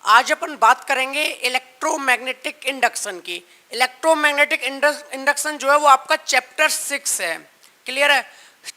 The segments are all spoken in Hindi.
आज अपन बात करेंगे इलेक्ट्रोमैग्नेटिक इंडक्शन की। इलेक्ट्रोमैग्नेटिक इंडक्शन जो है वो आपका चैप्टर 6 है। क्लियर है?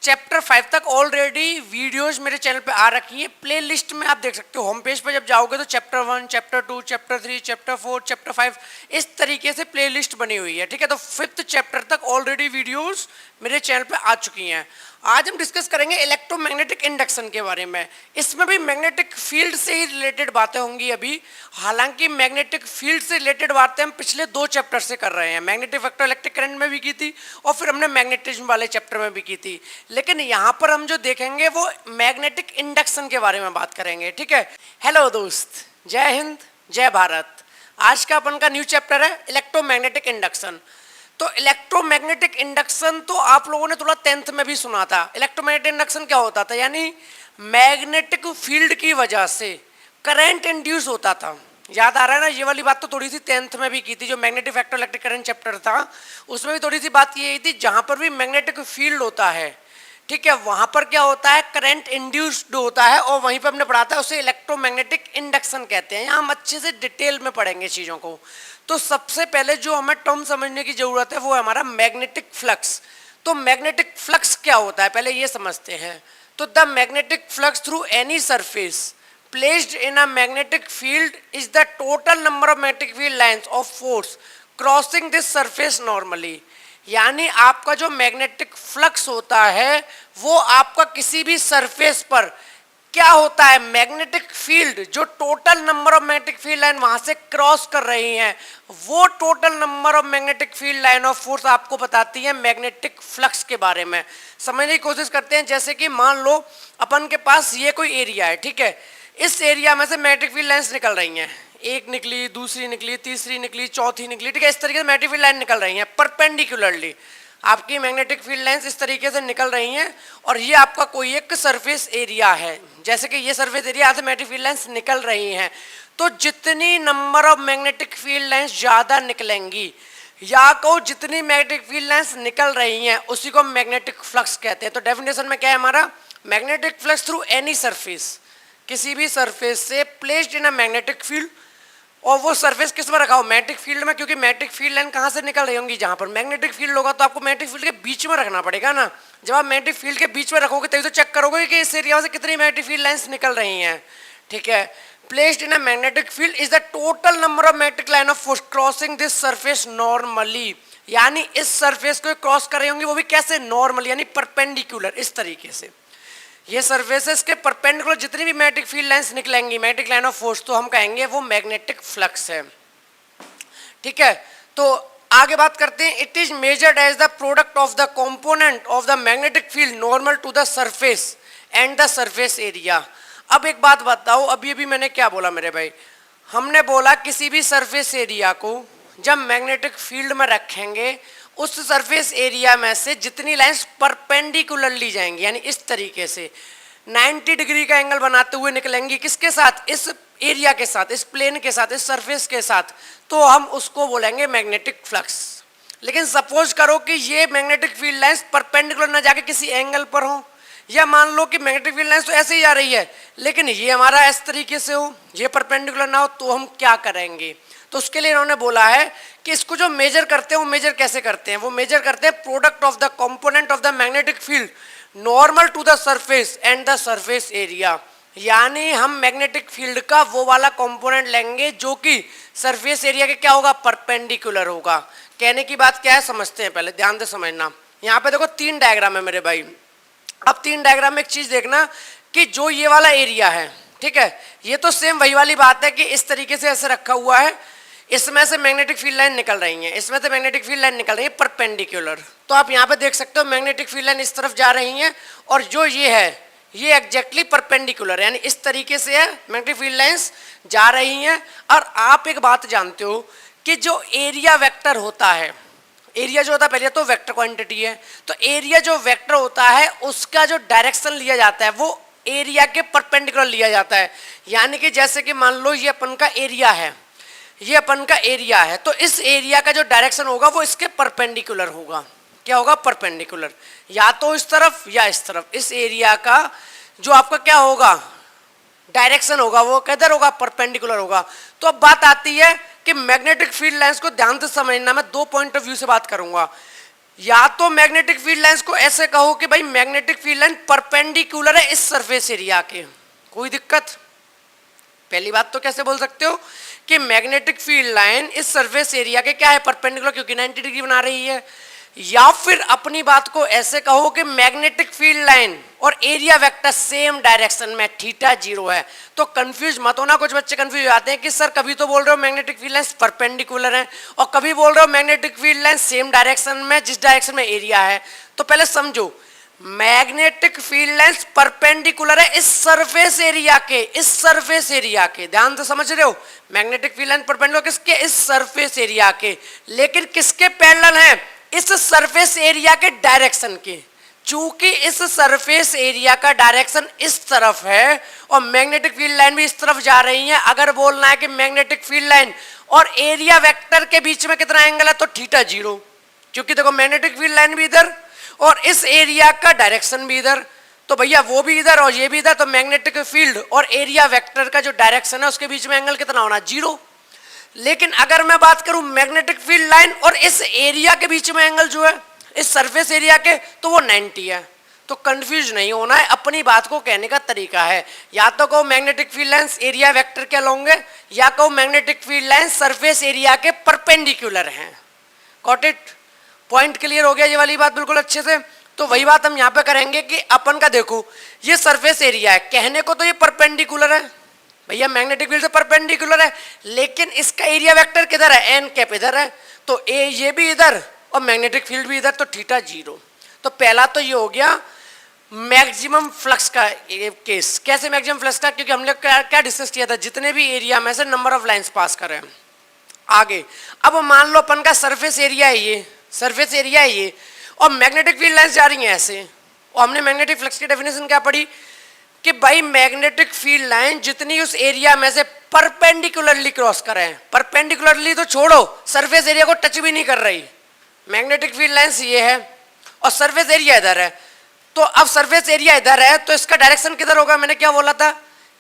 चैप्टर 5 तक ऑलरेडी वीडियोस मेरे चैनल पे आ रखी है। प्ले लिस्ट में आप देख सकते हो। होम पेज पर जब जाओगे तो chapter 1, chapter 2, chapter 3, chapter 4, chapter 5 इस तरीके से प्ले लिस्ट बनी हुई है। ठीक है, तो 5th चैप्टर तक ऑलरेडी वीडियोस मेरे चैनल पे आ चुकी हैं। आज हम डिस्कस करेंगे इलेक्ट्रोमैग्नेटिक इंडक्शन के बारे में। इसमें भी मैग्नेटिक फील्ड से ही रिलेटेड बातें होंगी अभी। हालांकि मैग्नेटिक फील्ड से रिलेटेड बातें हम पिछले 2 चैप्टर से कर रहे हैं। मैग्नेटिक वेक्टर इलेक्ट्रिक करंट में भी की थी और फिर हमने मैग्नेटिज्म वाले चैप्टर में भी की थी। लेकिन यहाँ पर हम जो देखेंगे वो मैग्नेटिक इंडक्शन के बारे में बात करेंगे। ठीक है, हेलो दोस्त, जय हिंद, जय भारत। आज का अपन का न्यू चैप्टर है इलेक्ट्रोमैग्नेटिक इंडक्शन। तो इलेक्ट्रोमैग्नेटिक इंडक्शन तो आप लोगों ने थोड़ा 10th में भी सुना था। इलेक्ट्रोमैग्नेटिक इंडक्शन क्या होता था? यानी मैग्नेटिक फील्ड की वजह से करंट इंड्यूस होता था। याद आ रहा है ना? ये वाली बात तो थोड़ी सी 10th में भी की थी। जो magnetic vector electric current chapter था उसमें भी थोड़ी सी बात यही थी। जहां पर भी मैग्नेटिक फील्ड होता है, ठीक है, वहां पर क्या होता है? करंट इंड्यूस्ड होता है और वहीं पर हमने पढ़ा था उसे इलेक्ट्रोमैग्नेटिक इंडक्शन कहते हैं। यहाँ हम अच्छे से डिटेल में पढ़ेंगे चीज़ों को। तो सबसे पहले जो हमें टर्म समझने की जरूरत है वो है हमारा मैग्नेटिक फ्लक्स। तो मैग्नेटिक फ्लक्स क्या होता है पहले ये समझते हैं। तो the magnetic flux through any surface placed in a magnetic field is the total number of magnetic field lines of force crossing this surface normally। यानी आपका जो मैग्नेटिक फ्लक्स होता है वो आपका किसी भी सरफेस पर क्या होता है? मैग्नेटिक फील्ड जो total number of magnetic field line वहां से क्रॉस कर रही हैं वो total number of magnetic field line of force आपको बताती है मैग्नेटिक फ्लक्स के बारे में। समझने की कोशिश करते हैं। जैसे कि मान लो अपन के पास ये कोई एरिया है, ठीक है, इस एरिया में से मैग्नेटिक फील्ड लाइंस निकल रही हैं। एक निकली, दूसरी निकली, तीसरी निकली, चौथी निकली, ठीक है, इस तरीके से मैग्नेटिक फील्ड लाइन निकल रही हैं परपेंडिकुलरली। आपकी मैग्नेटिक फील्ड लाइंस इस तरीके से निकल रही हैं और ये आपका कोई एक सरफेस एरिया है। जैसे कि ये सरफेस एरिया से मैग्नेटिक फील्ड लाइंस निकल रही हैं। तो जितनी number of magnetic field lines ज़्यादा निकलेंगी या को जितनी मैग्नेटिक फील्ड लाइंस निकल रही हैं उसी को मैग्नेटिक फ्लक्स कहते हैं। तो डेफिनेशन में क्या है हमारा? Magnetic flux through any surface, किसी भी सरफेस से placed in a magnetic field. और वो सरफेस किस में रखा हो? मैग्नेटिक फील्ड में, क्योंकि मैग्नेटिक फील्ड लाइन कहाँ से निकल रही होंगी? जहाँ पर मैग्नेटिक फील्ड होगा तो आपको मैग्नेटिक फील्ड के बीच में रखना पड़ेगा ना। जब आप मैग्नेटिक फील्ड के बीच में रखोगे तभी तो चेक करोगे कि इस एरिया से कितनी मैग्नेटिक फील्ड लाइंस निकल रही हैं। ठीक है, placed in a magnetic field is the total number of magnetic line of force crossing this surface normally. यानी इस सरफेस को क्रॉस कर रही होंगी, वो भी कैसे? नॉर्मली, यानी परपेंडिकुलर, इस तरीके से। ये सर्फेसेस के परपेंडिकुलर जितनी भी मैग्नेटिक फील्ड लाइंस निकलेंगी, मैग्नेटिक लाइन ऑफ फोर्स, तो हम कहेंगे वो मैग्नेटिक फ्लक्स है। ठीक है, तो आगे बात करते हैं। It is measured as the product of the component of the magnetic field normal to the surface and the surface area. अब एक बात बताओ, अभी मैंने क्या बोला मेरे भाई? हमने बोला किसी भी सरफेस एरिया को जब मैग्नेटिक फील्ड में रखेंगे उस सरफेस एरिया में से जितनी लाइंस परपेंडिकुलर ली जाएंगी, यानी इस तरीके से 90 डिग्री का एंगल बनाते हुए निकलेंगी, किसके साथ? इस एरिया के साथ, इस प्लेन के साथ, इस सरफेस के साथ, तो हम उसको बोलेंगे मैग्नेटिक फ्लक्स। लेकिन सपोज करो कि ये मैग्नेटिक फील्ड लाइंस परपेंडिकुलर ना जाके किसी एंगल पर हो, या मान लो कि मैग्नेटिक फील्ड लाइंस तो ऐसे ही जा रही है लेकिन ये हमारा इस तरीके से हो, ये परपेंडिकुलर ना हो, तो हम क्या करेंगे? तो उसके लिए इन्होंने बोला है कि इसको जो मेजर करते हैं वो मेजर कैसे करते हैं? वो मेजर करते हैं product of the component of the magnetic field normal to the surface and the surface area. यानी हम मैग्नेटिक फील्ड का वो वाला कंपोनेंट लेंगे जो कि सरफेस एरिया के क्या होगा? परपेंडिकुलर होगा। कहने की बात क्या है समझते हैं, पहले ध्यान से समझना। यहाँ पे देखो 3 डायग्राम है मेरे भाई। अब 3 डायग्राम में एक चीज देखना कि जो ये वाला एरिया है, ठीक है, ये तो सेम वही वाली बात है कि इस तरीके से ऐसे रखा हुआ है, इसमें से मैग्नेटिक फील्ड लाइन निकल रही है, इसमें से मैग्नेटिक फील्ड लाइन निकल रही है परपेंडिकुलर। तो आप यहाँ पे देख सकते हो मैग्नेटिक फील्ड लाइन इस तरफ जा रही है और जो ये है ये एग्जैक्टली परपेंडिकुलर, यानी इस तरीके से है, मैग्नेटिक फील्ड लाइंस जा रही हैं। और आप एक बात जानते हो कि जो एरिया वेक्टर होता है, एरिया जो होता है पहले तो वेक्टर क्वांटिटी है, तो एरिया जो वेक्टर होता है उसका जो डायरेक्शन लिया जाता है वो एरिया के परपेंडिकुलर लिया जाता है। यानी कि जैसे कि मान लो ये अपन का एरिया है, ये अपन का एरिया है, तो इस एरिया का जो डायरेक्शन होगा वो इसके परपेंडिकुलर होगा। क्या होगा? परपेंडिकुलर, या तो इस तरफ या इस तरफ। इस एरिया का जो आपका क्या होगा? डायरेक्शन होगा वो किधर होगा, परपेंडिकुलर होगा। तो अब बात आती है कि मैग्नेटिक फील्ड लाइंस को ध्यान से समझना, मैं दो पॉइंट ऑफ व्यू से बात करूंगा। या तो मैग्नेटिक फील्ड लाइंस को ऐसे कहो कि भाई मैग्नेटिक फील्ड लाइन परपेंडिकुलर है इस सरफेस एरिया के, कोई दिक्कत। पहली बात तो कैसे बोल सकते हो कि मैग्नेटिक फील्ड लाइन इस सरफेस एरिया के क्या है, परपेंडिकुलर, क्योंकि 90 डिग्री बना रही है। या फिर अपनी बात को ऐसे कहो कि मैग्नेटिक फील्ड लाइन और एरिया वेक्टर सेम डायरेक्शन में, थीटा 0 है। तो कंफ्यूज मत होना, कुछ बच्चे कंफ्यूज हो जाते हैं कि सर कभी तो बोल रहे हो मैग्नेटिक फील्ड लाइन परपेंडिकुलर है और कभी बोल रहे हो magnetic field line same direction में जिस डायरेक्शन में एरिया है। तो पहले समझो, मैग्नेटिक फील्ड लाइंस परपेंडिकुलर है इस सरफेस एरिया के, इस सरफेस एरिया के, ध्यान से समझ रहे हो। मैग्नेटिक फील्ड लाइन परपेंडिकुलर किसके, इस सरफेस एरिया के, लेकिन किसके पैरेलल है, इस सरफेस एरिया के डायरेक्शन के। चूंकि इस सरफेस एरिया का डायरेक्शन इस तरफ है और मैग्नेटिक फील्ड लाइन भी इस तरफ जा रही है, अगर बोलना है कि मैग्नेटिक फील्ड लाइन और एरिया वेक्टर के बीच में कितना एंगल है, तो थीटा 0। क्योंकि देखो मैग्नेटिक फील्ड लाइन भी इधर और इस एरिया का डायरेक्शन भी इधर, तो भैया वो भी इधर और ये भी इधर, तो मैग्नेटिक फील्ड और एरिया वेक्टर का जो डायरेक्शन है उसके बीच में एंगल कितना होना, 0। लेकिन अगर मैं बात करूं मैग्नेटिक फील्ड लाइन और इस एरिया के बीच में एंगल जो है इस सरफेस एरिया के, तो वो 90 है। तो कंफ्यूज नहीं होना है, अपनी बात को कहने का तरीका है, या तो कहो magnetic field lines area vector के अलोंग है, या कहो magnetic field lines surface area के परपेंडिकुलर हैं। Got it? पॉइंट क्लियर हो गया ये वाली बात बिल्कुल अच्छे से। तो वही बात हम यहाँ पे करेंगे कि अपन का देखो ये सरफेस एरिया है, कहने को तो ये परपेंडिकुलर है भैया, मैग्नेटिक फील्ड से परपेंडिकुलर है, लेकिन इसका एरिया वेक्टर किधर है, एन कैप इधर है, तो ए ये भी इधर और मैग्नेटिक फील्ड भी इधर, तो थीटा 0। तो पहला तो ये हो गया मैक्सिमम फ्लक्स का केस। कैसे मैक्सिमम फ्लक्स का, क्योंकि हमने क्या डिस्कस किया था, जितने भी एरिया में से नंबर ऑफ लाइंस पास करें। आगे अब मान लो अपन का सरफेस एरिया है ये, सरफेस एरिया है ये, और मैग्नेटिक फील्ड लाइंस जा रही हैं ऐसे, और हमने मैग्नेटिक फ्लक्स की डेफिनेशन क्या पढ़ी कि भाई मैग्नेटिक फील्ड लाइन जितनी उस एरिया में से परपेंडिकुलरली क्रॉस करें, परपेंडिकुलरली तो छोड़ो, सरफेस एरिया को टच भी नहीं कर रही, मैग्नेटिक फील्ड लाइंस ये है और सरफेस एरिया इधर है, तो अब सरफेस एरिया इधर है तो इसका डायरेक्शन किधर होगा, मैंने क्या बोला था,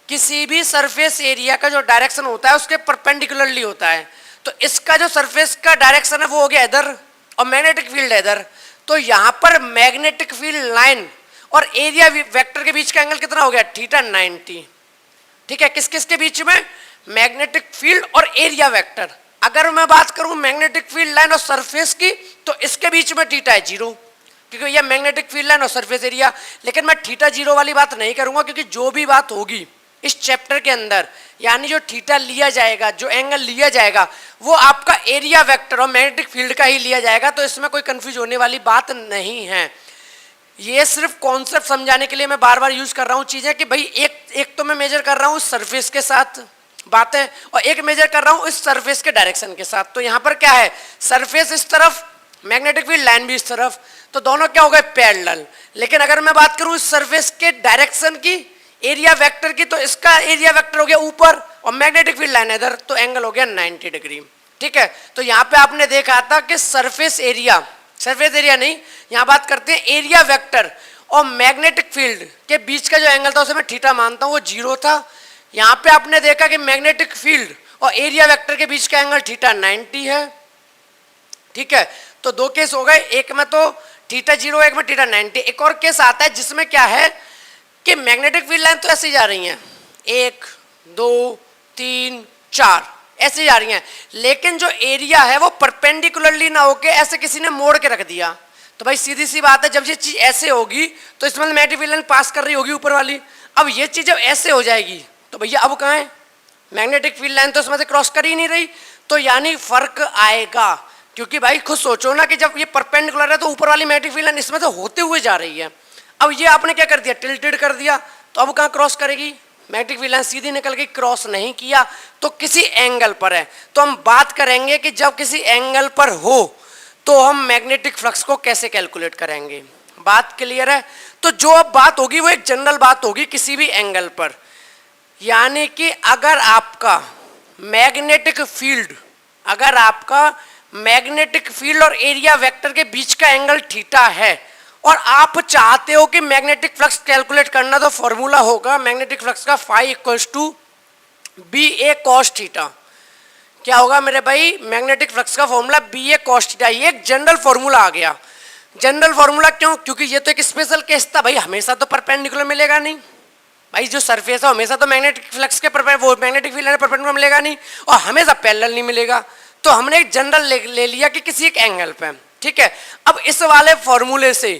किसी भी सरफेस एरिया का जो डायरेक्शन होता है उसके परपेंडिकुलरली होता है। तो इसका जो सरफेस का डायरेक्शन है वो हो गया इधर और मैग्नेटिक फील्ड है इधर, तो यहाँ पर मैग्नेटिक फील्ड लाइन और एरिया वेक्टर के बीच का एंगल कितना हो गया, थीटा 90। ठीक है, किस किस के बीच में, मैग्नेटिक फील्ड और एरिया वेक्टर। अगर मैं बात करूं मैग्नेटिक फील्ड लाइन और सरफेस की, तो इसके बीच में थीटा है 0, क्योंकि यह मैग्नेटिक फील्ड लाइन और सरफेस एरिया। लेकिन मैं थीटा 0 वाली बात नहीं करूंगा, क्योंकि जो भी बात होगी इस चैप्टर के अंदर, यानी जो थीटा लिया जाएगा, जो एंगल लिया जाएगा, वो आपका एरिया वेक्टर और मैग्नेटिक फील्ड का ही लिया जाएगा, तो इसमें कोई कंफ्यूज होने वाली बात नहीं है। ये सिर्फ कॉन्सेप्ट समझाने के लिए मैं बार बार यूज कर रहा हूँ चीजें कि भाई एक तो मैं मेजर कर रहा हूँ सरफेस के साथ बातें, और एक मेजर कर रहा हूँ इस सरफेस के डायरेक्शन के साथ। तो यहाँ पर क्या है, सरफेस इस तरफ, मैग्नेटिक फील्ड लाइन भी इस तरफ, तो दोनों क्या हो गए, पैरेलल। लेकिन अगर मैं बात करूँ इस सरफेस के डायरेक्शन की, एरिया वेक्टर की, तो इसका एरिया वेक्टर हो गया ऊपर और मैग्नेटिक फील्ड लाइन इधर, तो एंगल हो गया 90 डिग्री। ठीक है, तो यहाँ पे आपने देखा था कि सरफेस एरिया नहीं, यहाँ बात करते हैं एरिया वेक्टर और मैग्नेटिक फील्ड के बीच का जो एंगल था उसे मैं थीटा मानता हूँ, वो 0 था। यहाँ पे आपने देखा कि मैग्नेटिक फील्ड और एरिया वेक्टर के बीच का एंगल थीटा 90 है। ठीक है, तो दो केस हो गए, एक में तो थीटा 0, एक में थीटा 90। एक और केस आता है जिसमें क्या है कि मैग्नेटिक फील्ड लाइन तो ऐसे जा रही हैं, 1 2 3 4 ऐसे जा रही हैं, लेकिन जो एरिया है वो परपेंडिकुलरली ना होके ऐसे किसी ने मोड़ के रख दिया। तो भाई सीधी सी बात है, जब ये चीज ऐसे होगी तो इसमें मैग्नेटिक फील्ड लाइन पास कर रही होगी ऊपर वाली। अब ये चीज जब ऐसे हो जाएगी तो भैया अब कहाँ है, मैग्नेटिक फील्ड लाइन तो इसमें से क्रॉस कर ही नहीं रही, तो यानी फर्क आएगा। क्योंकि भाई खुद सोचो ना कि जब ये परपेंडिकुलर है तो ऊपर वाली मैग्नेटिक फील्ड लाइन इसमें से होते हुए जा रही है, अब ये आपने क्या कर दिया, टिल्टेड कर दिया, तो अब कहाँ क्रॉस करेगी, मैग्नेटिक फील्ड लाइन सीधी निकल गई, क्रॉस नहीं किया, तो किसी एंगल पर है। तो हम बात करेंगे कि जब किसी एंगल पर हो तो हम मैग्नेटिक फ्लक्स को कैसे कैलकुलेट करेंगे। बात क्लियर है? तो जो अब बात होगी वो एक जनरल बात होगी किसी भी एंगल पर, यानी कि अगर आपका मैग्नेटिक फील्ड और एरिया वेक्टर के बीच का एंगल थीटा है और आप चाहते हो कि मैग्नेटिक फ्लक्स कैलकुलेट करना, तो फॉर्मूला होगा मैग्नेटिक फ्लक्स का phi equals to B A cos theta. क्या होगा मेरे भाई, मैग्नेटिक फ्लक्स का formula B A cos theta. ये एक जनरल फॉर्मूला आ गया। जनरल फॉर्मूला क्यों? क्योंकि ये तो एक स्पेशल केस था भाई, हमेशा तो परपेंडिकुलर मिलेगा नहीं भाई, जो सरफेस है हमेशा तो मैग्नेटिक फ्लक्स के वो मैग्नेटिक फील्ड परपेंडिकुलर मिलेगा नहीं, और हमेशा पैरेलल नहीं मिलेगा। तो हमने एक जनरल ले लिया कि किसी एक एंगल पे, ठीक है। अब इस वाले फॉर्मूले से,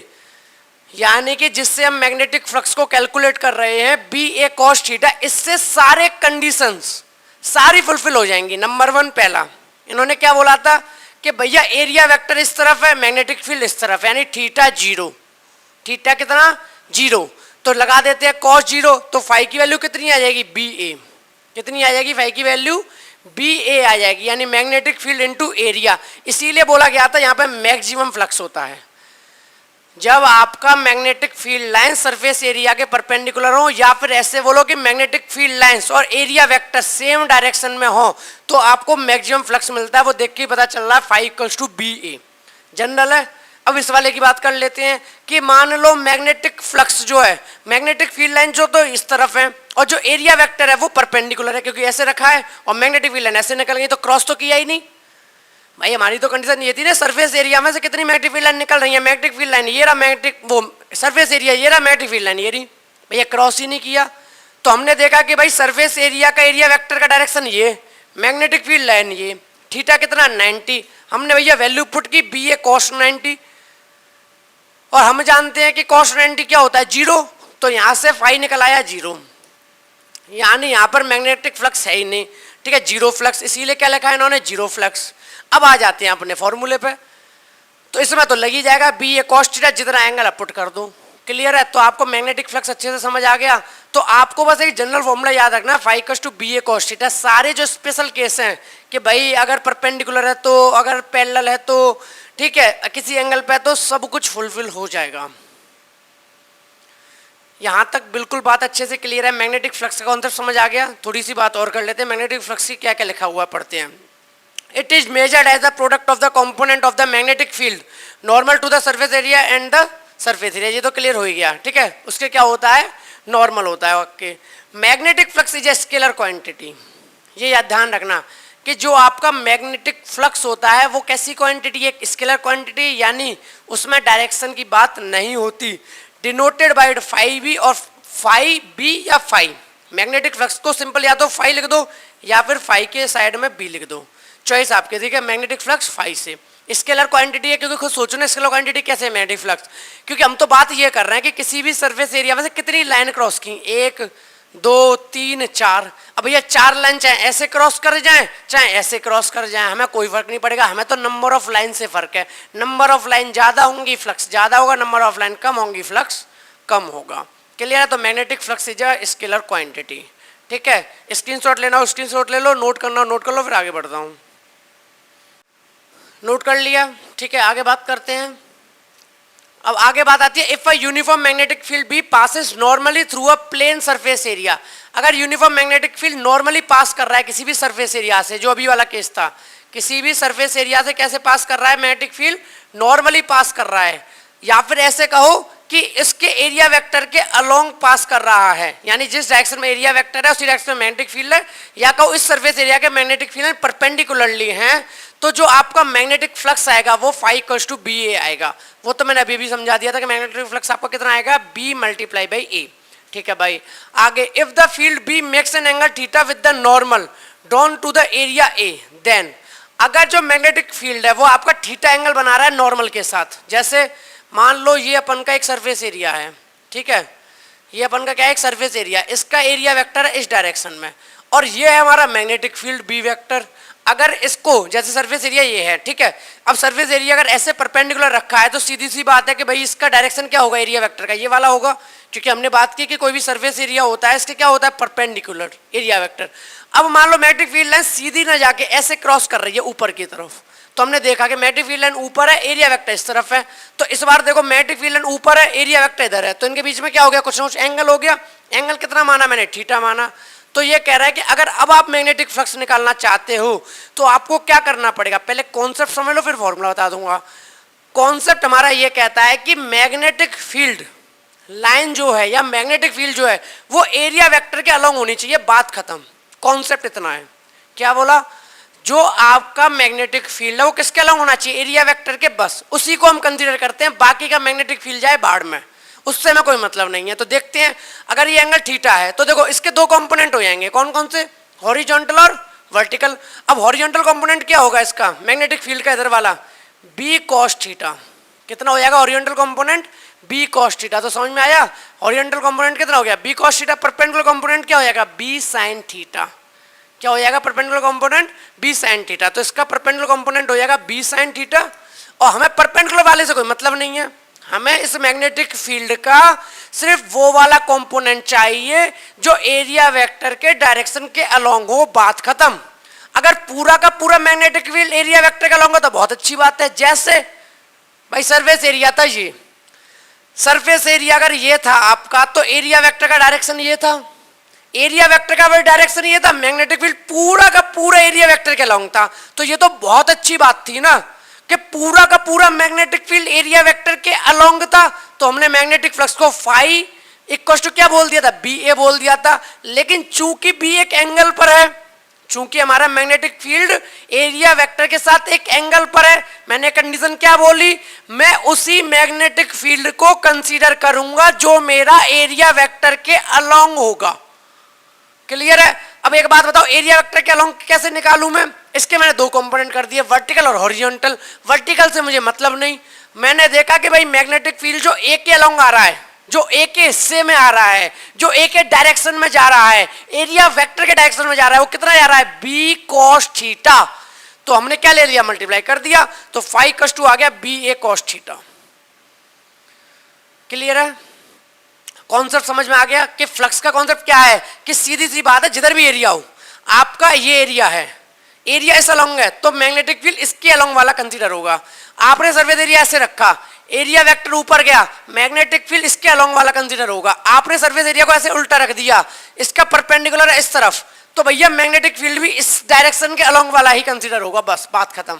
यानी कि जिससे हम मैग्नेटिक फ्लक्स को कैलकुलेट कर रहे हैं बी ए कॉस थीटा, इससे सारे कंडीशंस सारी फुलफिल हो जाएंगी। नंबर 1 पहला, इन्होंने क्या बोला था कि भैया एरिया वेक्टर इस तरफ है, मैग्नेटिक फील्ड इस तरफ है, यानी थीटा 0। थीटा कितना? 0। तो लगा देते हैं cos 0, तो फाई की वैल्यू कितनी आ जाएगी? बी ए। कितनी आ जाएगी फाई की वैल्यू? बी ए आ जाएगी, यानी मैग्नेटिक फील्ड इनटू एरिया। इसीलिए बोला गया था यहाँ पे मैक्सिमम फ्लक्स होता है जब आपका magnetic field line surface area के परपेंडिकुलर हो, या फिर ऐसे बोलो कि मैग्नेटिक फील्ड लाइंस और एरिया वेक्टर सेम डायरेक्शन में हो, तो आपको मैक्सिमम फ्लक्स मिलता है। वो देख के पता चल रहा है phi equals to B A. General है। अब इस वाले की बात कर लेते हैं कि मान लो मैग्नेटिक फ्लक्स जो है, मैग्नेटिक फील्ड लाइन जो तो इस तरफ है, और जो एरिया वेक्टर है वो परपेंडिकुलर है, क्योंकि ऐसे रखा है, और मैग्नेटिक फील्ड लाइन ऐसे निकल गई, तो क्रॉस तो किया ही नहीं भाई। हमारी तो कंडीशन ये थी ना, सरफेस एरिया में से कितनी मैग्नेटिक फील्ड लाइन निकल रही है, मैग्नेटिक फील्ड लाइन ये रहा, मैग्नेटिक वो सरफेस एरिया ये रहा, मैग्नेटिक फील्ड लाइन ये रही भैया, क्रॉस ही नहीं किया। तो हमने देखा कि भाई सरफेस एरिया का एरिया वेक्टर का डायरेक्शन ये, मैग्नेटिक फील्ड लाइन ये, थीटा कितना 90। हमने भैया वैल्यू पुट की बी ए कॉस 90, और हम जानते हैं कि कॉस 90 क्या होता है? 0। तो यहाँ से फाई निकल आया 0, यानी यहाँ पर मैग्नेटिक फ्लक्स है ही नहीं, ठीक है, 0 फ्लक्स। इसीलिए क्या लिखा है इन्होंने? 0 फ्लक्स। अब आ जाते हैं अपने फॉर्मूले पे, तो इसमें तो लग ही जाएगा बी ए कॉस थीटा, जितना एंगल आप पुट कर दो। क्लियर है? तो आपको मैग्नेटिक फ्लक्स अच्छे से समझ आ गया। तो आपको बस एक जनरल फॉर्मूला याद रखना, phi equals to B A cos theta. सारे जो स्पेशल केस हैं कि भाई अगर परपेंडिकुलर है तो, अगर पैरेलल है तो, ठीक है, किसी एंगल पे तो सब कुछ फुलफिल हो जाएगा। यहां तक बिल्कुल बात अच्छे से क्लियर है। मैग्नेटिक फ्लक्स का कॉन्सेप्ट समझ आ गया। थोड़ी सी बात और कर लेते हैं, मैग्नेटिक फ्लक्स की क्या क्या लिखा हुआ पढ़ते हैं। It is measured as the product of the component of the magnetic field normal to the surface area and the surface area. ये तो क्लियर हो ही गया, ठीक है। उसके क्या होता है? नॉर्मल होता है। Okay. Magnetic flux is a scalar quantity. ये याद ध्यान रखना कि जो आपका मैग्नेटिक फ्लक्स होता है वो कैसी क्वांटिटी है? स्केलर क्वांटिटी, यानी उसमें डायरेक्शन की बात नहीं होती। डिनोटेड बाय फाई बी और फाई बी या फाई। मैग्नेटिक फ्लक्स को सिंपल या तो फाई लिख दो या फिर फाई के साइड में बी लिख दो, चॉइस आपके। ठीक है, मैग्नेटिक फ्लक्स फाई से। स्केलर क्वांटिटी है, क्योंकि खुद सोचो ना स्केलर क्वांटिटी कैसे है मैग्नेटिक फ्लक्स, क्योंकि हम तो बात ये कर रहे हैं कि किसी भी सरफेस एरिया में से कितनी लाइन क्रॉस की, 1 2 3 4। अब भैया 4 लाइन चाहे ऐसे क्रॉस कर जाएं चाहे ऐसे क्रॉस कर जाएं, हमें कोई फर्क नहीं पड़ेगा। हमें तो नंबर ऑफ लाइन से फर्क है। नंबर ऑफ लाइन ज्यादा होंगी फ्लक्स ज्यादा होगा, नंबर ऑफ लाइन कम होंगी फ्लक्स कम होगा। क्लियर है? तो magnetic flux is a scalar quantity. ठीक है, स्क्रीनशॉट लेना हो स्क्रीनशॉट ले लो, नोट करना हो नोट कर लो, फिर आगे बढ़ता हूँ। नोट कर लिया? ठीक है, आगे बात करते हैं। अब आगे बात आती है, if a uniform magnetic field B passes normally through a plane surface area. अगर uniform magnetic field normally pass कर रहा है किसी भी सरफेस एरिया से, जो अभी वाला केस था, किसी भी सरफेस एरिया से कैसे पास कर रहा है मैग्नेटिक फील्ड? नॉर्मली पास कर रहा है, या फिर ऐसे कहो कि इसके एरिया वेक्टर के अलोंग पास कर रहा है, यानी जिस डायरेक्शन में एरिया वेक्टर है उसी डायरेक्शन में मैग्नेटिक फील्ड है, या कहो इस सरफेस एरिया के मैग्नेटिक फील्ड परपेंडिकुलरली हैं, तो जो आपका मैग्नेटिक फ्लक्स आएगा वो फाई इक्वल्स टू बी ए आएगा। वो तो मैंने अभी भी समझा दिया था कि मैग्नेटिक फ्लक्स आपका कितना आएगा? B multiply by A. ठीक है भाई, आगे if the field B makes an angle theta with the normal drawn to the area A, then अगर जो मैग्नेटिक फील्ड है वो आपका थीटा एंगल बना रहा है नॉर्मल के साथ, जैसे मान लो ये अपन का एक सरफेस एरिया है, ठीक है, ये अपन का क्या है? एक सरफेस एरिया, इसका एरिया वेक्टर है इस डायरेक्शन में, और ये है हमारा मैग्नेटिक फील्ड बी वेक्टर। अगर इसको जैसे सरफेस एरिया ये है, ठीक है, अब सरफेस एरिया अगर ऐसे परपेंडिकुलर रखा है तो सीधी सी बात है कि भाई इसका डायरेक्शन क्या होगा एरिया वेक्टर का? ये वाला होगा, क्योंकि हमने बात की कि कोई भी सरफेस एरिया होता है इसके क्या होता है? Perpendicular area vector. अब मान लो मैग्नेटिक फील्ड लाइन सीधी ना जाके ऐसे क्रॉस कर रही है ऊपर की तरफ, तो हमने देखा कि मैग्नेटिक फील्ड लाइन ऊपर है, एरिया वेक्टर इस तरफ है, तो इस बार देखो मैग्नेटिक फील्ड लाइन ऊपर है, एरिया वेक्टर इधर है, तो इनके बीच में क्या हो गया? कुछ ना कुछ एंगल हो गया। एंगल कितना माना मैंने? थीटा माना। तो ये कह रहा है कि अगर अब आप मैग्नेटिक फ्लक्स निकालना चाहते हो तो आपको क्या करना पड़ेगा? पहले कॉन्सेप्ट समझ लो फिर फॉर्मूला बता दूंगा। कॉन्सेप्ट हमारा ये कहता है कि मैग्नेटिक फील्ड लाइन जो है या मैग्नेटिक फील्ड जो है वो एरिया वेक्टर के अलॉन्ग होनी चाहिए, बात खत्म। कॉन्सेप्ट इतना है। क्या बोला? जो आपका मैग्नेटिक फील्ड है वो किसके अलॉन्ग होना चाहिए? एरिया वेक्टर के, बस उसी को हम कंसीडर करते हैं। बाकी का मैग्नेटिक फील्ड जाए बाढ़ में, उससे हमें कोई मतलब नहीं है। तो देखते हैं, अगर ये एंगल थीटा है तो देखो इसके दो कंपोनेंट हो जाएंगे। कौन कौन से? हॉरिजॉन्टल और वर्टिकल। अब हॉरिजॉन्टल कंपोनेंट क्या होगा इसका, मैग्नेटिक फील्ड का इधर वाला? B cos theta. कितना हो जाएगा horizontal component? B cos theta. तो समझ में आया? हॉरिजॉन्टल कंपोनेंट कितना हो गया? B cos theta. Perpendicular component क्या हो जाएगा? B sine theta. क्या हो जाएगा perpendicular component? B sine theta. तो इसका परपेंडिकुलर कंपोनेंट हो जाएगा बी साइन थीटा। और हमें परपेंडिकुलर वाले से कोई मतलब नहीं है, हमें इस मैग्नेटिक फील्ड का सिर्फ वो वाला कंपोनेंट चाहिए जो एरिया वेक्टर के डायरेक्शन के अलोंग हो, बात खत्म। अगर पूरा का पूरा मैग्नेटिक फील्ड एरिया वेक्टर के अलोंग हो तो बहुत अच्छी बात है। जैसे भाई सरफेस एरिया था, ये सरफेस एरिया अगर ये था आपका तो एरिया वेक्टर का डायरेक्शन ये था, एरिया वेक्टर का डायरेक्शन ये था, मैग्नेटिक फील्ड पूरा का पूरा एरिया वेक्टर के अलोंग था। तो ये तो बहुत अच्छी बात थी ना कि पूरा का पूरा मैग्नेटिक फील्ड एरिया वेक्टर के अलोंग था। तो हमने मैग्नेटिक फ्लक्स को फाई इक्वल टू क्या बोल दिया था? बी ए बोल दिया था। लेकिन चूंकि बी एक एंगल पर है, चूंकि हमारा मैग्नेटिक फील्ड एरिया वेक्टर के साथ एक एंगल पर है, मैंने कंडीशन क्या बोली? मैं उसी मैग्नेटिक फील्ड को कंसीडर करूंगा जो मेरा एरिया वेक्टर के अलोंग होगा। क्लियर है? अब एक बात बताओ, एरिया वेक्टर के अलोंग कैसे निकालूं मैं? इसके मैंने दो कंपोनेंट कर दिए, वर्टिकल और हॉरिजॉन्टल। वर्टिकल से मुझे मतलब नहीं, मैंने देखा कि भाई मैग्नेटिक फील्ड जो ए के अलोंग आ रहा है, जो ए के हिस्से में आ रहा है, जो ए के डायरेक्शन में जा रहा है, एरिया वेक्टर के डायरेक्शन में जा रहा है, वो कितना जा रहा है? B cos theta. तो हमने क्या ले लिया? मल्टीप्लाई कर दिया। तो फाई कस टू आ गया B A cos theta. Clear है? कॉन्सेप्ट समझ में आ गया कि फ्लक्स का कॉन्सेप्ट क्या है? कि सीधी सी बात है, जिधर भी एरिया हो, आपका ये एरिया है, एरिया इस अलोंग है तो मैग्नेटिक फील्ड इसके अलोंग वाला कंसीडर होगा। आपने सरफेस एरिया ऐसे रखा, एरिया वेक्टर ऊपर गया, मैग्नेटिक फील्ड इसके अलोंग वाला कंसीडर होगा। आपने सरफेस एरिया को ऐसे उल्टा रख दिया, इसका परपेंडिकुलर है इस तरफ, तो भैया मैग्नेटिक फील्ड भी इस डायरेक्शन के अलोंग वाला ही कंसीडर होगा, बस बात खत्म।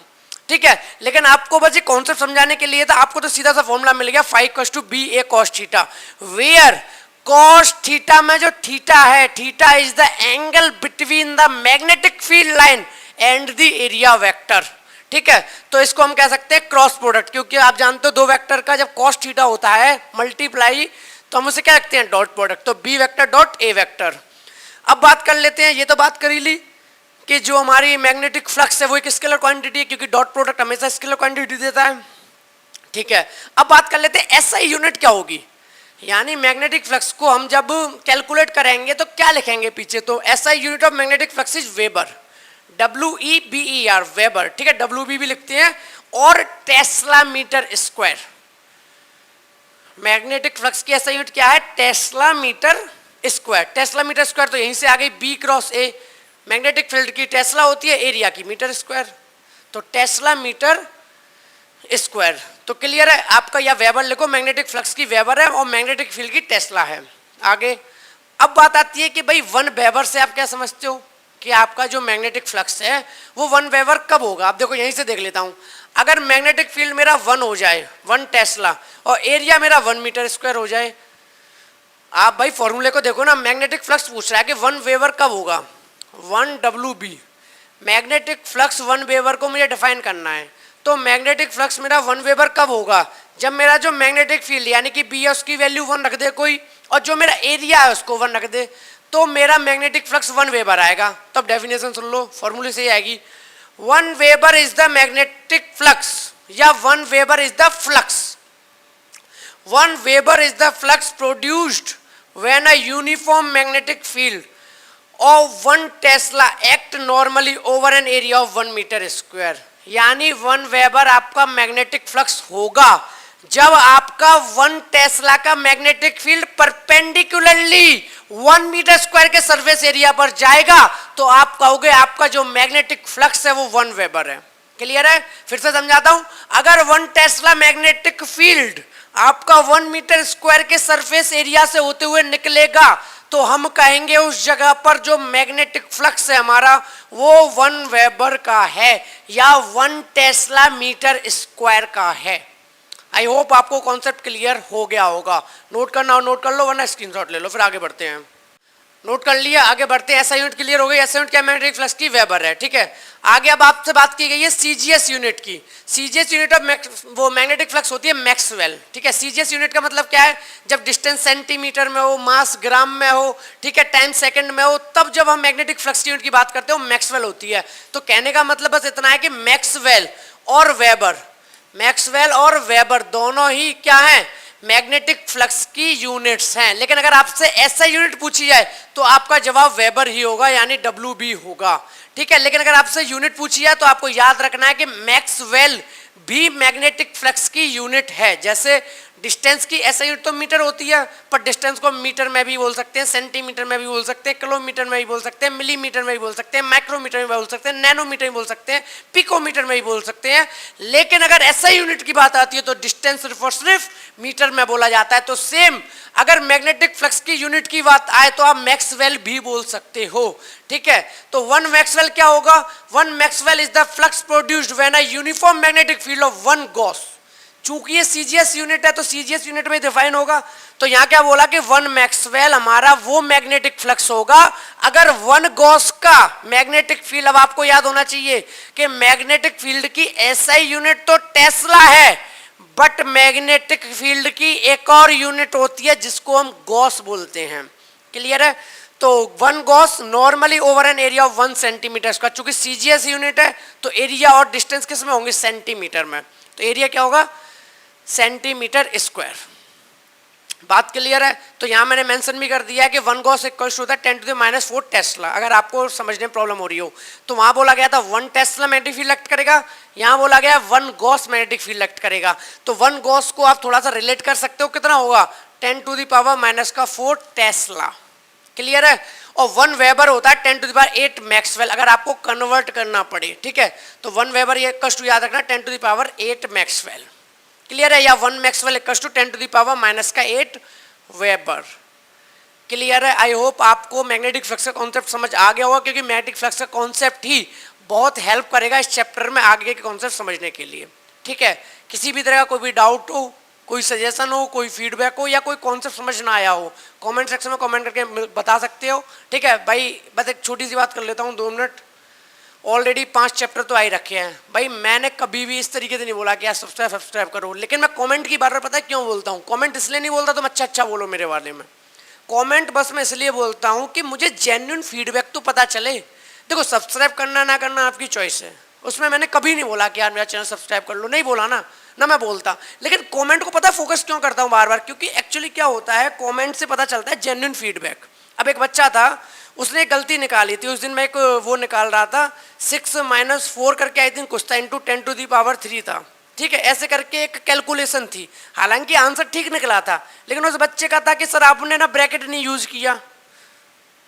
ठीक है? लेकिन आपको बस ये कॉन्सेप्ट समझाने के लिए था, आपको तो सीधा सा फॉर्मूला मिल गया phi equal to B A cos theta, where cos theta में जो थीटा है, theta is the angle between the magnetic field line and the area vector. ठीक है? तो इसको हम कह सकते हैं क्रॉस प्रोडक्ट, क्योंकि आप जानते हो दो वेक्टर का जब कॉस थीटा होता है मल्टीप्लाई तो हम उसे क्या रखते हैं? Dot product. तो B vector dot A vector. अब बात कर लेते हैं, ये तो बात कर ही ली कि जो हमारी मैग्नेटिक फ्लक्स है वो एक स्केलर क्वांटिटी है, क्योंकि डॉट प्रोडक्ट हमेशा स्केलर क्वांटिटी देता है। ठीक है? अब बात कर लेते हैं एसआई यूनिट क्या होगी, यानी मैग्नेटिक फ्लक्स को हम जब कैलकुलेट करेंगे तो क्या लिखेंगे पीछे? तो SI unit of magnetic flux is weber, WEBER, weber. ठीक है? WB भी लिखते हैं, और tesla metre square. Magnetic flux की एसआई यूनिट क्या है? Tesla metre square. Tesla metre square तो यहीं से आ गई B cross A. Magnetic field की टेस्ला होती है, एरिया की मीटर स्क्वायर, तो टेस्ला मीटर स्क्वायर। तो क्लियर है आपका? या वेबर लिखो, मैग्नेटिक फ्लक्स की वेबर है और मैग्नेटिक फील्ड की टेस्ला है। आगे अब बात आती है कि भाई 1 वेबर से आप क्या समझते हो कि आपका जो मैग्नेटिक फ्लक्स है वो 1 वेबर कब होगा? आप देखो यहीं से देख लेता हूं, अगर मैग्नेटिक फील्ड मेरा 1 हो जाए, 1 टेस्ला, और एरिया मेरा 1 मीटर स्क्वायर हो जाए, आप भाई फॉर्मूले को देखो ना, मैग्नेटिक फ्लक्स पूछ रहा है कि 1 वेबर कब होगा? 1 WB। मैग्नेटिक फ्लक्स 1 वेबर को मुझे डिफाइन करना है, तो मैग्नेटिक फ्लक्स मेरा 1 वेबर कब होगा? जब मेरा जो मैग्नेटिक फील्ड यानी कि बी है उसकी वैल्यू 1 रख दे कोई, और जो मेरा एरिया है उसको 1 रख दे, तो मेरा मैग्नेटिक फ्लक्स 1 वेबर आएगा। तो अब डेफिनेशन सुन लो, फॉर्मूले से ही आएगी। 1 weber is the magnetic flux, या 1 weber is the flux. 1 weber is the flux produced when a uniform magnetic field of 1 tesla act normally over an area of 1 metre square. यानी 1 वेबर आपका मैग्नेटिक फ्लक्स होगा जब आपका 1 टेस्ला का magnetic field perpendicularly 1 metre square के सरफेस एरिया पर जाएगा, तो आप कहोगे आपका जो मैग्नेटिक फ्लक्स है वो 1 वेबर है। क्लियर है? फिर से समझाता हूं, अगर 1 टेस्ला मैग्नेटिक फील्ड आपका 1 मीटर स्क्वायर के सरफेस एरिया से होते हुए निकलेगा, तो हम कहेंगे उस जगह पर जो मैग्नेटिक फ्लक्स है हमारा वो 1 वेबर का है या 1 टेस्ला मीटर स्क्वायर का है। आई होप आपको कॉन्सेप्ट क्लियर हो गया होगा। नोट करना हो नोट कर लो, वरना स्क्रीनशॉट ले लो, फिर आगे बढ़ते हैं। नोट कर लिया, आगे बढ़ते हैं। एसआई यूनिट क्लियर हो गई। एसआई यूनिट क्या मैग्नेटिक फ्लक्स की वेबर है, ठीक है। आगे अब आपसे बात की गई है सीजीएस यूनिट की। सीजीएस यूनिट ऑफ वो मैग्नेटिक फ्लक्स होती है मैक्सवेल, ठीक है। सीजीएस यूनिट का मतलब क्या है, जब डिस्टेंस सेंटीमीटर में हो, मास ग्राम में हो, ठीक है, टाइम सेकंड में हो, तब जब हम मैग्नेटिक फ्लक्स यूनिट की बात करते हैं वो मैक्सवेल होती है। तो कहने का मतलब बस इतना है कि मैक्सवेल और वेबर, मैक्सवेल और वेबर दोनों ही क्या है, मैग्नेटिक फ्लक्स की यूनिट्स हैं। लेकिन अगर आपसे ऐसा यूनिट पूछी जाए तो आपका जवाब वेबर ही होगा, यानी डब्ल्यू बी होगा, ठीक है। लेकिन अगर आपसे यूनिट पूछी जाए तो आपको याद रखना है कि मैक्सवेल भी मैग्नेटिक फ्लक्स की यूनिट है। जैसे डिस्टेंस की ऐसा यूनिट तो मीटर होती है, पर डिस्टेंस को मीटर में भी बोल सकते हैं, सेंटीमीटर में भी बोल सकते हैं, किलोमीटर में भी बोल सकते हैं, मिलीमीटर में भी बोल सकते हैं, माइक्रोमीटर में भी बोल सकते हैं, नैनोमीटर में बोल सकते हैं, पिकोमीटर में भी बोल सकते हैं। लेकिन अगर ऐसा यूनिट की बात आती है तो डिस्टेंस सिर्फ मीटर में बोला जाता है। तो सेम अगर मैग्नेटिक फ्लक्स की यूनिट की बात आए तो आप मैक्सवेल भी बोल सकते हो, ठीक है। तो वन मैक्सवेल क्या होगा, one Maxwell is the flux produced when a uniform magnetic field of one Gauss. चूंकि ये सीजीएस यूनिट है तो सीजीएस यूनिट में डिफाइन होगा। तो यहां क्या बोला कि वन मैक्सवेल हमारा वो मैग्नेटिक फ्लक्स होगा अगर वन गॉस का मैग्नेटिक फील्ड, अब आपको याद होना चाहिए कि मैग्नेटिक फील्ड की एसआई यूनिट तो टेस्ला है, बट मैग्नेटिक फील्ड की एक और यूनिट होती है जिसको हम गॉस बोलते हैं। क्लियर है। तो one Gauss normally over an area of 1 centimetre का, चूंकि सीजीएस यूनिट है तो एरिया और डिस्टेंस किस में होंगे, सेंटीमीटर में। तो एरिया क्या होगा, सेंटीमीटर स्क्वायर। बात क्लियर है। तो यहां मैंने मेंशन भी कर दिया है कि one gauss equal to 10⁻⁴ tesla. अगर आपको समझने में प्रॉब्लम हो रही हो तो वहां बोला गया था 1 टेस्ला मैग्नेटिक फील्ड एक्ट करेगा, यहां बोला गया 1 गॉस मैग्नेटिक फील्ड एक्ट करेगा। तो 1 गॉस को आप थोड़ा सा रिलेट कर सकते हो, कितना होगा, 10⁻⁻⁴ टेस्ला। क्लियर है। और 1 वेबर होता है 10⁸ मैक्सवेल, अगर आपको कन्वर्ट करना पड़े, ठीक है। तो 1 वेबर ये कष्ट याद रखना 10⁸ मैक्सवेल। क्लियर है। या 1 maxwell equals to 10⁻⁻⁸ weber. Clear है। आई होप आपको मैग्नेटिक फ्लक्स का कॉन्सेप्ट समझ आ गया होगा, क्योंकि मैग्नेटिक फ्लक्स का कॉन्सेप्ट ही बहुत हेल्प करेगा इस चैप्टर में आगे के कॉन्सेप्ट समझने के लिए, ठीक है। किसी भी तरह का कोई भी डाउट हो, कोई सजेशन हो, कोई फीडबैक हो, या कोई कॉन्सेप्ट समझ ना आया हो, कमेंट सेक्शन में कमेंट करके बता सकते हो, ठीक है भाई। बस एक छोटी सी बात कर लेता हूँ, 2 मिनट। ऑलरेडी 5 चैप्टर तो आ ही रखे हैं भाई। मैंने कभी भी इस तरीके से नहीं बोला कि यार सब्सक्राइब करो, लेकिन मैं कमेंट की बार पता है क्यों बोलता हूँ। कमेंट इसलिए नहीं बोलता तुम अच्छा बोलो मेरे बारे में, कमेंट बस मैं इसलिए बोलता हूँ कि मुझे जेन्युइन फीडबैक तो पता चले। देखो सब्सक्राइब करना ना करना आपकी चॉइस है, उसमें मैंने कभी नहीं बोला कि यार मेरा चैनल सब्सक्राइब कर लो, नहीं बोला ना मैं बोलता। लेकिन कमेंट को पता फोकस क्यों करता हूँ बार बार, क्योंकि एक्चुअली क्या होता है, कमेंट से पता चलता है जेन्युइन फीडबैक। अब एक बच्चा था, उसने एक गलती निकाली थी उस दिन, मैं एक वो निकाल रहा था 6 - 4 करके आई थिंक कुछ था, इंटू 10⁻³ था, ठीक है। ऐसे करके एक कैलकुलेशन थी, हालांकि आंसर ठीक निकला था, लेकिन उस बच्चे का था कि सर आपने ना ब्रैकेट नहीं यूज किया।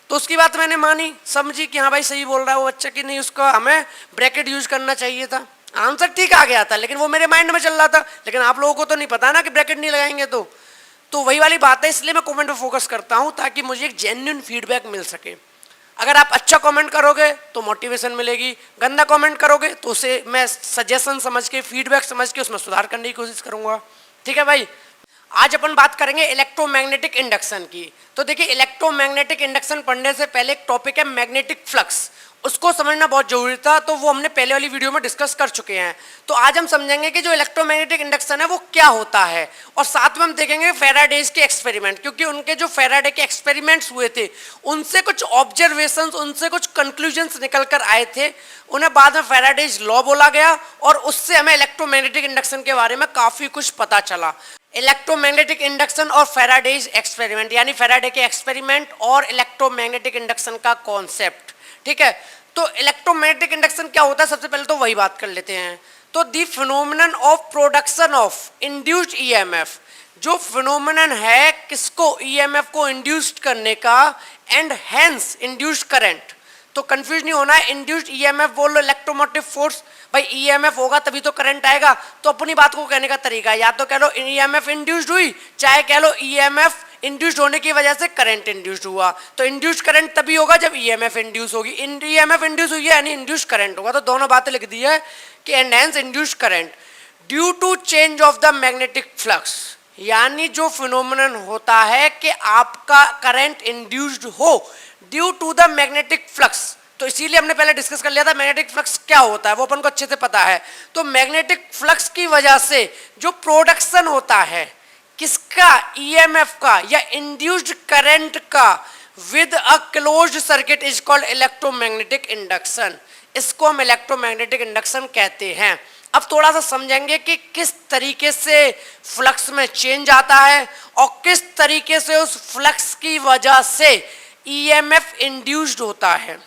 तो उसकी बात मैंने मानी, समझी कि हाँ भाई सही बोल रहा है वो बच्चा, कि नहीं उसका हमें ब्रैकेट यूज करना चाहिए था। आंसर ठीक आ गया था, लेकिन वो मेरे माइंड में चल रहा था, लेकिन आप लोगों को तो नहीं पता ना कि ब्रैकेट नहीं लगाएंगे। तो वही वाली बात है, इसलिए मैं कमेंट पे फोकस करता हूँ ताकि मुझे एक जेन्युइन फीडबैक मिल सके। अगर आप अच्छा कमेंट करोगे तो मोटिवेशन मिलेगी, गंदा कमेंट करोगे तो उसे मैं सजेशन समझ के, फीडबैक समझ के उसमें सुधार करने की कोशिश करूंगा, ठीक है भाई। आज अपन बात करेंगे इलेक्ट्रोमैग्नेटिक इंडक्शन की। तो देखिए इलेक्ट्रोमैग्नेटिक इंडक्शन पढ़ने से पहले एक टॉपिक है मैग्नेटिक फ्लक्स, उसको समझना बहुत जरूरी था, तो वो हमने पहले वाली वीडियो में डिस्कस कर चुके हैं। तो आज हम समझेंगे कि जो इलेक्ट्रोमैग्नेटिक इंडक्शन है वो क्या होता है, और साथ में हम देखेंगे फैराडेज के एक्सपेरिमेंट, क्योंकि उनके जो फैराडे के एक्सपेरिमेंट्स हुए थे उनसे कुछ ऑब्जर्वेशंस, उनसे कुछ कंक्लूजन्स निकल कर आए थे, उन्हें बाद में फैराडेज लॉ बोला गया, और उससे हमें इलेक्ट्रोमैग्नेटिक इंडक्शन के बारे में काफी कुछ पता चला। इलेक्ट्रोमैग्नेटिक इंडक्शन और फैराडेज एक्सपेरिमेंट, यानी फैराडे के एक्सपेरिमेंट और इलेक्ट्रोमैग्नेटिक इंडक्शन का कॉन्सेप्ट, ठीक है। तो इलेक्ट्रोमैग्नेटिक इंडक्शन क्या होता है, सबसे पहले तो वही बात कर लेते हैं। तो the phenomenon of production of induced EMF, जो फिनोमेनन है किसको, ईएमएफ को इंड्यूस्ड करने का, एंड हेंस इंड्यूस्ड करंट। तो कंफ्यूज नहीं होना है, इंड्यूस्ड ईएमएफ बोल लो इलेक्ट्रोमोटिव फोर्स, भाई ईएमएफ होगा तभी तो करंट आएगा। तो अपनी बात को कहने का तरीका या तो कह लो ईएमएफ इंड्यूस्ड हुई, चाहे कह लो ईएमएफ इंड्यूस्ड होने की वजह से करंट इंड्यूस्ड हुआ। तो इंड्यूस्ड करंट तभी होगा जब ईएमएफ इंड्यूस होगी, ईएमएफ इंड्यूस हुई है यानी इंड्यूस्ड करंट होगा। तो दोनों बातें लिख दी है कि and hence induced current due to change of the magnetic flux, यानी जो फिनोमेनन होता है कि आपका करंट इंड्यूस्ड हो due to the magnetic flux. तो इसीलिए हमने पहले डिस्कस कर लिया था मैग्नेटिक फ्लक्स क्या होता है, वो अपन को अच्छे से पता है। तो मैग्नेटिक फ्लक्स की वजह से जो प्रोडक्शन होता है किसका, ईएमएफ का या इंड्यूस्ड करंट का with a closed circuit is called electromagnetic induction. इसको हम इलेक्ट्रोमैग्नेटिक इंडक्शन कहते हैं। अब थोड़ा सा समझेंगे कि किस तरीके से फ्लक्स में चेंज आता है और किस तरीके से उस फ्लक्स की वजह से ईएमएफ इंड्यूस्ड होता है।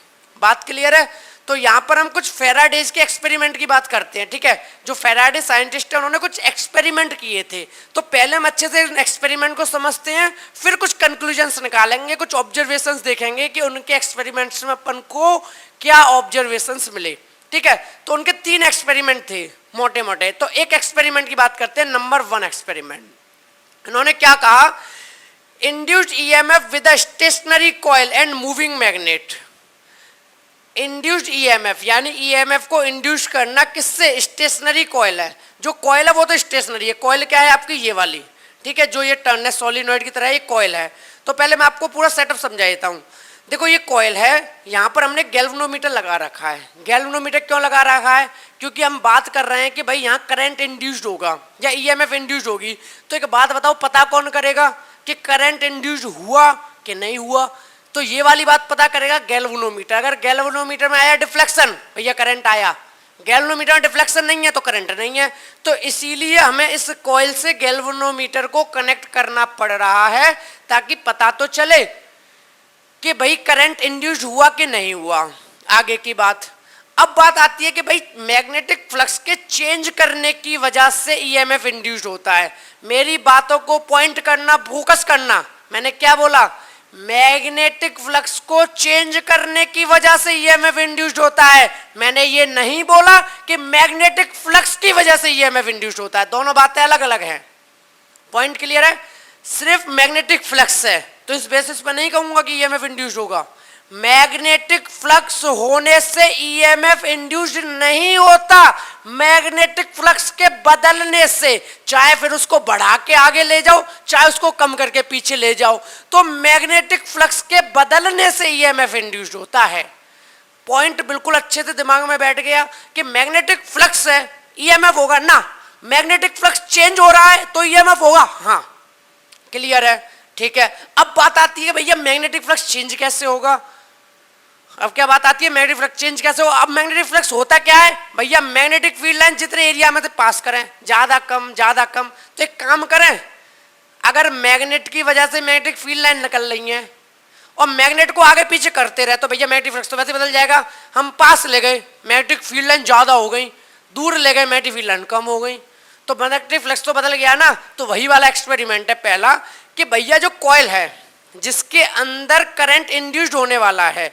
बात क्लियर है? तो यहाँ पर हम कुछ फैराडेज के एक्सपेरिमेंट की बात करते हैं, ठीक है। जो फैराडे साइंटिस्ट है उन्होंने कुछ एक्सपेरिमेंट किए थे, तो पहले हम अच्छे से एक्सपेरिमेंट को समझते हैं, फिर कुछ कंक्लूजन्स निकालेंगे, कुछ ऑब्जर्वेशंस देखेंगे कि उनके एक्सपेरिमेंट्स में अपन को क्या ऑब्जर्वेशंस मिले, ठीक है। तो उनके 3 एक्सपेरिमेंट थे मोटे मोटे। तो एक एक्सपेरिमेंट की बात करते हैं, नंबर 1 एक्सपेरिमेंट। इन्होंने क्या कहा, induced EMF with a stationary coil and moving magnet. Induced EMF यानी ईएमएफ को इंड्यूस करना किससे, स्टेशनरी कॉइल है। जो कॉइल है वो तो स्टेशनरी है, कॉइल क्या है आपकी ये वाली, ठीक है, जो ये टर्न है सोलिनॉइड की तरह, ये कॉइल है। तो पहले मैं आपको पूरा सेटअप समझा देता हूँ। देखो ये कॉइल है, यहाँ पर हमने गैल्वेनोमीटर लगा रखा है। गैल्वेनोमीटर क्यों लगा रखा है, क्योंकि हम बात कर रहे हैं कि भाई यहाँ करंट इंड्यूस्ड होगा या ईएमएफ इंड्यूस्ड होगी। तो एक बात बताओ, पता कौन करेगा कि करंट इंड्यूस्ड हुआ कि नहीं हुआ? तो ये वाली बात पता करेगा गैल्वेनोमीटर। अगर गैल्वेनोमीटर में आया डिफ्लेक्शन, भैया करंट आया। गैल्वेनोमीटर में डिफ्लेक्शन नहीं है तो करंट नहीं है। तो इसीलिए हमें इस कॉइल से गैल्वेनोमीटर को कनेक्ट करना पड़ रहा है ताकि पता तो चले कि भाई करंट इंड्यूस्ड हुआ कि नहीं हुआ। आगे की बात, अब बात आती है कि भाई मैग्नेटिक फ्लक्स के चेंज करने की वजह से ईएमएफ इंड्यूस्ड होता है। मेरी बातों को पॉइंट करना, फोकस करना। मैंने क्या बोला, मैग्नेटिक फ्लक्स को चेंज करने की वजह से ईएमएफ इंड्यूस्ड होता है। मैंने ये नहीं बोला कि मैग्नेटिक फ्लक्स की वजह से ईएमएफ इंड्यूस्ड होता है, दोनों बातें अलग अलग हैं। पॉइंट क्लियर है? सिर्फ मैग्नेटिक फ्लक्स है तो इस बेसिस पर नहीं कहूंगा कि ईएमएफ इंड्यूस्ड होगा। मैग्नेटिक फ्लक्स होने से ईएमएफ इंड्यूस्ड नहीं होता, मैग्नेटिक फ्लक्स के बदलने से। चाहे फिर उसको बढ़ा के आगे ले जाओ, चाहे उसको कम करके पीछे ले जाओ, तो मैग्नेटिक फ्लक्स के बदलने से ईएमएफ इंड्यूस्ड होता है। पॉइंट बिल्कुल अच्छे से दिमाग में बैठ गया कि मैग्नेटिक फ्लक्स है, ईएमएफ होगा ना। मैग्नेटिक फ्लक्स चेंज हो रहा है तो ईएमएफ होगा, हाँ क्लियर है, ठीक है। अब बात आती है भैया मैग्नेटिक फ्लक्स चेंज कैसे होगा। अब क्या बात आती है, मैग्नेटिक फ्लक्स चेंज कैसे हो। अब मैग्नेटिक फ्लक्स होता क्या है भैया, मैग्नेटिक फील्ड लाइन जितने एरिया में से पास करें, ज्यादा कम ज्यादा कम। तो एक काम करें, अगर मैग्नेट की वजह से मैग्नेटिक फील्ड लाइन निकल रही है और मैग्नेट को आगे पीछे करते रहे तो भैया मैग्नेटिक फ्लक्स तो वैसे बदल जाएगा। हम पास ले गए, मैग्नेटिक फील्ड लाइन ज्यादा हो गई, दूर ले गए, मैग्नेटिक फील्ड लाइन कम हो गई, तो मैग्नेटिक फ्लक्स तो बदल गया ना। तो वही वाला एक्सपेरिमेंट है पहला कि भैया जो कॉइल है जिसके अंदर करंट इंड्यूस्ड होने वाला है,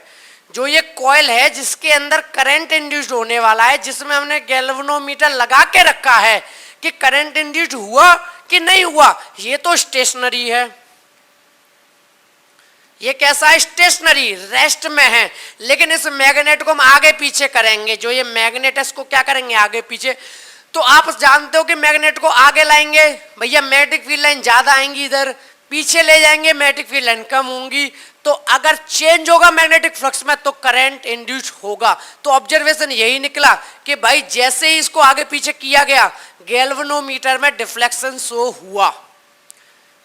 जो ये कॉइल है जिसके अंदर करंट इंड्यूस्ड होने वाला है, जिसमें हमने गैल्वेनोमीटर लगा के रखा है कि करंट इंड्यूस्ड हुआ कि नहीं हुआ। ये तो स्टेशनरी है, ये कैसा है, स्टेशनरी, रेस्ट में है। लेकिन इस मैग्नेट को हम आगे पीछे करेंगे, जो ये मैग्नेट है इसको क्या करेंगे, आगे पीछे। तो आप जानते हो कि मैग्नेट को आगे लाएंगे भैया मैग्नेटिक फील्ड लाइन ज्यादा आएंगी, इधर पीछे ले जाएंगे मैग्नेटिक फील्ड लाइन कम होंगी। तो अगर चेंज होगा मैग्नेटिक फ्लक्स में तो करंट इंड्यूस होगा। तो ऑब्जर्वेशन यही निकला कि भाई जैसे ही इसको आगे पीछे किया गया गैल्वेनोमीटर में डिफ्लेक्शन शो हुआ,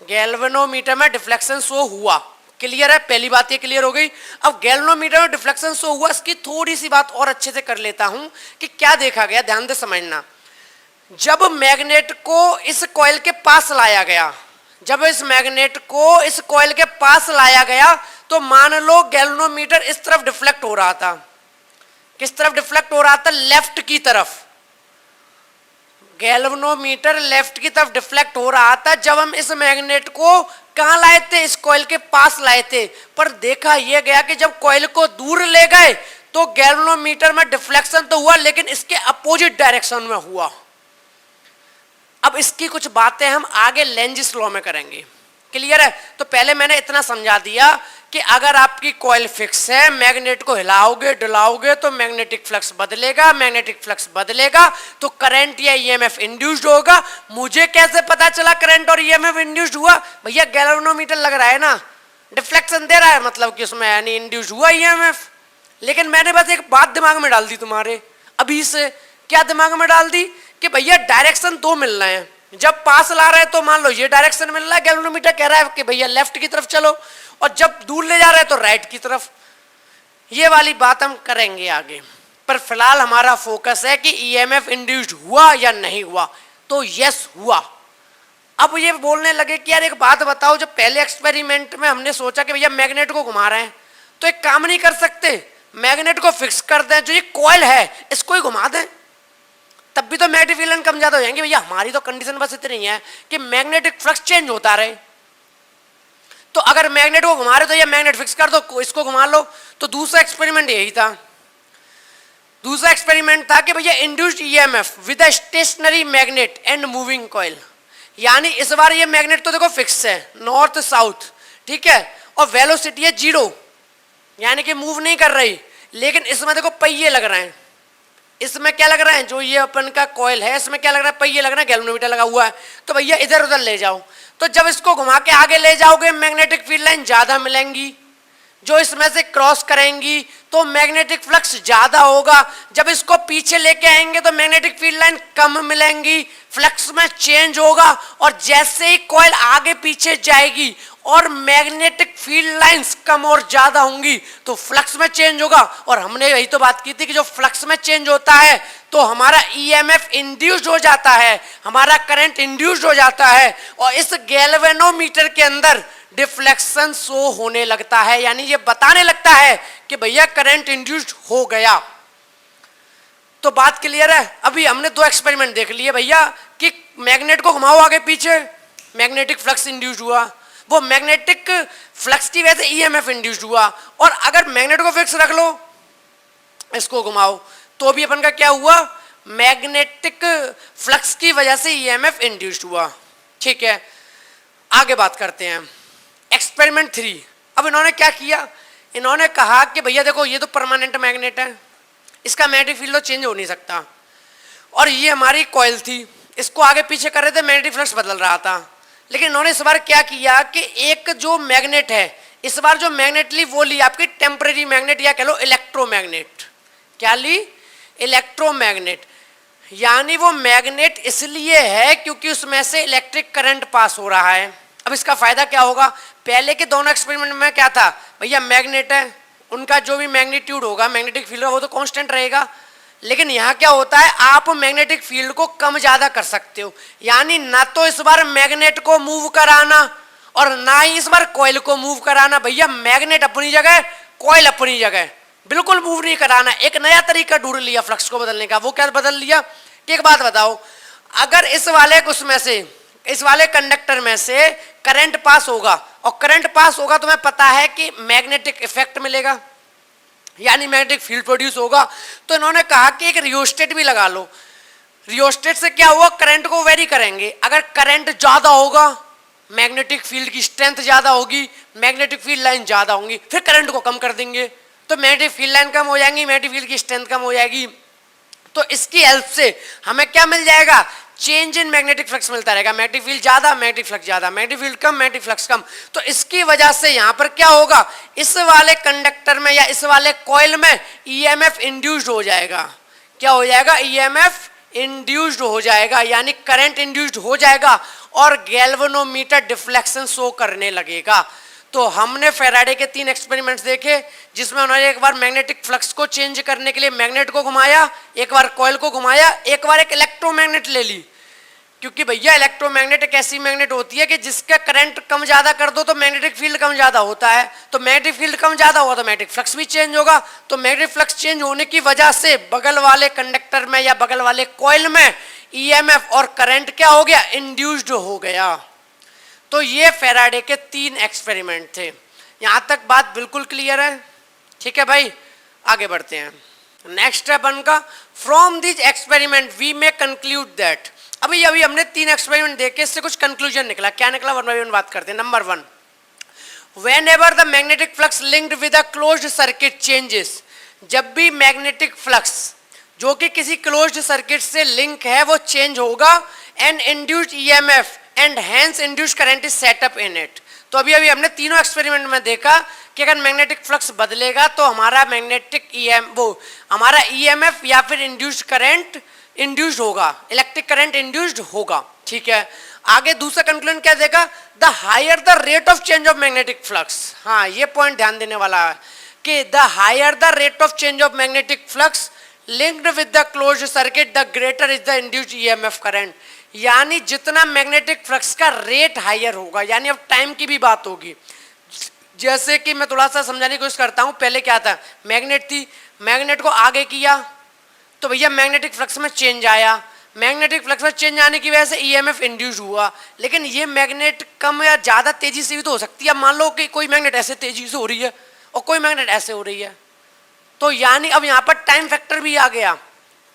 गैल्वेनोमीटर में डिफ्लेक्शन शो हुआ। क्लियर है, पहली बात ये क्लियर हो गई। अब गैल्वेनोमीटर में डिफ्लेक्शन शो हुआ, इसकी थोड़ी सी बात और अच्छे से कर लेता हूं कि क्या देखा गया, ध्यान से समझना। जब मैग्नेट को इस कॉइल के पास लाया गया, जब इस मैग्नेट को इस कॉइल के पास लाया गया तो मान लो गैल्वेनोमीटर इस तरफ डिफ्लेक्ट हो रहा था। किस तरफ डिफ्लेक्ट हो रहा था, लेफ्ट की तरफ। गैल्वेनोमीटर लेफ्ट की तरफ डिफ्लेक्ट हो रहा था जब हम इस मैग्नेट को कहां लाए थे, इस कॉइल के पास लाए थे। पर देखा यह गया कि जब कॉइल को दूर ले गए तो गैल्वेनोमीटर में डिफ्लेक्शन तो हुआ लेकिन इसके अपोजिट डायरेक्शन में हुआ। अब इसकी कुछ बातें हम आगे लेंजिस लॉ में करेंगे। क्लियर है? तो पहले मैंने इतना समझा दिया कि अगर आपकी कॉइल फिक्स है, मैग्नेट को हिलाओगे डुलाओगे तो मैग्नेटिक फ्लक्स बदलेगा, मैग्नेटिक फ्लक्स बदलेगा तो करंट या ईएमएफ इंड्यूस्ड होगा। मुझे कैसे पता चला करंट और ईएमएफ इंड्यूस्ड हुआ? भैया गैल्वेनोमीटर लग रहा है ना, डिफ्लेक्शन दे रहा है, मतलब कि उसमें यानी इंड्यूस्ड हुआ ईएमएफ। लेकिन मैंने बस एक बात दिमाग में डाल दी तुम्हारे अभी से। क्या दिमाग में डाल दी? कि भैया डायरेक्शन दो मिल रहे हैं, जब पास ला रहे हैं तो मान लो ये डायरेक्शन मिल रहा है, गैल्वेनोमीटर कह रहा है कि भैया लेफ्ट की तरफ चलो, और जब दूर ले जा रहे हैं तो राइट की तरफ। ये वाली बात हम करेंगे आगे, पर फिलहाल हमारा फोकस है कि ईएमएफ इंड्यूस्ड हुआ या नहीं हुआ। तो यस हुआ। अब ये बोलने लगे कि यार एक बात बताओ, जब पहले एक्सपेरिमेंट में हमने सोचा कि भैया मैग्नेट को घुमा रहे हैं तो एक काम नहीं कर सकते, मैग्नेट को फिक्स कर दें, जो ये कॉइल है इसको ही घुमा दें, तब भी तो मैग्नेटिक फील्ड कम ज्यादा हो जाएंगे। भैया हमारी तो कंडीशन बस इतनी है कि मैग्नेटिक फ्लक्स चेंज होता रहे। तो अगर मैग्नेट को घुमा रहे तो ये मैग्नेट फिक्स कर दो, इसको घुमा लो। तो दूसरा एक्सपेरिमेंट यही था। दूसरा एक्सपेरिमेंट था कि भैया induced EMF with a stationary magnet and moving coil, यानी इस बार ये मैग्नेट तो देखो फिक्स है नॉर्थ साउथ, ठीक है, और वेलोसिटी है 0, यानी कि मूव नहीं कर रही। लेकिन इसमें देखो पहिए लग रहे हैं, इसमें क्या लग रहा है, जो ये अपन का कॉइल है इसमें क्या लग रहा है, पहिए लग रहा है, गैल्वेनोमीटर लगा हुआ है। तो भैया इधर उधर ले जाओ, तो जब इसको घुमा के आगे ले जाओगे मैग्नेटिक फील्ड लाइन ज्यादा मिलेंगी, जो इसमें से क्रॉस करेंगी तो मैग्नेटिक फ्लक्स ज्यादा होगा। जब इसको पीछे लेके आएंगे तो मैग्नेटिक फील्ड लाइन कम मिलेंगी, फ्लक्स में चेंज होगा। और जैसे ही कॉइल आगे पीछे जाएगी और मैग्नेटिक फील्ड लाइंस कम और ज्यादा होंगी तो फ्लक्स में चेंज होगा। और हमने यही तो बात की थी कि जो फ्लक्स में चेंज होता है तो हमारा ईएमएफ इंड्यूस्ड हो जाता है, हमारा करंट इंड्यूस्ड हो जाता है, और इस गैल्वेनोमीटर के अंदर डिफ्लेक्शन शो होने लगता है, यानी ये बताने लगता है कि भैया करंट इंड्यूस्ड हो गया। तो बात क्लियर है। अभी हमने दो एक्सपेरिमेंट देख लिए भैया कि मैग्नेट को घुमाओ आगे पीछे, मैग्नेटिक फ्लक्स इंड्यूस्ड हुआ, वो मैग्नेटिक फ्लक्स की वजह से ईएमएफ इंड्यूस्ड हुआ। और अगर मैग्नेट को फिक्स रख लो, इसको घुमाओ, तो भी अपन का क्या हुआ, मैग्नेटिक फ्लक्स की वजह से ईएमएफ इंड्यूस्ड हुआ। ठीक है, आगे बात करते हैं एक्सपेरिमेंट 3। अब इन्होंने क्या किया, इन्होंने कहा कि भैया देखो ये तो परमानेंट मैग्नेट है, इसका मैग्नेटिक फील्ड तो चेंज हो नहीं सकता, और ये हमारी कॉइल थी, इसको आगे पीछे कर रहे थे, मैग्नेटिक फ्लक्स बदल रहा था। लेकिन इन्होंने इस बार क्या किया कि एक जो मैग्नेट है, इस बार जो मैग्नेट ली वो ली आपकी टेम्परेरी मैग्नेट, या कह लो इलेक्ट्रोमैग्नेट। क्या ली, इलेक्ट्रोमैग्नेट, यानी वो मैग्नेट इसलिए है क्योंकि उसमें से इलेक्ट्रिक करंट पास हो रहा है। अब इसका फायदा क्या होगा, पहले के दोनों एक्सपेरिमेंट में क्या था, भैया मैग्नेट है, उनका जो भी मैग्नीट्यूड होगा मैग्नेटिक फील्ड वो तो कांस्टेंट रहेगा। लेकिन यहाँ क्या होता है, आप मैग्नेटिक फील्ड को कम ज्यादा कर सकते हो, यानी ना तो इस बार मैग्नेट को मूव कराना और ना ही इस बार कॉइल को मूव कराना। भैया मैग्नेट अपनी जगह, कॉइल अपनी जगह, बिल्कुल मूव नहीं कराना। एक नया तरीका ढूंढ लिया फ्लक्स को बदलने का। वो क्या बदल लिया कि एक बात बताओ, अगर इस वाले उसमें से, इस वाले कंडक्टर में से करंट पास होगा और करंट पास होगा तो मैं पता है कि मैग्नेटिक इफेक्ट मिलेगा, यानी मैग्नेटिक फील्ड प्रोड्यूस होगा। तो इन्होंने कहा कि एक रियोस्टेट भी लगा लो। रियोस्टेट से क्या हुआ, करंट को वेरी करेंगे। अगर करंट ज्यादा होगा मैग्नेटिक फील्ड की स्ट्रेंथ ज्यादा होगी, मैग्नेटिक फील्ड लाइन ज्यादा होंगी, फिर करंट को कम कर देंगे तो मैग्नेटिक फील्ड लाइन कम हो जाएंगी, मैग्नेटिक फील्ड की स्ट्रेंथ कम हो जाएगी। तो इसकी हेल्प से हमें क्या मिल जाएगा, चेंज इन मैग्नेटिक फ्लक्स मिलता रहेगा। मैग्नेटिक फील्ड ज्यादा, मैग्नेटिक फ्लक्स ज्यादा, मैग्नेटिक फील्ड कम, मैग्नेटिक फ्लक्स कम। तो इसकी वजह से यहां पर क्या होगा, इस वाले कंडक्टर में या इस वाले कॉइल में ईएमएफ इंड्यूस्ड हो जाएगा। क्या हो जाएगा, ईएमएफ इंड्यूस्ड हो जाएगा, यानी करंट इंड्यूस्ड हो जाएगा और गैल्वेनोमीटर डिफ्लेक्शन शो करने लगेगा। तो हमने फैराडे के 3 एक्सपेरिमेंट्स देखे, जिसमें उन्होंने एक बार मैग्नेटिक फ्लक्स को चेंज करने के लिए मैग्नेट को घुमाया, एक बार कॉइल को घुमाया, एक बार एक इलेक्ट्रोमैग्नेट ले ली। क्योंकि भैया इलेक्ट्रोमैग्नेट एक ऐसी मैग्नेट होती है कि जिसका करंट कम ज्यादा कर दो तो मैग्नेटिक फील्ड कम ज्यादा होता है, तो मैग्नेटिक फील्ड कम ज्यादा होगा तो मैग्नेटिक फ्लक्स भी चेंज होगा। तो मैग्नेटिक फ्लक्स चेंज होने की वजह से बगल वाले कंडक्टर में या बगल वाले कॉइल में ईएमएफ और करंट क्या हो गया, इंड्यूस्ड हो गया। तो ये फैराडे के 3 एक्सपेरिमेंट थे। यहां तक बात बिल्कुल क्लियर है, ठीक है भाई। आगे बढ़ते हैं नेक्स्ट स्टेप का, from this experiment we may conclude that. अभी हमने 3 एक्सपेरिमेंट देखे, इससे कुछ कंक्लूजन निकला। क्या निकला, वन बाय वन बात करते हैं। Number 1, whenever the magnetic flux linked with a closed circuit changes, जब भी मैग्नेटिक फ्लक्स जो कि किसी क्लोज्ड सर्किट से लिंक है वो चेंज होगा, and induced EMF and hence induced current is setup in it. तो अभी अभी हमने तीनों एक्सपेरिमेंट में देखा कि अगर मैग्नेटिक फ्लक्स बदलेगा तो हमारा मैग्नेटिक हमारा ईएमएफ या फिर इंड्यूस्ड करंट इंड्यूस्ड होगा, इलेक्ट्रिक करंट इंड्यूस्ड होगा। ठीक है, आगे दूसरा कंक्लूजन क्या देखा, the higher the rate of change of magnetic flux. हाँ, ये पॉइंट ध्यान देने वाला है कि the higher the rate of change of magnetic flux linked with the closed circuit the greater is the induced EMF current. यानी जितना मैग्नेटिक फ्लक्स का रेट हायर होगा, यानी अब टाइम की भी बात होगी। जैसे कि मैं थोड़ा सा समझाने की कोशिश करता हूँ, पहले क्या था, मैग्नेट थी, मैग्नेट को आगे किया तो भैया मैग्नेटिक फ्लक्स में चेंज आया, मैग्नेटिक फ्लक्स में चेंज आने की वजह से ईएमएफ इंड्यूस हुआ। लेकिन ये मैग्नेट कम या ज़्यादा तेजी से भी तो हो सकती है। मान लो कि कोई मैग्नेट ऐसे तेजी से हो रही है और कोई मैग्नेट ऐसे हो रही है, तो यानी अब यहाँ पर टाइम फैक्टर भी आ गया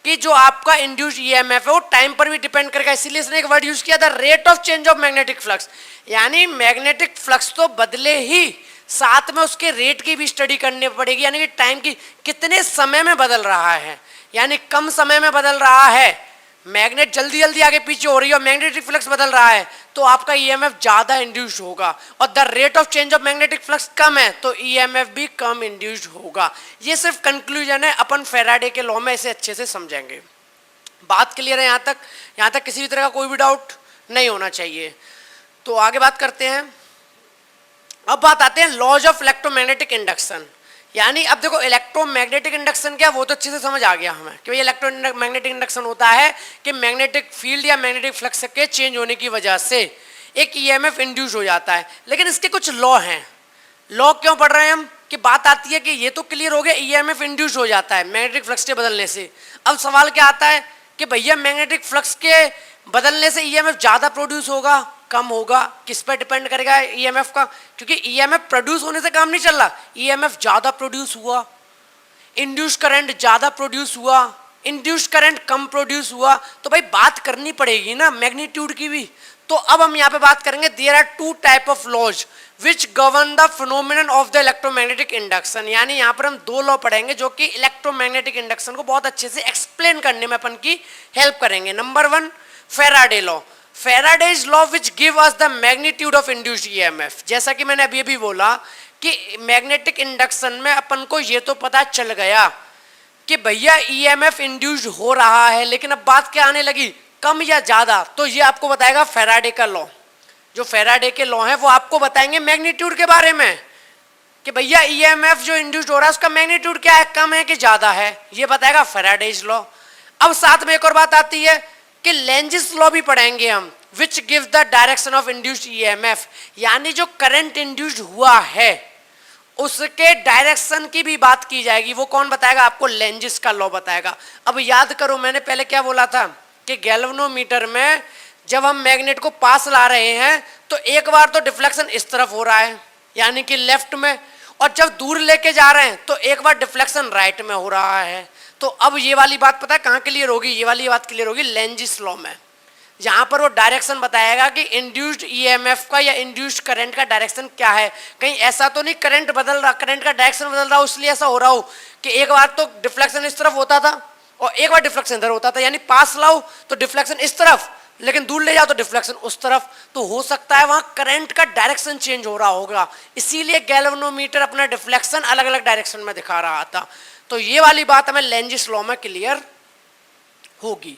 कि जो आपका इंड्यूस ईएमएफ है वो टाइम पर भी डिपेंड करेगा। इसीलिए इसने एक वर्ड यूज किया, the rate of change of magnetic flux. यानी मैग्नेटिक फ्लक्स तो बदले ही, साथ में उसके रेट की भी स्टडी करनी पड़ेगी, यानी कि टाइम की कितने समय में बदल रहा है। यानी कम समय में बदल रहा है, मैग्नेट जल्दी जल्दी आगे पीछे हो रही है और मैग्नेटिक फ्लक्स बदल रहा है, तो आपका ईएमएफ ज्यादा इंड्यूस होगा। और the rate of change of magnetic flux कम है तो ईएमएफ भी कम इंड्यूस होगा। ये सिर्फ कंक्लूजन है, अपन फैराडे के लॉ में इसे अच्छे से समझेंगे। बात क्लियर है यहाँ तक? यहाँ तक किसी भी तरह का कोई भी डाउट नहीं होना चाहिए। तो आगे बात करते हैं। अब बात आते हैं लॉज ऑफ इलेक्ट्रोमैग्नेटिक इंडक्शन। यानी अब देखो इलेक्ट्रोमैग्नेटिक इंडक्शन क्या, वो तो अच्छे से समझ आ गया हमें कि भाई इलेक्ट्रोमैग्नेटिक इंडक्शन होता है कि मैग्नेटिक फील्ड या मैग्नेटिक फ्लक्स के चेंज होने की वजह से एक ईएमएफ इंड्यूस हो जाता है। लेकिन इसके कुछ लॉ हैं। लॉ क्यों पढ़ रहे हैं हम, कि बात आती है कि ये तो क्लियर हो गया ईएमएफ इंड्यूस हो जाता है मैग्नेटिक फ्लक्स के बदलने से। अब सवाल क्या आता है कि भैया मैग्नेटिक फ्लक्स के बदलने से ईएमएफ ज़्यादा प्रोड्यूस होगा, कम होगा, किस पर डिपेंड करेगा ईएमएफ का? क्योंकि ईएमएफ प्रोड्यूस होने से काम नहीं चल रहा, ईएमएफ ज़्यादा प्रोड्यूस हुआ, इंड्यूस करंट ज़्यादा प्रोड्यूस हुआ, इंड्यूस करंट कम प्रोड्यूस हुआ, तो भाई बात करनी पड़ेगी ना मैग्नीट्यूड की भी। तो अब हम यहाँ पे बात करेंगे, there are two type of laws which govern the phenomenon of the electromagnetic induction. यानी यहाँ पर हम दो लॉ पढ़ेंगे जो कि इलेक्ट्रोमैग्नेटिक इंडक्शन को बहुत अच्छे से एक्सप्लेन करने में अपन की हेल्प करेंगे। Number one, Faraday law. Faraday's law which give us the magnitude of induced EMF। जैसा कि मैंने अभी बोला कि मैग्नेटिक इंडक्शन में अपन को ये तो पता चल गया कि भैया EMF इंड्यूस्ड हो रहा है, लेकिन अब बात क्या आने लगी, कम या ज़्यादा, तो ये आपको बताएगा फैराडे का लॉ। जो फैराडे के लॉ है वो आपको बताएंगे मैग्नीट्यूड के बारे में कि भैया EMF जो इंड्यूस्ड हो रहा है उसका मैग्नीट्यूड क्या है, कम है कि ज़्यादा है, ये बताएगा फैराडेज लॉ। अब साथ में एक और बात आती है कि लेंजिस लॉ भी पढ़ेंगे हम, which give the direction of induced EMF. यानी जो करंट इंड्यूस्ड हुआ है उसके डायरेक्शन की भी बात की जाएगी। वो कौन बताएगा आपको? लेंजिस का लॉ बताएगा। अब याद करो मैंने पहले क्या बोला था कि गैल्वेनोमीटर में जब हम मैग्नेट को पास ला रहे हैं तो एक बार तो डिफ्लेक्शन इस तरफ हो रहा है यानी कि लेफ्ट में, और जब दूर लेके जा रहे हैं तो एक बार डिफ्लेक्शन राइट में हो रहा है। तो अब ये वाली बात पता है कहाँ क्लियर होगी? ये वाली बात क्लियर होगी लेंजिस लॉ में। यहाँ पर वो डायरेक्शन बताएगा कि इंड्यूस्ड ईएमएफ का या इंड्यूस्ड करंट का डायरेक्शन क्या है। कहीं ऐसा तो नहीं करंट बदल रहा, करंट का डायरेक्शन बदल रहा हो इसलिए ऐसा हो रहा हो कि एक बार तो डिफ्लेक्शन इस तरफ होता था और एक बार डिफ्लेक्शन इधर होता था, यानी पास लाओ तो डिफ्लेक्शन इस तरफ, लेकिन दूर ले जाओ तो डिफ्लेक्शन उस तरफ। तो हो सकता है वहाँ करंट का डायरेक्शन चेंज हो रहा होगा, इसीलिए गैल्वेनोमीटर अपना डिफ्लेक्शन अलग अलग डायरेक्शन में दिखा रहा था। तो ये वाली बात हमें लेंजिस लॉ में क्लियर होगी।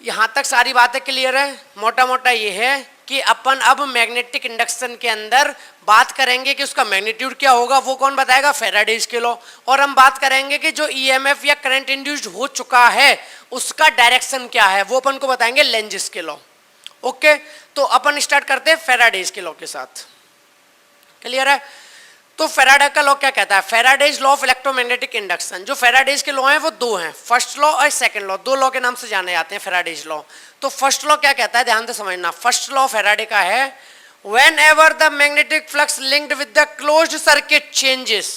यहाँ तक सारी बातें क्लियर है। मोटा मोटा ये है कि अपन अब मैग्नेटिक इंडक्शन के अंदर बात करेंगे कि उसका मैग्नीट्यूड क्या होगा, वो कौन बताएगा? फैराडेज के लॉ। और हम बात करेंगे कि जो ईएमएफ या करंट इंड्यूस्ड हो चुका है उसका डायरेक्शन क्या है, वो अपन को बताएंगे लेंजिस के लॉ। ओके, तो अपन स्टार्ट करते हैं फैराडेज के लॉ के साथ। क्लियर है? तो फैराडे का लॉ क्या कहता है? Faraday's law of electromagnetic induction. जो फैराडेज के लॉ हैं वो दो हैं, फर्स्ट लॉ और सेकंड लॉ। दो लॉ के नाम से जाने जाते हैं फैराडेज लॉ। तो फर्स्ट लॉ क्या कहता है, ध्यान से समझना। फर्स्ट लॉ फैराडे का है, whenever the magnetic flux linked with the closed circuit changes,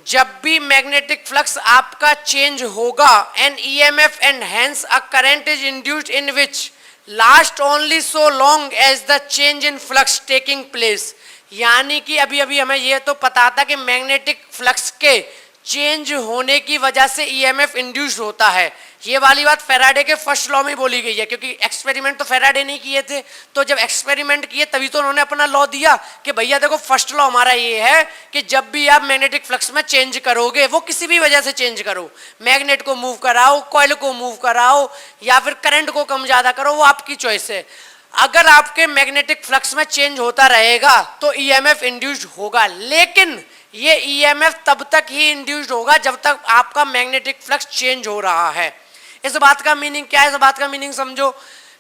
जब भी मैग्नेटिक फ्लक्स आपका चेंज होगा, an EMF and hence a current is induced in which last only so long as the change in flux taking place. यानी कि अभी अभी हमें यह तो पता था कि मैग्नेटिक फ्लक्स के चेंज होने की वजह से ईएमएफ इंड्यूस होता है। ये वाली बात फैराडे के फर्स्ट लॉ में बोली गई है, क्योंकि एक्सपेरिमेंट तो फैराडे नहीं किए थे, तो जब एक्सपेरिमेंट किए तभी तो उन्होंने अपना लॉ दिया कि भैया देखो फर्स्ट लॉ हमारा ये है कि जब भी आप मैग्नेटिक फ्लक्स में चेंज करोगे, वो किसी भी वजह से चेंज करो, मैग्नेट को मूव कराओ, कॉइल को मूव कराओ, या फिर करंट को कम ज्यादा करो, वो आपकी चॉइस है। अगर आपके मैग्नेटिक फ्लक्स में चेंज होता रहेगा तो ईएमएफ इंड्यूस्ड होगा, लेकिन ये ईएमएफ तब तक ही इंड्यूस्ड होगा जब तक आपका मैग्नेटिक फ्लक्स चेंज हो रहा है। इस बात का मीनिंग क्या है? इस बात का मीनिंग समझो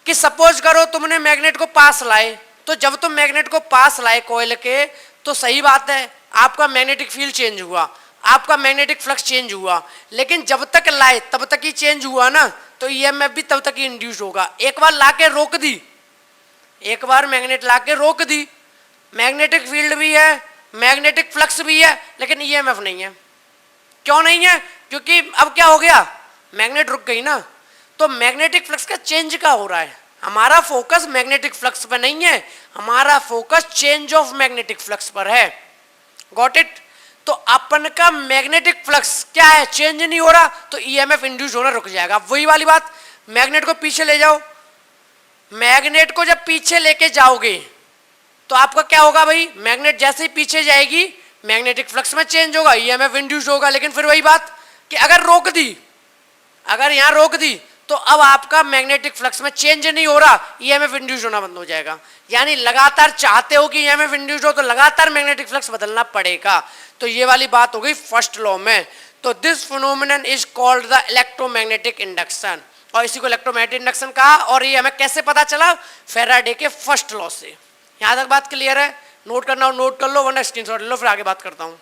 कि सपोज करो तुमने मैग्नेट को पास लाए, तो जब तुम मैग्नेट को पास लाए कॉइल के, तो सही बात है आपका मैग्नेटिक फील्ड चेंज हुआ, आपका मैग्नेटिक फ्लक्स चेंज हुआ, लेकिन जब तक लाए तब तक ही चेंज हुआ ना, तो ईएमएफ भी तब तक ही इंड्यूस होगा। एक बार लाके रोक दी, एक बार मैग्नेट लाके रोक दी, मैग्नेटिक फील्ड भी है, मैग्नेटिक फ्लक्स भी है, लेकिन ईएमएफ नहीं है। क्यों नहीं है? क्योंकि अब क्या हो गया, मैग्नेट रुक गई ना। तो मैग्नेटिक फ्लक्स का चेंज का हो रहा है, हमारा फोकस मैग्नेटिक फ्लक्स पर नहीं है, हमारा focus change of magnetic flux पर है। Got it? तो अपन का मैग्नेटिक फ्लक्स क्या है, चेंज नहीं हो रहा, तो ईएमएफ इंड्यूस होना रुक जाएगा। वही वाली बात, मैग्नेट को पीछे ले जाओ, मैग्नेट को जब पीछे लेके जाओगे तो आपका क्या होगा भाई, मैग्नेट जैसे ही पीछे जाएगी मैग्नेटिक फ्लक्स में चेंज होगा, ईएमएफ इंड्यूस होगा। लेकिन फिर वही बात कि अगर रोक दी, अगर यहां रोक दी, तो अब आपका मैग्नेटिक फ्लक्स में चेंज नहीं हो रहा, ईएमएफ इंड्यूस होना बंद हो जाएगा। यानी लगातार चाहते हो कि ईएमएफ इंड्यूस हो तो लगातार मैग्नेटिक फ्लक्स बदलना पड़ेगा। तो ये वाली बात हो गई फर्स्ट लॉ में। तो this phenomenon is called the electromagnetic induction, और इसी को इलेक्ट्रोमैग्नेटिक इंडक्शन कहा। और ये हमें कैसे पता चला? फैराडे के फर्स्ट लॉ से। यहां तक बात क्लियर है? नोट करना हो नोट कर लो, वरना स्क्रीनशॉट ले लो, फिर आगे बात करता हूं।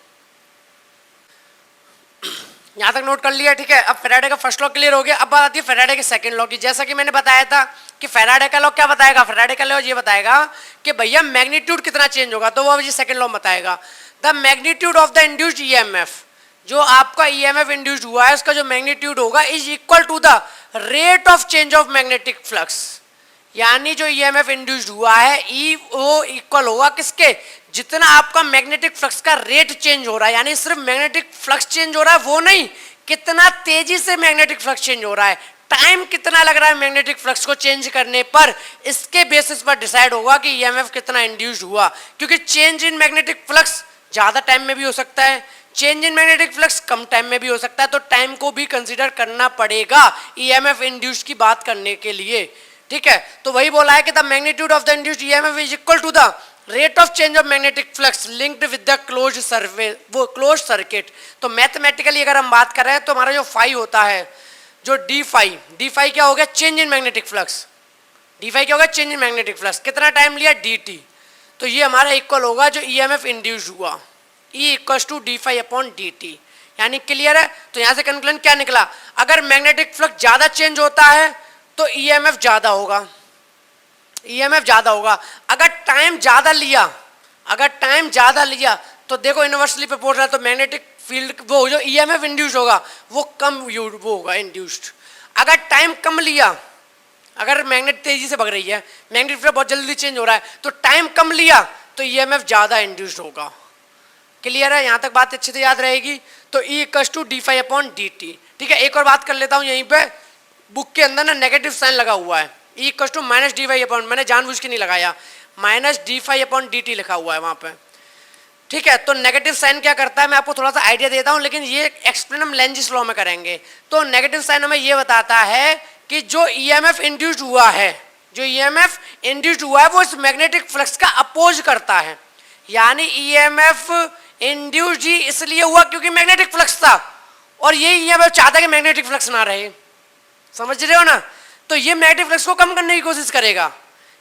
यहां तक नोट कर लिया, ठीक है। अब फैराडे का फर्स्ट लॉ क्लियर हो गया। अब बात आती है फैराडे के सेकंड लॉ की। जैसा कि मैंने बताया था कि फैराडे का लॉ क्या बताएगा, फैराडे का लॉ ये बताएगा कि भैया मैग्नीट्यूड कितना चेंज होगा, तो वो अब ये सेकंड लॉ बताएगा। The magnitude of the induced EMF, जो आपका ईएमएफ इंड्यूस्ड हुआ है उसका जो मैग्नीट्यूड होगा, is equal to the rate of change of magnetic flux. यानी जो ईएमएफ इंड्यूस्ड हुआ है ई वो इक्वल होगा किसके, जितना आपका मैग्नेटिक फ्लक्स का रेट चेंज हो रहा है। यानी सिर्फ मैग्नेटिक फ्लक्स चेंज हो रहा है वो नहीं, कितना तेजी से मैग्नेटिक फ्लक्स चेंज हो रहा है, टाइम कितना लग रहा है मैग्नेटिक फ्लक्स को चेंज करने पर, इसके बेसिस पर डिसाइड होगा कि ईएमएफ कितना इंड्यूस्ड हुआ। क्योंकि चेंज इन मैग्नेटिक फ्लक्स ज्यादा टाइम में भी हो सकता है, change in magnetic flux come time में भी हो सकता है, तो टाइम को भी कंसीडर करना पड़ेगा ईएमएफ इंड्यूस्ड की बात करने के लिए, ठीक है। तो वही बोला है कि the magnitude of the induced EMF is equal to the rate of change of magnetic flux linked with the closed circuit, वो क्लोज्ड सर्किट। तो मैथमेटिकली अगर हम बात कर रहे हैं तो हमारा जो फाई होता है, जो डी फाई क्या हो गया, change in magnetic flux. D phi क्या होगा, चेंज इन मैग्नेटिक फ्लक्स। कितना टाइम लिया, डी टी। तो ये हमारा इक्वल होगा जो ईएमएफ इंड्यूस्ड हुआ, E equals to d phi upon D t. यानी क्लियर है? तो यहां से कंक्लूजन क्या निकला, अगर मैग्नेटिक फ्लक्स ज्यादा चेंज होता है तो ईएमएफ ज्यादा होगा, ईएमएफ ज्यादा होगा। अगर टाइम ज्यादा लिया, अगर टाइम ज्यादा लिया तो देखो इनवर्सली प्रोपोर्शनल, तो मैग्नेटिक फील्ड वो जो ईएमएफ इंड्यूस होगा वो कम वो होगा इंड्यूस्ड। अगर टाइम कम लिया, अगर मैग्नेट तेजी से भग रही है, मैग्नेटिक फील्ड बहुत जल्दी चेंज हो रहा है, तो टाइम कम लिया तो ईएमएफ ज्यादा इंड्यूस्ड होगा। क्लियर है? यहां तक बात अच्छे से याद रहेगी। तो E equals to d phi upon D t, ठीक है। एक और बात कर लेता हूं, यहीं पे बुक के अंदर ना नेगेटिव साइन लगा हुआ है, E equals to minus d phi upon, मैंने जानबूझ के नहीं लगाया, minus d phi upon D t लिखा हुआ है वहां पे, ठीक है। तो नेगेटिव साइन क्या करता है, मैं आपको थोड़ा सा आइडिया देता हूं, लेकिन ये एक्सप्लेन हम लेंजिस लॉ में करेंगे। तो नेगेटिव साइन हमें ये बताता है कि जो ईएमएफ इंड्यूस्ड हुआ है, जो ईएमएफ इंड्यूस्ड हुआ है वो इस मैग्नेटिक फ्लक्स का अपोज करता है। यानी ईएमएफ इंड्यूस्ड ही इसलिए हुआ क्योंकि मैग्नेटिक फ्लक्स था, और ये ईएमएफ चाहता है कि मैग्नेटिक फ्लक्स ना रहे, समझ रहे हो ना। तो ये मैग्नेटिक फ्लक्स को कम करने की कोशिश करेगा।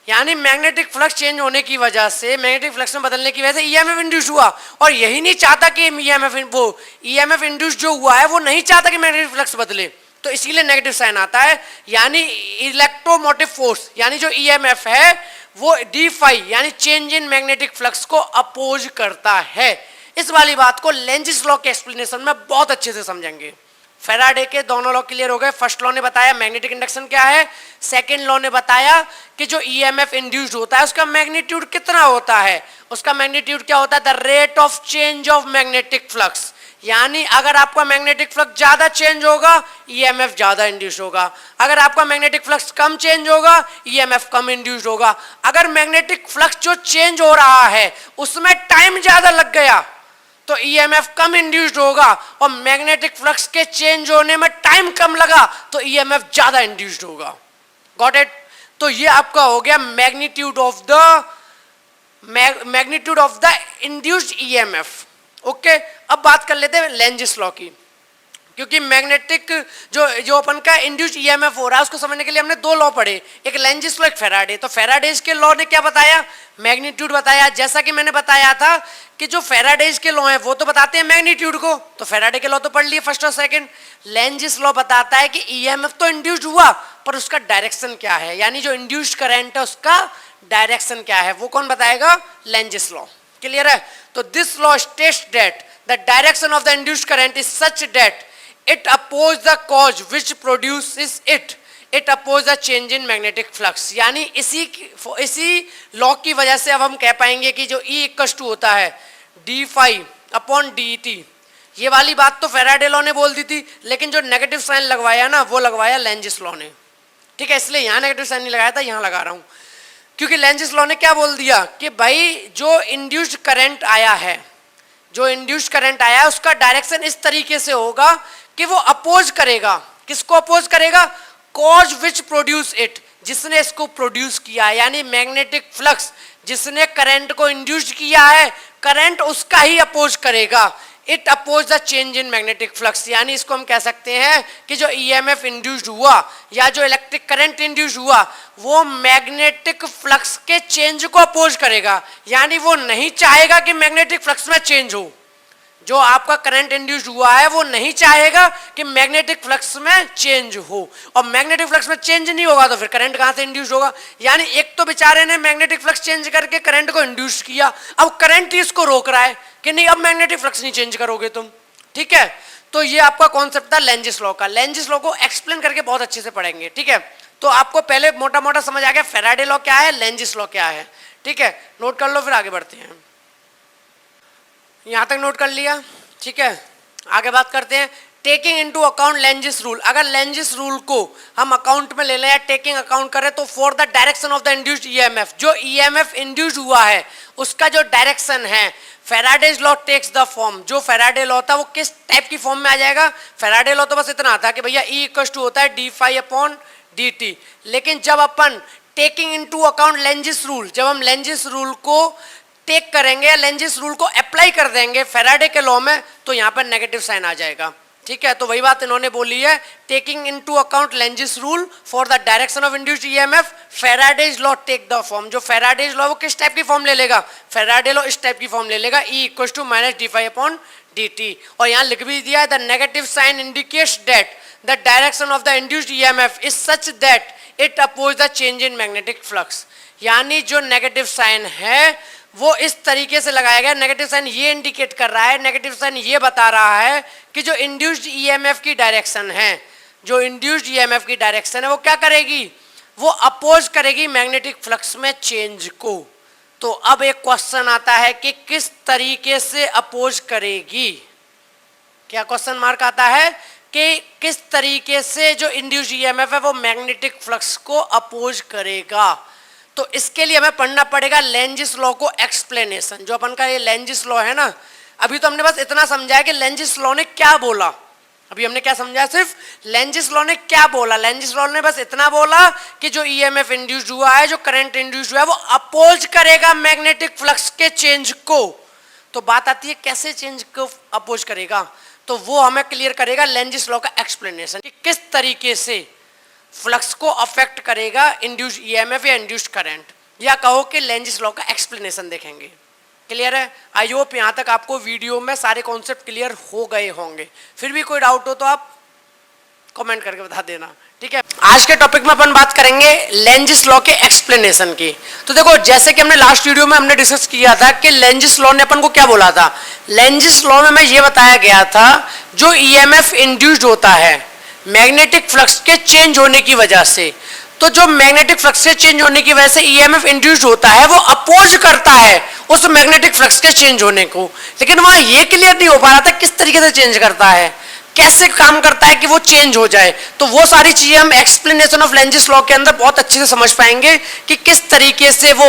यानी मैग्नेटिक फ्लक्स चेंज होने की वजह से, मैग्नेटिक फ्लक्स में बदलने की वजह से ईएमएफ इंड्यूस हुआ, और यही नहीं चाहता कि ईएमएफ इंड्यूस जो हुआ है वो नहीं चाहता कि मैग्नेटिक फ्लक्स बदले, तो इसीलिए नेगेटिव साइन आता है। यानी इलेक्ट्रोमोटिव फोर्स, यानी जो ईएमएफ है वो डी फाई यानी चेंज इन मैग्नेटिक फ्लक्स को अपोज करता है। इस वाली बात को लेंजिस लॉ के एक्सप्लेनेशन में बहुत अच्छे से समझेंगे। फैराडे के दोनों लॉ क्लियर हो गए। फर्स्ट लॉ ने बताया मैग्नेटिक इंडक्शन क्या है, सेकेंड लॉ ने बताया कि जो ईएमएफ इंड्यूस्ड होता है उसका मैग्नीट्यूड कितना होता है। उसका मैग्नीट्यूड क्या होता है, the rate of change of magnetic flux. यानी अगर आपका मैग्नेटिक फ्लक्स ज्यादा चेंज होगा ईएमएफ ज्यादा इंड्यूस होगा, अगर आपका मैग्नेटिक फ्लक्स कम चेंज होगा ईएमएफ कम इंड्यूस होगा। अगर मैग्नेटिक फ्लक्स जो चेंज हो रहा है उसमें टाइम ज्यादा लग गया तो ईएमएफ कम इंड्यूस्ड होगा, और मैग्नेटिक फ्लक्स के चेंज होने में टाइम कम लगा तो ईएमएफ ज्यादा इंड्यूस्ड होगा। Got it? तो ये आपका हो गया magnitude of the induced EMF. Okay, अब बात कर लेते हैं लेंजिस लॉ की, क्योंकि मैग्नेटिक जो अपन का इंड्यूस्ड ईएमएफ हो रहा है उसको समझने के लिए हमने दो लॉ पढ़े, एक लेंजिस लॉ एक फैराडे। तो फैराडेज के लॉ ने क्या बताया, मैग्नीट्यूड बताया। जैसा कि मैंने बताया था कि जो फैराडेज के लॉ है वो तो बताते हैं मैग्नीट्यूड को, तो फैराडे के लॉ तो पढ़ लिए फर्स्ट और सेकंड। लेंजिस लॉ बताता है कि ईएमएफ तो इंड्यूस्ड हुआ पर उसका डायरेक्शन क्या है, यानी जो इंड्यूस्ड करंट है उसका डायरेक्शन क्या है, वो कौन बताएगा, लेंजिस लॉ। क्लियर है? तो this law states that the direction of the induced current is such that it oppose the cause which produces it oppose the change in magnetic flux। यानी इसी लॉ की वजह से अब हम कह पाएंगे कि जो E इक्वल टू होता है D phi upon D t, ये वाली बात तो फैराडे लॉ ने बोल दी थी, लेकिन जो नेगेटिव साइन लगवाया ना वो लगवाया लेंजिस लॉ ने। ठीक है, इसलिए यहाँ नेगेटिव साइन नहीं लगाया था, यहाँ लगा रहा हूँ, क्योंकि लेंजिस लॉ ने क्या बोल दिया कि भाई जो इंड्यूस्ड करंट आया है, जो इंड्यूस्ड करंट आया है उसका डायरेक्शन इस तरीके से होगा कि वो अपोज करेगा, किसको अपोज करेगा, कॉज विच प्रोड्यूस इट, जिसने इसको प्रोड्यूस किया है, यानी मैग्नेटिक फ्लक्स जिसने करंट को इंड्यूस्ड किया है करंट उसका ही अपोज करेगा। It oppose the change in magnetic flux, यानी इसको हम कह सकते हैं कि जो ईएमएफ इंड्यूस्ड हुआ या जो इलेक्ट्रिक करंट इंड्यूस्ड हुआ वो मैग्नेटिक फ्लक्स के चेंज को अपोज करेगा, यानी वो नहीं चाहेगा कि मैग्नेटिक फ्लक्स में चेंज हो। जो आपका करंट इंड्यूस्ड हुआ है वो नहीं चाहेगा कि मैग्नेटिक फ्लक्स में चेंज हो, और मैग्नेटिक फ्लक्स में चेंज नहीं होगा तो फिर करंट कहां से इंड्यूस्ड होगा। यानी एक तो बेचारे ने मैग्नेटिक फ्लक्स चेंज करके करंट को इंड्यूस किया, अब करंट ही इसको रोक रहा है कि नहीं अब मैग्नेटिक फ्लक्स नहीं चेंज करोगे तुम। ठीक है, तो ये आपका कॉन्सेप्ट था लेंजिस लॉ का। लेंजिस लॉ को एक्सप्लेन करके बहुत अच्छे से पढ़ेंगे। ठीक है, तो आपको पहले मोटा मोटा समझ आ गया फैराडे लॉ क्या है, लेंजिस लॉ क्या है। ठीक है, नोट कर लो, फिर आगे बढ़ते हैं। यहां तक नोट कर लिया? ठीक है, आगे बात करते हैं taking into account Lenz's rule. अगर लेंजिस रूल को हम अकाउंट में ले लें या टेकिंग अकाउंट करें तो for the direction of the induced EMF, जो ईएमएफ इंड्यूस्ड हुआ है उसका जो डायरेक्शन है, Faraday's law takes the form. जो फैराडे लॉ था वो किस टाइप की फॉर्म में आ जाएगा, फैराडे लॉ तो बस इतना था कि भैया E इक्वल टू होता है D phi upon D T, लेकिन जब अपन taking into account Lenz's rule, जब हम लेंजिस रूल को टेक करेंगे, लेंजिस रूल को अप्लाई कर देंगे फैराडे के लॉ में, तो यहाँ पर नेगेटिव साइन आ जाएगा। ठीक है, तो वही बात इन्होंने बोली है, taking into account Lenz's rule for the direction of induced EMF Faraday's law take the form. जो फैराडेज लॉ वो किस टाइप की फॉर्म ले लेगा, फैराडे लॉ इस टाइप की फॉर्म ले लेगा, E equal to minus d phi upon D t. और यहाँ लिख भी दिया है the negative sign indicates that the direction of the induced EMF is such that it oppose the change in magnetic flux. यानी जो नेगेटिव साइन है वो इस तरीके से लगाया गया, नेगेटिव साइन ये इंडिकेट कर रहा है, नेगेटिव साइन ये बता रहा है कि जो इंड्यूस्ड ईएमएफ की डायरेक्शन है, जो इंड्यूस्ड ईएमएफ की डायरेक्शन है वो क्या करेगी, वो अपोज करेगी मैग्नेटिक फ्लक्स में चेंज को। तो अब एक क्वेश्चन आता है कि किस तरीके से अपोज करेगी, क्या क्वेश्चन मार्क आता है कि किस तरीके से जो इंड्यूस्ड ईएमएफ है वो मैग्नेटिक फ्लक्स को अपोज करेगा। तो इसके लिए हमें पढ़ना पड़ेगा लेंजिस लॉ को एक्सप्लेनेशन। जो अपन का ये लेंजिस लॉ है ना, अभी तो हमने बस इतना समझा है कि लेंजिस लॉ ने क्या बोला, अभी हमने क्या समझा, सिर्फ लेंजिस लॉ ने क्या बोला। लेंजिस लॉ ने बस इतना बोला कि जो ईएमएफ इंड्यूस्ड हुआ है, जो करंट इंड्यूस्ड हुआ है, वो अपोज करेगा मैग्नेटिक फ्लक्स के चेंज को। तो बात आती है कैसे चेंज को अपोज करेगा, तो वो हमें क्लियर करेगा लेंजिस लॉ का एक्सप्लेनेशन कि किस तरीके से फ्लक्स को अफेक्ट करेगा इंड्यूस्ड ईएमएफ या इंड्यूस्ड करंट, या कहो कि लेंजिस लॉ का एक्सप्लेनेशन देखेंगे। क्लियर है? आई होप यहाँ तक आपको वीडियो में सारे कॉन्सेप्ट क्लियर हो गए होंगे। फिर भी कोई डाउट हो तो आप कमेंट करके बता देना, ठीक है। आज के टॉपिक में अपन बात करेंगे लेंजिस लॉ के एक्सप्लेनेशन की। तो देखो, जैसे कि हमने लास्ट वीडियो में हमने डिस्कस किया था कि लेंजिस लॉ ने अपन को क्या बोला था। लेंजिस लॉ में मैं ये बताया गया था, जो ईएमएफ इंड्यूस्ड होता है मैग्नेटिक फ्लक्स के चेंज होने की वजह से, तो जो मैग्नेटिक फ्लक्स से चेंज होने की वजह से ईएमएफ इंड्यूस्ड होता है, वो अपोज करता है उस मैग्नेटिक फ्लक्स के चेंज होने को। लेकिन वहां ये क्लियर नहीं हो पा रहा था किस तरीके से चेंज करता है, कैसे काम करता है कि वो चेंज हो जाए। तो वो सारी चीजें हम एक्सप्लेनेशन ऑफ लेंजिस लॉ के अंदर बहुत अच्छे से समझ पाएंगे कि किस तरीके से वो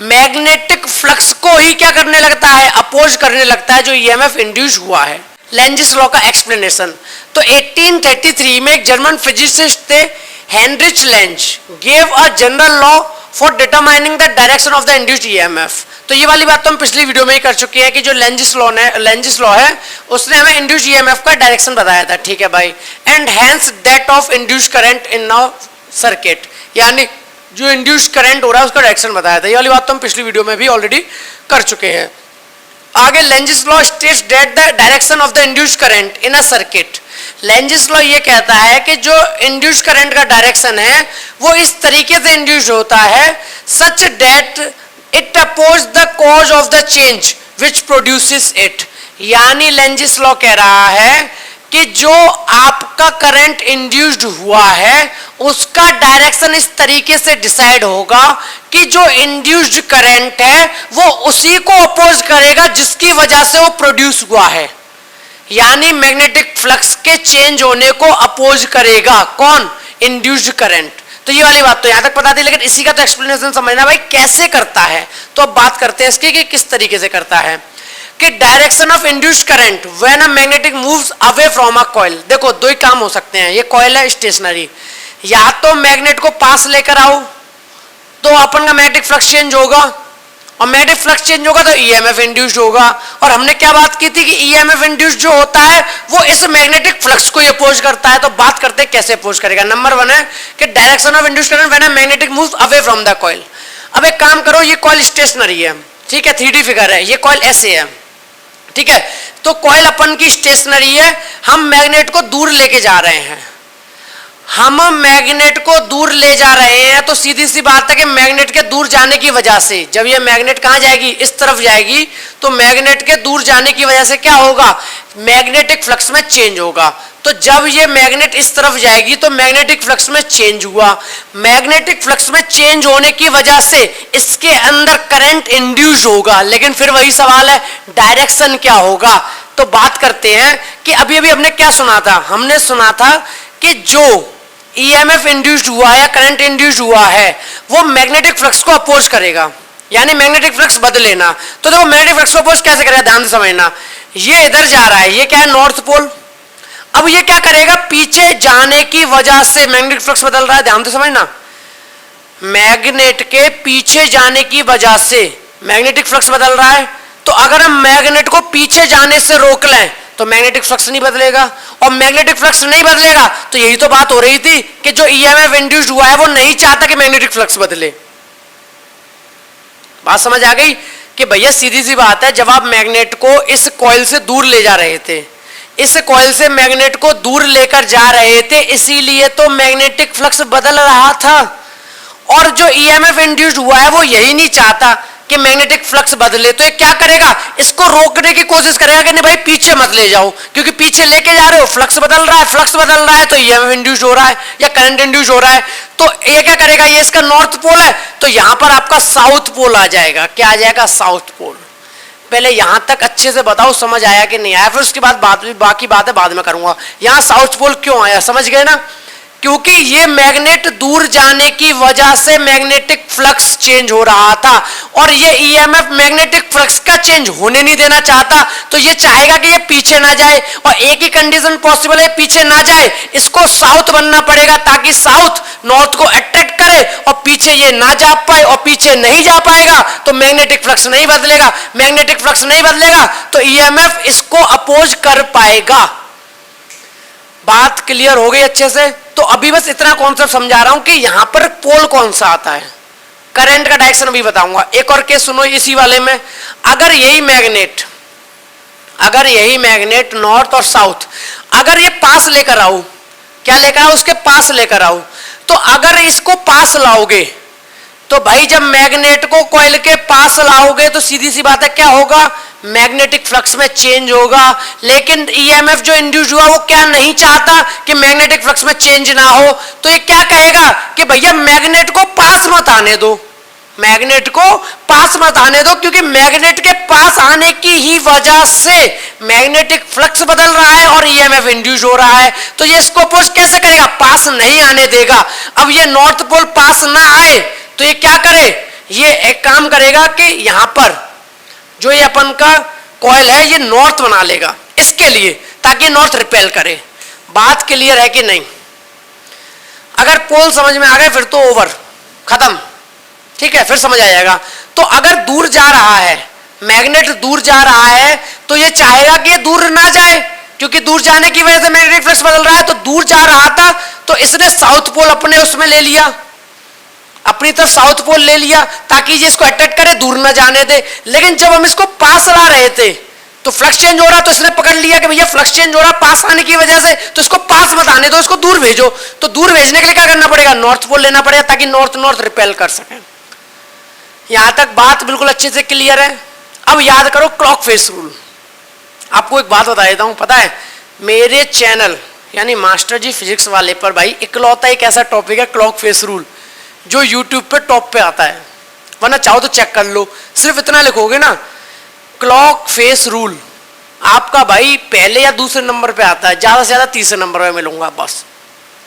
मैग्नेटिक फ्लक्स को ही क्या करने लगता है, अपोज करने लगता है, जो ईएमएफ इंड्यूस हुआ है। लेंजिस लॉ का एक्सप्लेनेशन, तो 1833 में एक जर्मन फिजिसिस्ट थे Heinrich length, gave a general law for determining the direction of the induced EMF. तो ये वाली बात तो हम पिछली वीडियो में ही कर चुके हैं कि जो लेंजिस लॉ है उसने हमें इंड्यूस्ड ईएमएफ का डायरेक्शन बताया था, ठीक है भाई। And hence that of induced current in a circuit, यानी जो इंड्यूस्ड करंट हो रहा है उसका डायरेक्शन बताया था। ये वाली बात तो हम पिछली वीडियो में भी ऑलरेडी कर चुके हैं। आगे Lenz's law states that the direction of the induced current in a circuit. Lenz's law ये कहता है कि जो इंड्यूस्ड करंट का डायरेक्शन है वो इस तरीके से इंड्यूस्ड होता है, such that it oppose the cause of the change which produces it. यानी लेंजिस लॉ कह रहा है कि जो आपका करंट इंड्यूस्ड हुआ है उसका डायरेक्शन इस तरीके से डिसाइड होगा कि जो इंड्यूस्ड करंट है वो उसी को अपोज करेगा जिसकी वजह से वो प्रोड्यूस हुआ है। यानी मैग्नेटिक फ्लक्स के चेंज होने को अपोज करेगा कौन, इंड्यूस्ड करंट। तो ये वाली बात तो यहां तक पता थी, लेकिन इसी का तो एक्सप्लेनेशन समझना भाई कैसे करता है। तो अब बात करते हैं इसकी कि किस तरीके से करता है। कि direction of induced current when a magnetic moves away from a coil. देखो दो ही काम हो सकते हैं, ये कॉइल है स्टेशनरी, या तो मैग्नेट को पास लेकर आओ तो अपन का मैग्नेटिक फ्लक्स चेंज होगा, और मैग्नेटिक फ्लक्स चेंज होगा तो ईएमएफ इंड्यूस्ड होगा। और हमने क्या बात की थी कि ईएमएफ इंड्यूस्ड जो होता है वो इस मैग्नेटिक फ्लक्स को अपोज करता है। तो बात करते हैं कैसे अपोज करेगा। नंबर 1 है कि direction of induced current when a magnetic moves away from the coil. अब एक काम करो, ये कॉइल स्टेशनरी है, ठीक है, 3D फिगर है, ये कॉइल ऐसे है, ठीक है। तो कॉइल अपन की स्टेशनरी है, हम मैग्नेट को दूर लेके जा रहे हैं, हम मैग्नेट को दूर ले जा रहे हैं। तो सीधी सी बात है कि मैग्नेट के दूर जाने की वजह से, जब ये मैग्नेट कहां जाएगी, इस तरफ जाएगी, तो मैग्नेट के दूर जाने की वजह से क्या होगा, मैग्नेटिक फ्लक्स में चेंज होगा। तो जब ये मैग्नेट इस तरफ जाएगी तो मैग्नेटिक फ्लक्स में चेंज हुआ, मैग्नेटिक फ्लक्स में चेंज होने की वजह से इसके अंदर करंट इंड्यूस होगा। लेकिन फिर वही सवाल है, डायरेक्शन क्या होगा। तो बात करते हैं कि अभी अभी हमने क्या सुना था, हमने सुना था कि जो ईएमएफ इंड्यूस्ड हुआ है या करंट इंड्यूस्ड हुआ है वो मैग्नेटिक फ्लक्स को अपोज करेगा, यानी मैग्नेटिक फ्लक्स बदलेना। तो देखो मैग्नेटिक फ्लक्स को अपोज कैसे करेगा, ध्यान से समझना। ये इधर जा रहा है, ये क्या है, नॉर्थ पोल। अब ये क्या करेगा, पीछे जाने की वजह से मैग्नेटिक फ्लक्स बदल रहा है, ध्यान से समझना। मैग्नेट के पीछे जाने की वजह से मैग्नेटिक फ्लक्स बदल रहा है। तो अगर हम मैग्नेट को पीछे जाने से रोक लें तो मैग्नेटिक फ्लक्स नहीं बदलेगा, और मैग्नेटिक फ्लक्स नहीं बदलेगा तो यही तो बात हो रही थी कि जो ईएमएफ इंड्यूस्ड हुआ है वो नहीं चाहता कि मैग्नेटिक फ्लक्स बदले। बात समझ आ गई कि भैया सीधी सी बात है, जब आप मैग्नेट को इस कॉइल से दूर ले जा रहे थे, इस कॉइल से मैग्नेट को दूर लेकर जा रहे थे, इसीलिए तो मैग्नेटिक फ्लक्स बदल रहा था। और जो ईएमएफ इंड्यूस्ड हुआ है वो यही नहीं चाहता कि मैग्नेटिक फ्लक्स बदले, तो ये क्या करेगा, इसको रोकने की कोशिश करेगा कि नहीं भाई पीछे मत ले जाओ, क्योंकि पीछे लेके जा रहे हो, फ्लक्स बदल रहा है, फ्लक्स बदल रहा है तो ईएमएफ इंड्यूस हो रहा है या करंट इंड्यूस हो रहा है। तो ये क्या करेगा, ये इसका नॉर्थ पोल है, तो यहां पर आपका साउथ पोल आ जाएगा। क्या आ जाएगा, साउथ पोल। पहले यहां तक अच्छे से बताओ समझ आया कि नहीं आया, फिर उसके बाद बाकी बातें बाद में करूंगा। यहां साउथ पोल क्यों आया, समझ गए ना, क्योंकि ये मैग्नेट दूर जाने की वजह से मैग्नेटिक फ्लक्स चेंज हो रहा था, और ये ईएमएफ मैग्नेटिक फ्लक्स का चेंज होने नहीं देना चाहता। तो ये चाहेगा कि ये पीछे ना जाए, और एक ही कंडीशन पॉसिबल है, पीछे ना जाए, इसको साउथ बनना पड़ेगा ताकि साउथ नॉर्थ को अट्रैक्ट करे और पीछे ये ना जा पाए, और पीछे नहीं जा पाएगा तो मैग्नेटिक फ्लक्स नहीं बदलेगा, मैग्नेटिक फ्लक्स नहीं बदलेगा तो ईएमएफ इसको अपोज कर पाएगा। बात क्लियर हो गई अच्छे से। तो अभी बस इतना कॉन्सेप्ट समझा रहा हूं कि यहां पर पोल कौन सा आता है, करंट का डायरेक्शन अभी बताऊंगा। एक और केस सुनो इसी वाले में, अगर यही मैग्नेट नॉर्थ और साउथ अगर ये पास लेकर आऊं क्या लेकर आओ, उसके पास लेकर आओ। तो अगर इसको पास लाओगे तो भाई जब मैग्नेट को कॉइल के पास लाओगे तो सीधी सी बात है क्या होगा, मैग्नेटिक फ्लक्स में चेंज होगा। लेकिन ईएमएफ जो इंड्यूस हुआ वो क्या नहीं चाहता कि मैग्नेटिक फ्लक्स में चेंज ना हो, तो ये क्या कहेगा कि भैया मैग्नेट को पास मत आने दो, मैग्नेट को पास मत आने दो, क्योंकि मैग्नेट के पास आने की ही वजह से मैग्नेटिक फ्लक्स बदल रहा है और ईएमएफ इंड्यूस हो रहा है। तो ये इसको अपोज कैसे करेगा, पास नहीं आने देगा। अब ये नॉर्थ पोल पास ना आए तो ये क्या करे, ये एक काम करेगा कि यहां पर जो ये अपन का कॉइल है ये नॉर्थ बना लेगा इसके लिए, ताकि नॉर्थ रिपेल करे। बात क्लियर है कि नहीं? अगर पोल समझ में आ गए फिर तो ओवर, खत्म, ठीक है, फिर समझ आ जाएगा। तो अगर दूर जा रहा है, मैग्नेट दूर जा रहा है, तो ये चाहेगा कि ये दूर ना जाए, क्योंकि दूर जाने की वजह से मैग्नेटिक फ्लक्स बदल रहा है। तो दूर जा रहा था तो इसने साउथ पोल अपने उसमें ले लिया, अपनी तरफ साउथ पोल ले लिया, ताकि ये इसको अट्रैक्ट करे, दूर ना जाने दे। लेकिन जब हम इसको पास ला रहे थे तो फ्लक्स चेंज हो रहा, तो इसने पकड़ लिया कि भैया फ्लक्स चेंज हो रहा पास आने की वजह से, तो इसको पास मत आने दो, इसको दूर भेजो। तो दूर भेजने के लिए क्या करना पड़ेगा, नॉर्थ पोल लेना पड़ेगा, ताकि नॉर्थ नॉर्थ रिपेल कर सके। यहां तक बात बिल्कुल अच्छे से क्लियर है। अब याद करो क्लॉक फेस रूल। आपको एक बात बता देता हूं, पता है मेरे चैनल यानी मास्टर जी फिजिक्स वाले पर भाई इकलौता एक ऐसा टॉपिक है क्लॉक फेस रूल जो यूट्यूब पे टॉप पे आता है, वरना चाहो तो चेक कर लो। सिर्फ इतना लिखोगे ना क्लॉक फेस रूल, आपका भाई पहले या दूसरे नंबर पे आता है, ज्यादा से ज्यादा तीसरे नंबर पे मिलूंगा। बस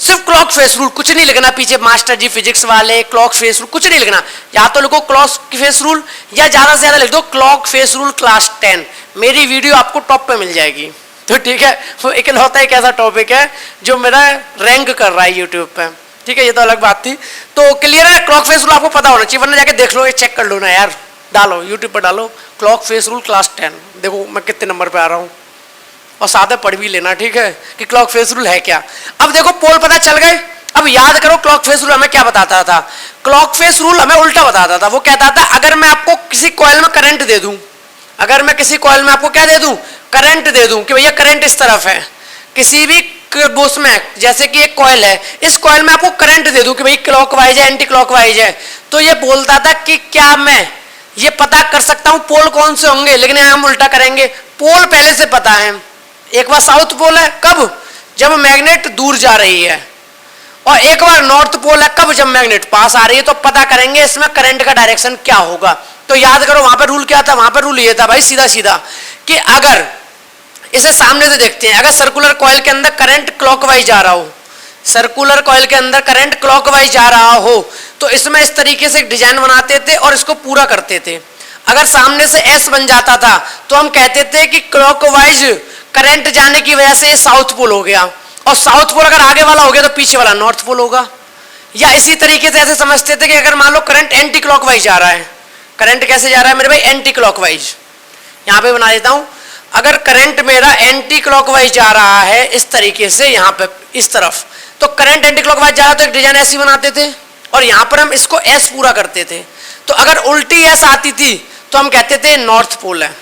सिर्फ क्लॉक फेस रूल, कुछ नहीं लिखना पीछे मास्टर जी फिजिक्स वाले क्लॉक फेस रूल, कुछ नहीं लिखना। या तो लिखो क्लॉक फेस रूल या ज्यादा से ज्यादा लिख दो क्लॉक फेस रूल क्लास 10। मेरी वीडियो आपको टॉप पे मिल जाएगी। तो ठीक है, वो इकलौता एक ऐसा टॉपिक है जो मेरा रैंक कर रहा है यूट्यूब पे, ठीक है, ये तो अलग बात थी। तो क्लियर है, क्लॉक फेस रूल आपको पता होना चाहिए, वरना जाके देख लो, ये चेक कर लो ना यार, डालो यूट्यूब पर डालो क्लॉक फेस रूल क्लास 10, देखो मैं कितने नंबर पे आ रहा हूँ, और साथ में पढ़ भी लेना, ठीक है, कि क्लॉक फेस रूल है क्या। अब देखो पोल पता चल गए। अब याद करो क्लॉक फेस रूल हमें क्या बताता था, क्लॉक फेस रूल हमें उल्टा बताता था। वो कहता था अगर मैं आपको किसी कॉइल में करंट दे दूं, अगर मैं किसी कॉइल में आपको क्या दे दूं, करंट दे दूं, कि भैया करंट इस तरफ है, किसी भी उसमें जैसे कि एक कॉइल है, इस कॉइल में आपको करंट दे दूं कि भाई क्लॉकवाइज है एंटी क्लॉकवाइज है, तो ये बोलता था कि क्या मैं ये पता कर सकता हूं पोल कौन से होंगे। लेकिन हम उल्टा करेंगे, पोल पहले से पता है, एक बार साउथ पोल है कब, जब मैग्नेट दूर जा रही है, और एक बार नॉर्थ पोल है कब, जब मैग्नेट पास आ रही है। तो पता करेंगे इसमें करंट का डायरेक्शन क्या होगा। तो याद करो वहां पर रूल क्या था, वहां पर रूल ये था भाई सीधा सीधा कि अगर इसे सामने से देखते हैं, अगर सर्कुलर कॉइल के अंदर करंट क्लॉकवाइज जा रहा हो, सर्कुलर कॉइल के अंदर करंट क्लॉकवाइज जा रहा हो, तो इसमें इस तरीके से एक डिजाइन बनाते थे और इसको पूरा करते थे। अगर सामने से एस बन जाता था तो हम कहते थे कि क्लॉकवाइज करंट जाने की वजह से साउथ पोल हो गया, और साउथ पोल अगर आगे वाला हो गया तो पीछे वाला नॉर्थ पोल होगा। या इसी तरीके से ऐसे समझते थे कि अगर मान लो करंट एंटी क्लॉकवाइज जा रहा है, करंट कैसे जा रहा है मेरे भाई, एंटी क्लॉकवाइज, यहां पे बना देता हूं, अगर करंट मेरा एंटी क्लॉकवाइज जा रहा है इस तरीके से यहां पे इस तरफ, तो करंट एंटी क्लॉकवाइज जा रहा तो एक डिजाइन ऐसी बनाते थे, और यहां पर हम इसको एस पूरा करते थे। तो अगर उल्टी एस आती थी तो हम कहते थे नॉर्थ पोल है,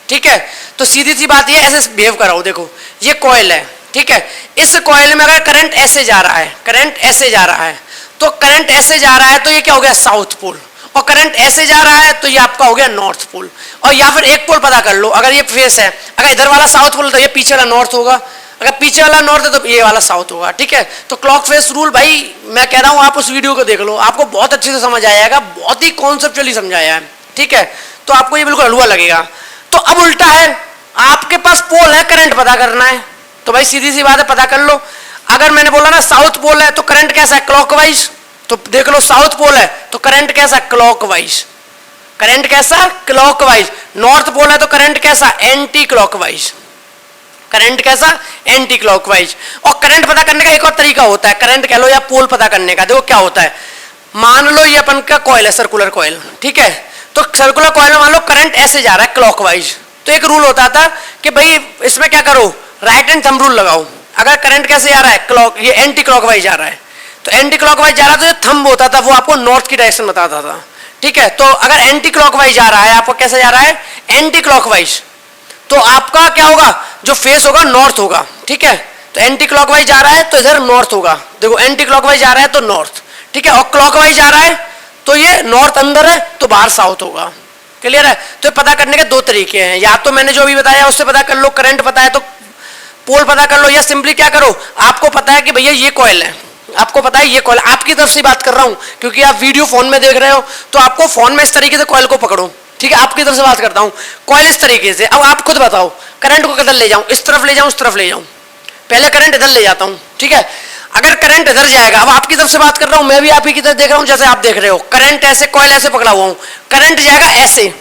ठीक है। तो सीधी सी बात ये ऐसे बिहेव कराओ, देखो ये कॉइल है, ठीक है, इस कॉइल में अगर करंट ऐसे जा रहा है, करंट ऐसे जा रहा है, तो करंट ऐसे जा रहा है तो ये क्या हो गया साउथ पोल, और करंट ऐसे जा रहा है तो ये आपका हो गया नॉर्थ पोल। और या फिर एक पोल पता कर लो, अगर ये फेस है, अगर इधर वाला साउथ पोल तो ये पीछे वाला नॉर्थ होगा, अगर पीछे वाला नॉर्थ है तो ये वाला साउथ होगा, ठीक है। तो क्लॉक फेस रूल भाई मैं कह रहा हूं आप उस वीडियो को देख लो, आपको बहुत अच्छे से समझ आएगा, बहुत ही कॉन्सेप्चुअली समझाया है, ठीक है। तो आपको ये बिल्कुल हलवा लगेगा। तो अब उल्टा है, आपके पास पोल है, करंट पता करना है, तो भाई सीधी सी बात है पता कर लो। अगर मैंने बोला ना साउथ पोल है तो करंट कैसा है, क्लॉकवाइज, तो देख लो साउथ पोल है तो करंट कैसा, क्लॉकवाइज, करंट कैसा क्लॉकवाइज। नॉर्थ पोल है तो करंट कैसा, एंटी क्लॉकवाइज, करंट कैसा एंटी क्लॉकवाइज। और करंट पता करने का एक और तरीका होता है, करंट कह लो या पोल पता करने का। देखो क्या होता है, मान लो ये अपन का कॉइल है, सर्कुलर कॉइल, ठीक है, तो सर्कुलर कॉइल में मान लो करंट ऐसे जा रहा है क्लॉकवाइज, तो एक रूल होता था कि भाई इसमें क्या करो, राइट एंड थंब रूल लगाओ। अगर करंट कैसे जा रहा है, क्लॉक, ये एंटी क्लॉकवाइज जा रहा है, तो एंटी क्लॉकवाइज जा रहा था, तो थंब होता था वो आपको नॉर्थ की डायरेक्शन बताता था, ठीक है। तो अगर एंटी क्लॉकवाइज जा रहा है, आपको कैसे जा रहा है, एंटी क्लॉकवाइज, तो आपका क्या होगा, जो फेस होगा नॉर्थ होगा, ठीक है, तो एंटी क्लॉकवाइज जा रहा है तो इधर नॉर्थ होगा, देखो एंटी क्लॉकवाइज जा रहा है तो नॉर्थ, ठीक है, और क्लॉकवाइज जा रहा है तो ये नॉर्थ अंदर है तो बाहर साउथ होगा। क्लियर है? तो पता करने के दो तरीके हैं, या तो मैंने जो भी बताया उससे पता कर लो, करंट पता है तो पोल पता कर लो, या सिंपली क्या करो, आपको पता है कि भैया ये कॉइल है, आपको पता है ये कॉइल, आपकी तरफ से बात कर रहा हूं क्योंकि आप वीडियो फोन में देख रहे हो, तो आपको फोन में इस तरीके से कॉइल को पकड़ो, ठीक है, आपकी तरफ से बात करता हूं, कॉइल इस तरीके से। अब आप खुद बताओ करंट को किधर ले जाऊं, इस तरफ ले जाऊं उस तरफ ले जाऊं? पहले करंट इधर ले जाता हूं, ठीक है। अगर करंट इधर जाएगा, अब आपकी तरफ से बात कर रहा हूं, मैं भी आप ही की तरफ देख रहा हूं जैसे आप देख रहे हो, करंट ऐसे, कॉइल ऐसे पकड़ा हुआ हूं, करंट जाएगा ऐसे,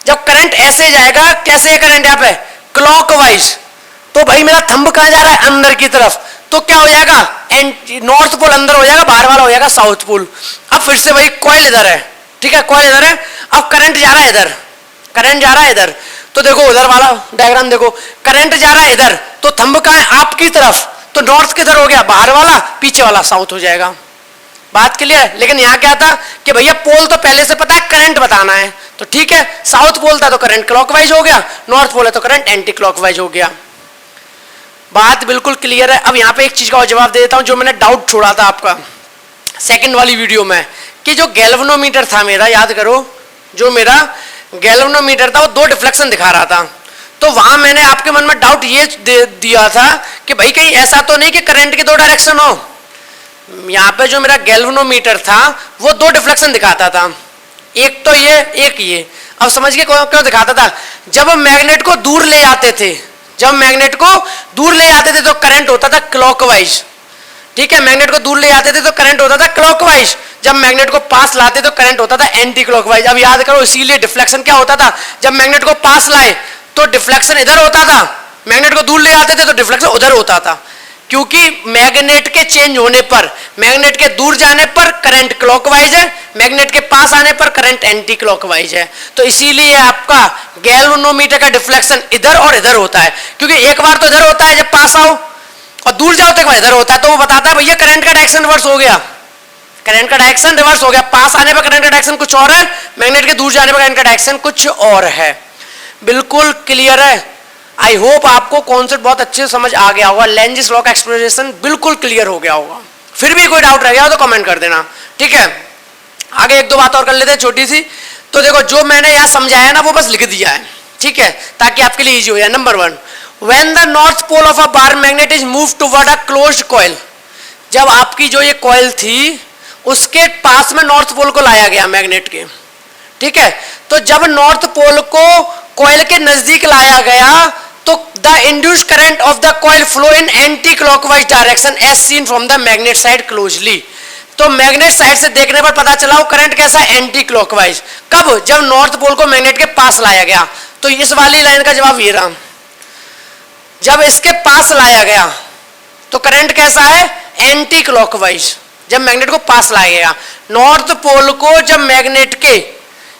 जब करंट ऐसे जाएगा, कैसे है करंट यहाँ पे, क्लॉकवाइज, तो भाई मेरा थंब कहां जा रहा है, अंदर की तरफ, तो क्या हो जाएगा, नॉर्थ पोल अंदर हो जाएगा, बाहर वाला हो जाएगा साउथ पोल। अब फिर से भाई कॉइल इधर है, ठीक है, कॉइल इधर है, अब करंट जा रहा है इधर, करंट जा रहा है इधर, तो देखो उधर वाला डायग्राम देखो, करंट जा रहा है इधर, तो थंब कहां है, आपकी तरफ, तो नॉर्थ किधर हो गया, बाहर वाला, पीछे वाला साउथ हो जाएगा। बात क्लियर है? लेकिन यहां क्या था कि भैया पोल तो पहले से पता है, करंट बताना है, तो ठीक है, साउथ पोल था तो करंट क्लॉकवाइज हो गया, नॉर्थ पोल है तो करंट एंटी क्लॉकवाइज हो गया। बात बिल्कुल क्लियर है। अब यहां पे एक चीज का और जवाब दे देता हूं जो मैंने डाउट छोड़ा था आपका सेकंड वाली वीडियो में, कि जो गैल्वेनोमीटर था मेरा, याद करो, जो मेरा गैल्वेनोमीटर था वो दो डिफ्लेक्शन दिखा रहा था, तो वहां मैंने आपके मन में डाउट ये दे दिया था कि भाई कहीं ऐसा तो नहीं कि करंट के दो डायरेक्शन हो। यहाँ पे जो मेरा गैल्वेनोमीटर था वो दो डिफ्लेक्शन दिखाता था, एक तो ये, एक ये। अब समझ गए क्यों दिखाता था, जब मैग्नेट को दूर ले जाते थे, जब मैग्नेट को दूर ले जाते थे तो करंट होता था क्लॉकवाइज, ठीक है, मैग्नेट को दूर ले जाते थे तो करंट होता था क्लॉकवाइज, जब मैग्नेट को पास लाते तो करंट होता था एंटी क्लॉकवाइज। अब याद करो, इसीलिए डिफ्लेक्शन क्या होता था, जब मैग्नेट को पास लाए तो डिफ्लेक्शन इधर होता था, मैग्नेट को दूर ले जाते थे तो डिफ्लेक्शन उधर होता था, क्योंकि मैग्नेट के चेंज होने पर, मैग्नेट के दूर जाने पर करंट क्लॉकवाइज है, मैग्नेट के पास आने पर करंट एंटी क्लॉकवाइज है। तो इसीलिए आपका गैल्वेनोमीटर का डिफ्लेक्शन इधर और इधर होता है, क्योंकि एक बार तो इधर होता है जब पास आओ, और दूर जाओ तो एक बार इधर होता है, तो वो बताता है भैया करंट का डायरेक्शन रिवर्स हो गया, करंट का डायरेक्शन रिवर्स हो गया, पास आने पर करंट का डायरेक्शन कुछ और है, मैग्नेट के दूर जाने पर करंट का डायरेक्शन कुछ और है। बिल्कुल क्लियर है? आई होप आपको कॉन्सेप्ट बहुत अच्छे से समझ आ गया होगा, लेंजिस लॉ का एक्सप्लेनेशन बिल्कुल क्लियर हो गया होगा। फिर भी कोई डाउट रह गया तो कमेंट कर देना, ठीक है। आगे एक दो बात और कर लेते हैं छोटी सी। तो देखो जो मैंने यहाँ समझाया ना वो बस लिख दिया है, ठीक है, ताकि आपके लिए इजी हो जाए। Number 1, when the north pole of a bar magnet is move toward a closed coil, जब आपकी जो ये कॉइल थी उसके पास में नॉर्थ पोल को लाया गया मैग्नेट के, ठीक है, तो जब नॉर्थ पोल को कॉइल के नजदीक लाया गया तो the induced current of the coil flow in anticlockwise direction as seen from the magnet side closely. तो मैग्नेट साइड से देखने पर पता चला वो करंट कैसा है, एंटी क्लॉकवाइज। कब? जब नॉर्थ पोल को मैग्नेट के पास लाया गया। तो इस वाली लाइन का जवाब ये रहा, जब इसके पास लाया गया तो करंट कैसा है, एंटी क्लॉकवाइज, जब मैग्नेट को पास लाया गया। नॉर्थ पोल को जब मैग्नेट के,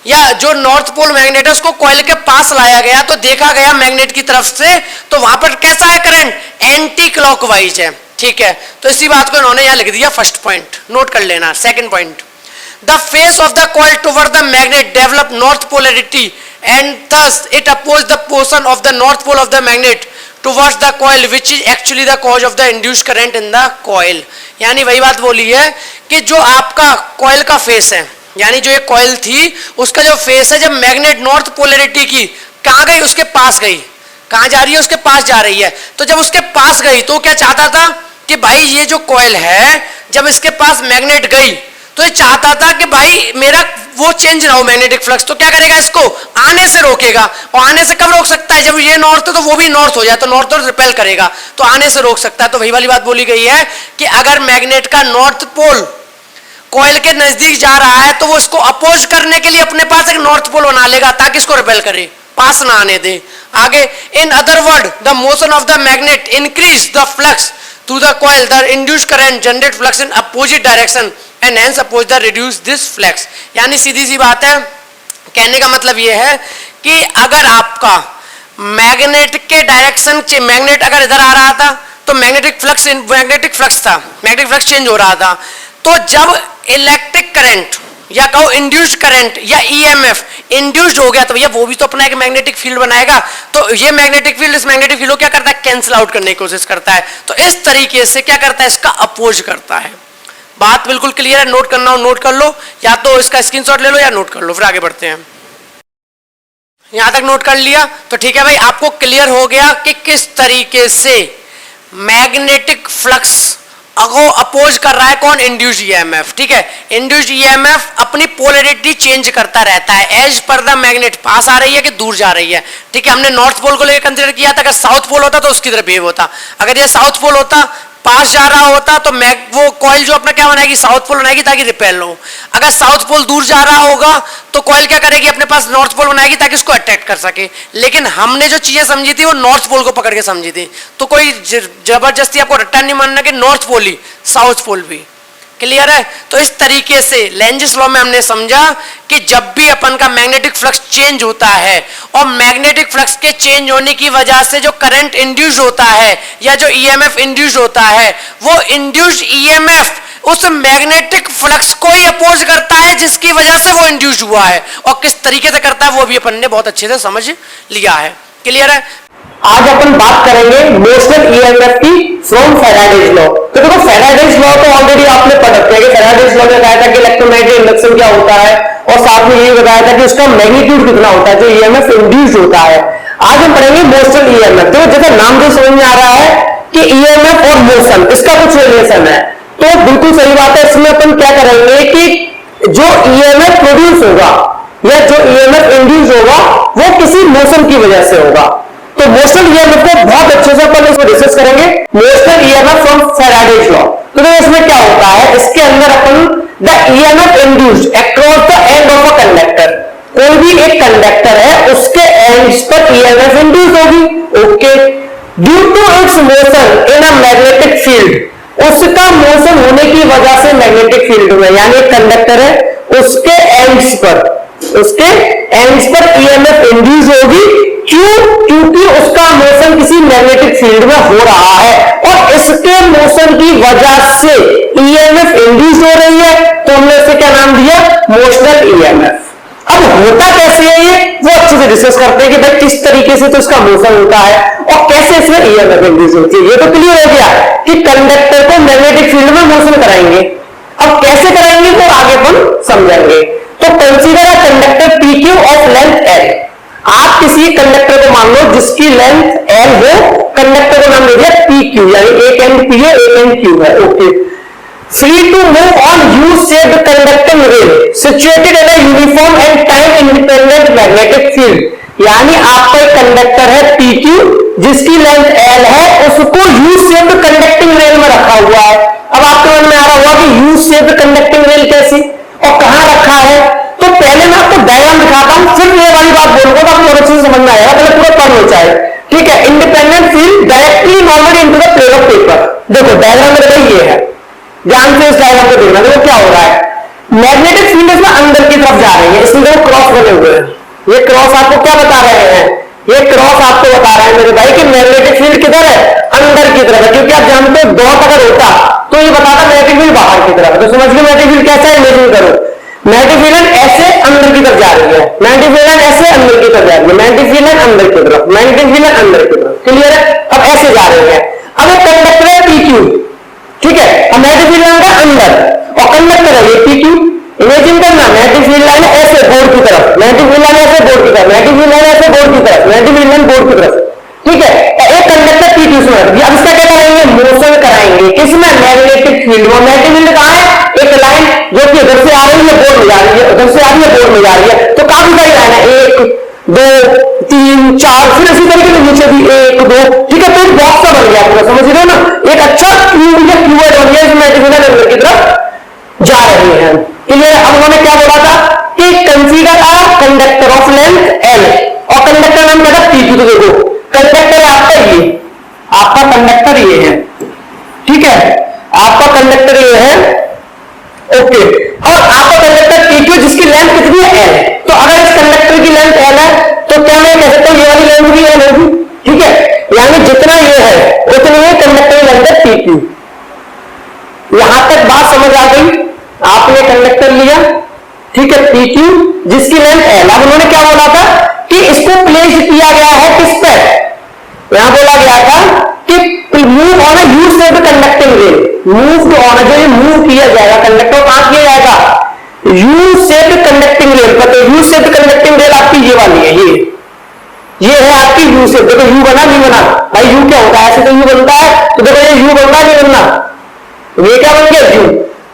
या जो नॉर्थ पोल मैग्नेट है उसको कॉइल के पास लाया गया तो देखा गया मैग्नेट की तरफ से, तो वहां पर कैसा है करंट, एंटी क्लॉकवाइज है, ठीक है। तो इसी बात को इन्होंने यहां लिख दिया, फर्स्ट पॉइंट नोट कर लेना। Second point, the face of the coil toward the magnet develop north polarity and thus it oppose the portion of the north pole of the magnet towards the coil which is actually the cause of the induced current in the coil. यानी वही बात बोली है कि जो आपका कॉइल का फेस है, यानी जो ये कॉइल थी उसका जो फेस है, जब मैग्नेट नॉर्थ पोलैरिटी की कहां गई, उसके पास गई, कहां जा रही है, उसके पास जा रही है। तो जब उसके पास गई तो क्या चाहता था कि भाई ये जो कॉइल है जब इसके पास मैग्नेट गई तो ये चाहता था कि भाई मेरा वो चेंज ना हो मैग्नेटिक फ्लक्स, तो क्या करेगा, इसको आने से रोकेगा। और आने से कब रोक सकता है, जब ये नॉर्थ है तो वो भी नॉर्थ हो जाए, तो नॉर्थ और रिपेल करेगा, तो आने से रोक सकता है। तो वही वाली बात बोली गई है कि अगर मैग्नेट का नॉर्थ पोल कॉइल के नजदीक जा रहा है तो वो इसको अपोज करने के लिए अपने पास एक नॉर्थ पोल बना लेगा ताकि इसको रिपेल करे, पास ना आने दे। आगे, in other word the motion of the magnet increase the flux through the coil, the induced current generate flux in opposite direction and hence oppose the reduce this flux. यानी सीधी सी बात है, कहने का मतलब ये है कि अगर आपका मैग्नेट के डायरेक्शन, मैग्नेट अगर इधर आ रहा था तो मैग्नेटिक फ्लक्स था, मैग्नेटिक फ्लक्स चेंज हो रहा था। तो जब इलेक्ट्रिक करंट या कहो इंड्यूस्ड करंट या ईएमएफ इंड्यूस्ड हो गया तो भैया वो भी तो अपना एक मैग्नेटिक फील्ड बनाएगा, तो ये मैग्नेटिक फील्ड इस मैग्नेटिक फील्ड को क्या करता है, कैंसिल आउट करने की कोशिश करता है। तो इस तरीके से क्या करता है, इसका अपोज करता है। बात बिल्कुल क्लियर है, नोट करना हो नोट कर लो, या तो इसका स्क्रीनशॉट ले लो या नोट कर लो, फिर आगे बढ़ते हैं। यहां तक नोट कर लिया तो ठीक है भाई, आपको क्लियर हो गया कि किस तरीके से मैग्नेटिक फ्लक्स अपोज कर रहा है कौन, इंड्यूस्ड ईएमएफ। ठीक है, इंड्यूस्ड ईएमएफ अपनी पोलैरिटी चेंज करता रहता है एज पर द मैग्नेट, पास आ रही है कि दूर जा रही है। ठीक है, हमने नॉर्थ पोल को लेकर कंसीडर किया था, अगर साउथ पोल होता तो उसकी तरफ बिहेव होता, अगर ये साउथ पोल होता पास जा रहा होता तो वो कॉइल जो अपना क्या बनाएगी, साउथ पोल बनाएगी ताकि रिपेल हो। अगर साउथ पोल दूर जा रहा होगा तो कॉइल क्या करेगी, अपने पास नॉर्थ पोल बनाएगी ताकि उसको अट्रैक्ट कर सके। लेकिन हमने जो चीजें समझी थी वो नॉर्थ पोल को पकड़ के समझी थी, तो कोई जबरदस्ती आपको रट्टा नहीं मानना कि नॉर्थ पोल ही साउथ पोल भी। क्लियर है? तो इस तरीके से लेंजिस लॉ में हमने समझा कि जब भी अपन का मैग्नेटिक फ्लक्स चेंज होता है और मैग्नेटिक फ्लक्स के चेंज होने की वजह से जो करंट इंड्यूस होता है या जो ईएमएफ इंड्यूस होता है, वो इंड्यूस्ड ईएमएफ उस मैग्नेटिक फ्लक्स को ही अपोज करता है जिसकी वजह से वो इंड्यूस हुआ है, और किस तरीके से करता है वो भी अपन ने बहुत अच्छे से समझ लिया है। क्लियर है? आज अपन बात करेंगे मोशनल ईएमएफ की फ्रॉम फैराडेज लॉ। तो देखो फैराडेज लॉ तो ऑलरेडी आपने पढ़ रखा है कि फैराडेज लॉ में बताया था कि इलेक्ट्रोमैग्नेटिक इंडक्शन क्या होता है, और साथ में ये बताया था कि उसका मैग्नीट्यूड कितना होता है जो ईएमएफ इंड्यूस होता है। आज हम पढ़ेंगे मोशनल ईएमएफ। तो जैसा नाम से समझ में आ रहा है कि ईएमएफ और मोशन इसका कुछ रिलेशन है, तो बिल्कुल सही बात है। इसमें अपन क्या करेंगे कि जो ईएमएफ प्रोड्यूस होगा या जो ईएमएफ इंड्यूस होगा वो किसी मोशन की वजह से होगा। तो मोशनल ईएमएफ को बहुत अच्छे से अपन इसको डिस्कस करेंगे, motional EMF from Faraday's law. तो इसमें क्या होता है, इसके अंदर अपन the EMF induced across the end of a conductor, कोई भी एक कंडक्टर है उसके एंड्स पर ईएमएफ इंड्यूस होगी। Okay, due to its motion in a magnetic field, उसका मोशन होने की वजह से मैग्नेटिक फील्ड में, यानी एक कंडक्टर है उसके एंड्स पर ईएमएफ इंड्यूस होगी। क्यों? क्योंकि उसका मोशन किसी मैग्नेटिक फील्ड में हो रहा है और इसके मोशन की वजह से ईएमएफ इंड्यूस हो रही है, तो हमने इसे क्या नाम दिया, मोशनल ईएमएफ। अब होता कैसे है ये, वो अच्छे से डिस्कस करते हैं कि भाई किस तरीके से तो इसका मोशन होता है और कैसे इसमें ईएमएफ इंड्यूस होती है। ये तो क्लियर हो गया कि कंडक्टर को मैग्नेटिक फील्ड में मोशन कराएंगे। अब कैसे कराएंगे वो आगे अपन समझेंगे। तो consider a conductor PQ of length L। आप किसी कंडक्टर को मान लो जिसकी लेंथ L हो, कंडक्टर को नाम दे दिया PQ, यानी एक एंड P है एक एंड Q है। Okay, free to move on U shaped conducting rail situated in a uniform and time independent magnetic field. यानी आपका एक कंडक्टर है PQ जिसकी लेंथ L है, उसको यू शेप्ड कंडक्टिंग रेल में रखा हुआ है। अब आपको मन में आ रहा होगा कि यू शेप्ड कंडक्टिंग रेल कैसी और कहां रखा है। तो पहले मैं आपको डायग्राम दिखाता हूं, फिर ये वाली बात बोलूंगा तो आपको और अच्छे से समझ में आएगा। पहले पूरा पढ़ लो चाहे, ठीक है। Independent field directly normally into the plane of paper. देखो डायग्राम में ये है, ध्यान से इस डायग्राम को देखना। देखो क्या हो रहा है, मैग्नेटिक फील्ड इसमें अंदर की तरफ जा रही है, इसमें देखो क्रॉस बने हुए हैं। ये क्रॉस आपको क्या बता रहे हैं, ये क्रॉस आपको बता रहे हैं मेरे भाई कि मैग्नेटिक फील्ड किधर है, अंदर की तरफ है। क्योंकि आप जानते हो डॉट अगर होता तो ये बताता मैग्नेटिक फील्ड बाहर की तरफ। तो समझ गए मैग्नेटिक फील्ड कैसा है, इमेजिन करो। मैग्नेटिक फील्ड ऐसे अंदर की तरफ जा रही है, मैग्नेटिक फील्ड ऐसे अंदर की तरफ जा रही है, मैग्नेटिक फील्ड अंदर की तरफ, मैग्नेटिक फील्ड अंदर की तरफ। क्लियर है? अब ऐसे जा रही है। अब एक कंडक्टर है PQ, ठीक है। अब मैग्नेटिक फील्ड लाइन का अंदर और कंडक्टर है ये PQ। इमेजिन करना, मैग्नेटिक फील्ड लाइन ऐसे बोर्ड की तरफ, मैग्नेटिक फील्ड लाइन ऐसे बोर्ड की तरफ, मैग्नेटिक फील्ड लाइन ऐसे बोर्ड की तरफ, मैग्नेटिक फील्ड लाइन बोर्ड की तरफ, ठीक है। एक कंडक्टर PQ में, अब इसका क्या कराएंगे, मोशन कराएंगे। किसमें, मैग्नेटिक फील्ड में। मैग्नेटिक फील्ड कहां है, एक लाइन जो कि इधर से आ रही है बोर्ड में जा रही है, उधर से आ रही है बोर्ड में जा रही है। तो काफी सारी लाइन है, 1 2 3 4, फिर इसी तरीके से नीचे भी 1 2, ठीक है। तो एक बॉक्स सा बन गया पूरा, समझ रहे हो ना, एक अच्छा क्यूब या क्यूबॉइड बन गया। इसमें अंदर की तरफ जा रही है। क्लियर? अब उन्होंने क्या बोला था कि consider a conductor of length L और कंडक्टर नाम क्या था PQ। तो देखो कंडक्टर है आपका ये, आपका कंडक्टर ये है, ठीक है, आपका कंडक्टर ये है। ओके, और आपका कंडक्टर PQ जिसकी लेंथ कितनी है L। तो अगर इस कंडक्टर की लेंथ L है तो क्या मैं कह सकता हूं ये वाली लेंथ भी L होगी, ठीक है। यानी जितना ये है उतनी ही कंडक्टर की लेंथ है PQ। यहां तक बात समझ आ गई? आपने कंडक्टर लिया, ठीक है, PQ, जिसकी लेंथ L। अब उन्होंने क्या बोला था कि इसको प्लेस किया गया है किस पे, यहां बोला गया था कि move on a you shaped conducting rail, move on, जो ये मूव किया जाएगा कंडक्टर कहां किया जाएगा, यू शेप्ड कंडक्टिंग रेल पर। तो यू शेप्ड कंडक्टिंग रेल आपकी ये वाली है, ये है आपकी यू शेप। देखो यू बना नहीं बना भाई, यू क्या होता है, ऐसे तो यू बनता है, तो देखो ये यू बनता नहीं बनना, ये क्या बन गया यू।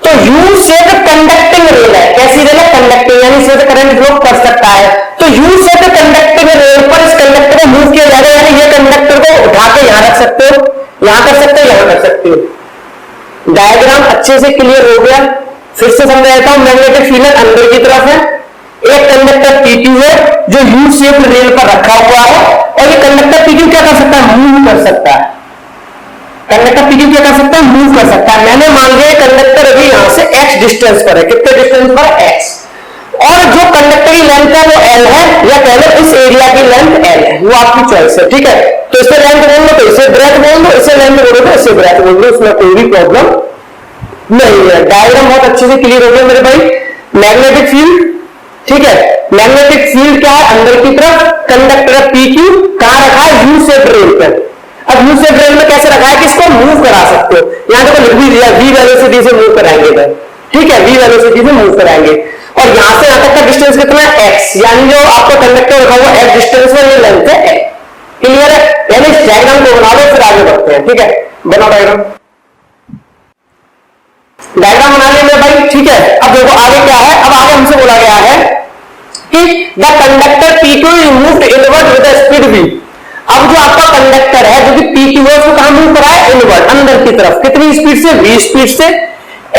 तो यू शेप कंडक्टिंग रेल है, कैसी रेल है, कंडक्टिंग, यानी इससे करंट फ्लो कर सकता है। तो यू शेप कंडक्टिंग रेल पर इस कंडक्टर को मूव किया जाएगा, यानी ये कंडक्टर को उठा के यहां रख सकते हो, यहां कर सकते हो, यहां कर सकते हो। डायग्राम अच्छे से क्लियर हो गया, फिर से समझा देता हूं। मैग्नेटिक फील्ड अंदर की तरफ है, एक कंडक्टर P2 है जो यू शेप रेल पर रखा हुआ है, और ये कंडक्टर P2 क्या कर सकता है, मूव कर सकता है। कंडक्टर P2 क्या कर सकता है, मूव कर सकता है। मैंने मान लिया कंडक्टर अभी यहां से x डिस्टेंस पर है, कितने डिस्टेंस पर, x, और जो कंडक्टर की लेंथ है वो L है, या कह लो इस एरिया की लेंथ L है, वो आपकी चॉइस है, ठीक है। तो इसे लेंथ बोल दो तो इसे ब्रेथ बोल दो, इसे लेंथ बोलो तो इसे ब्रेथ बोल दो, उसमें कोई भी प्रॉब्लम नहीं है। डायग्राम बहुत अच्छे से क्लियर हो गया मेरे भाई। मैग्नेटिक फील्ड, ठीक है, मैग्नेटिक फील्ड क्या है, अंदर की तरफ, कंडक्टर PQ कहां रखा है, यू शेप रेल पर। अब यू शेप रेल में कैसे रखा है कि इसको मूव करा सकते हो, यहां देखो लिख भी दिया, v वेलोसिटी से मूव कराएंगे, ठीक है, v वेलोसिटी से मूव कराएंगे। और यहां से यहां तक का डिस्टेंस कितना है, x, यानी जो आपका कंडक्टर रखा हुआ x डिस्टेंस में, ये लेंथ है x। क्लियर है, यानी इस डायग्राम को बना लो, फिर आगे बढ़ते हैं, ठीक है। बनाओ डायग्राम, डायग्राम बना लिया भाई, ठीक है। अब देखो आगे क्या है, अब आगे हमसे बोला गया है कि the conductor P2 is moved inward with speed v। अब जो आपका कंडक्टर है जो कि P2 है उसको कहां मूव करा है, इनवर्ड, अंदर की तरफ, कितनी स्पीड से, v स्पीड से।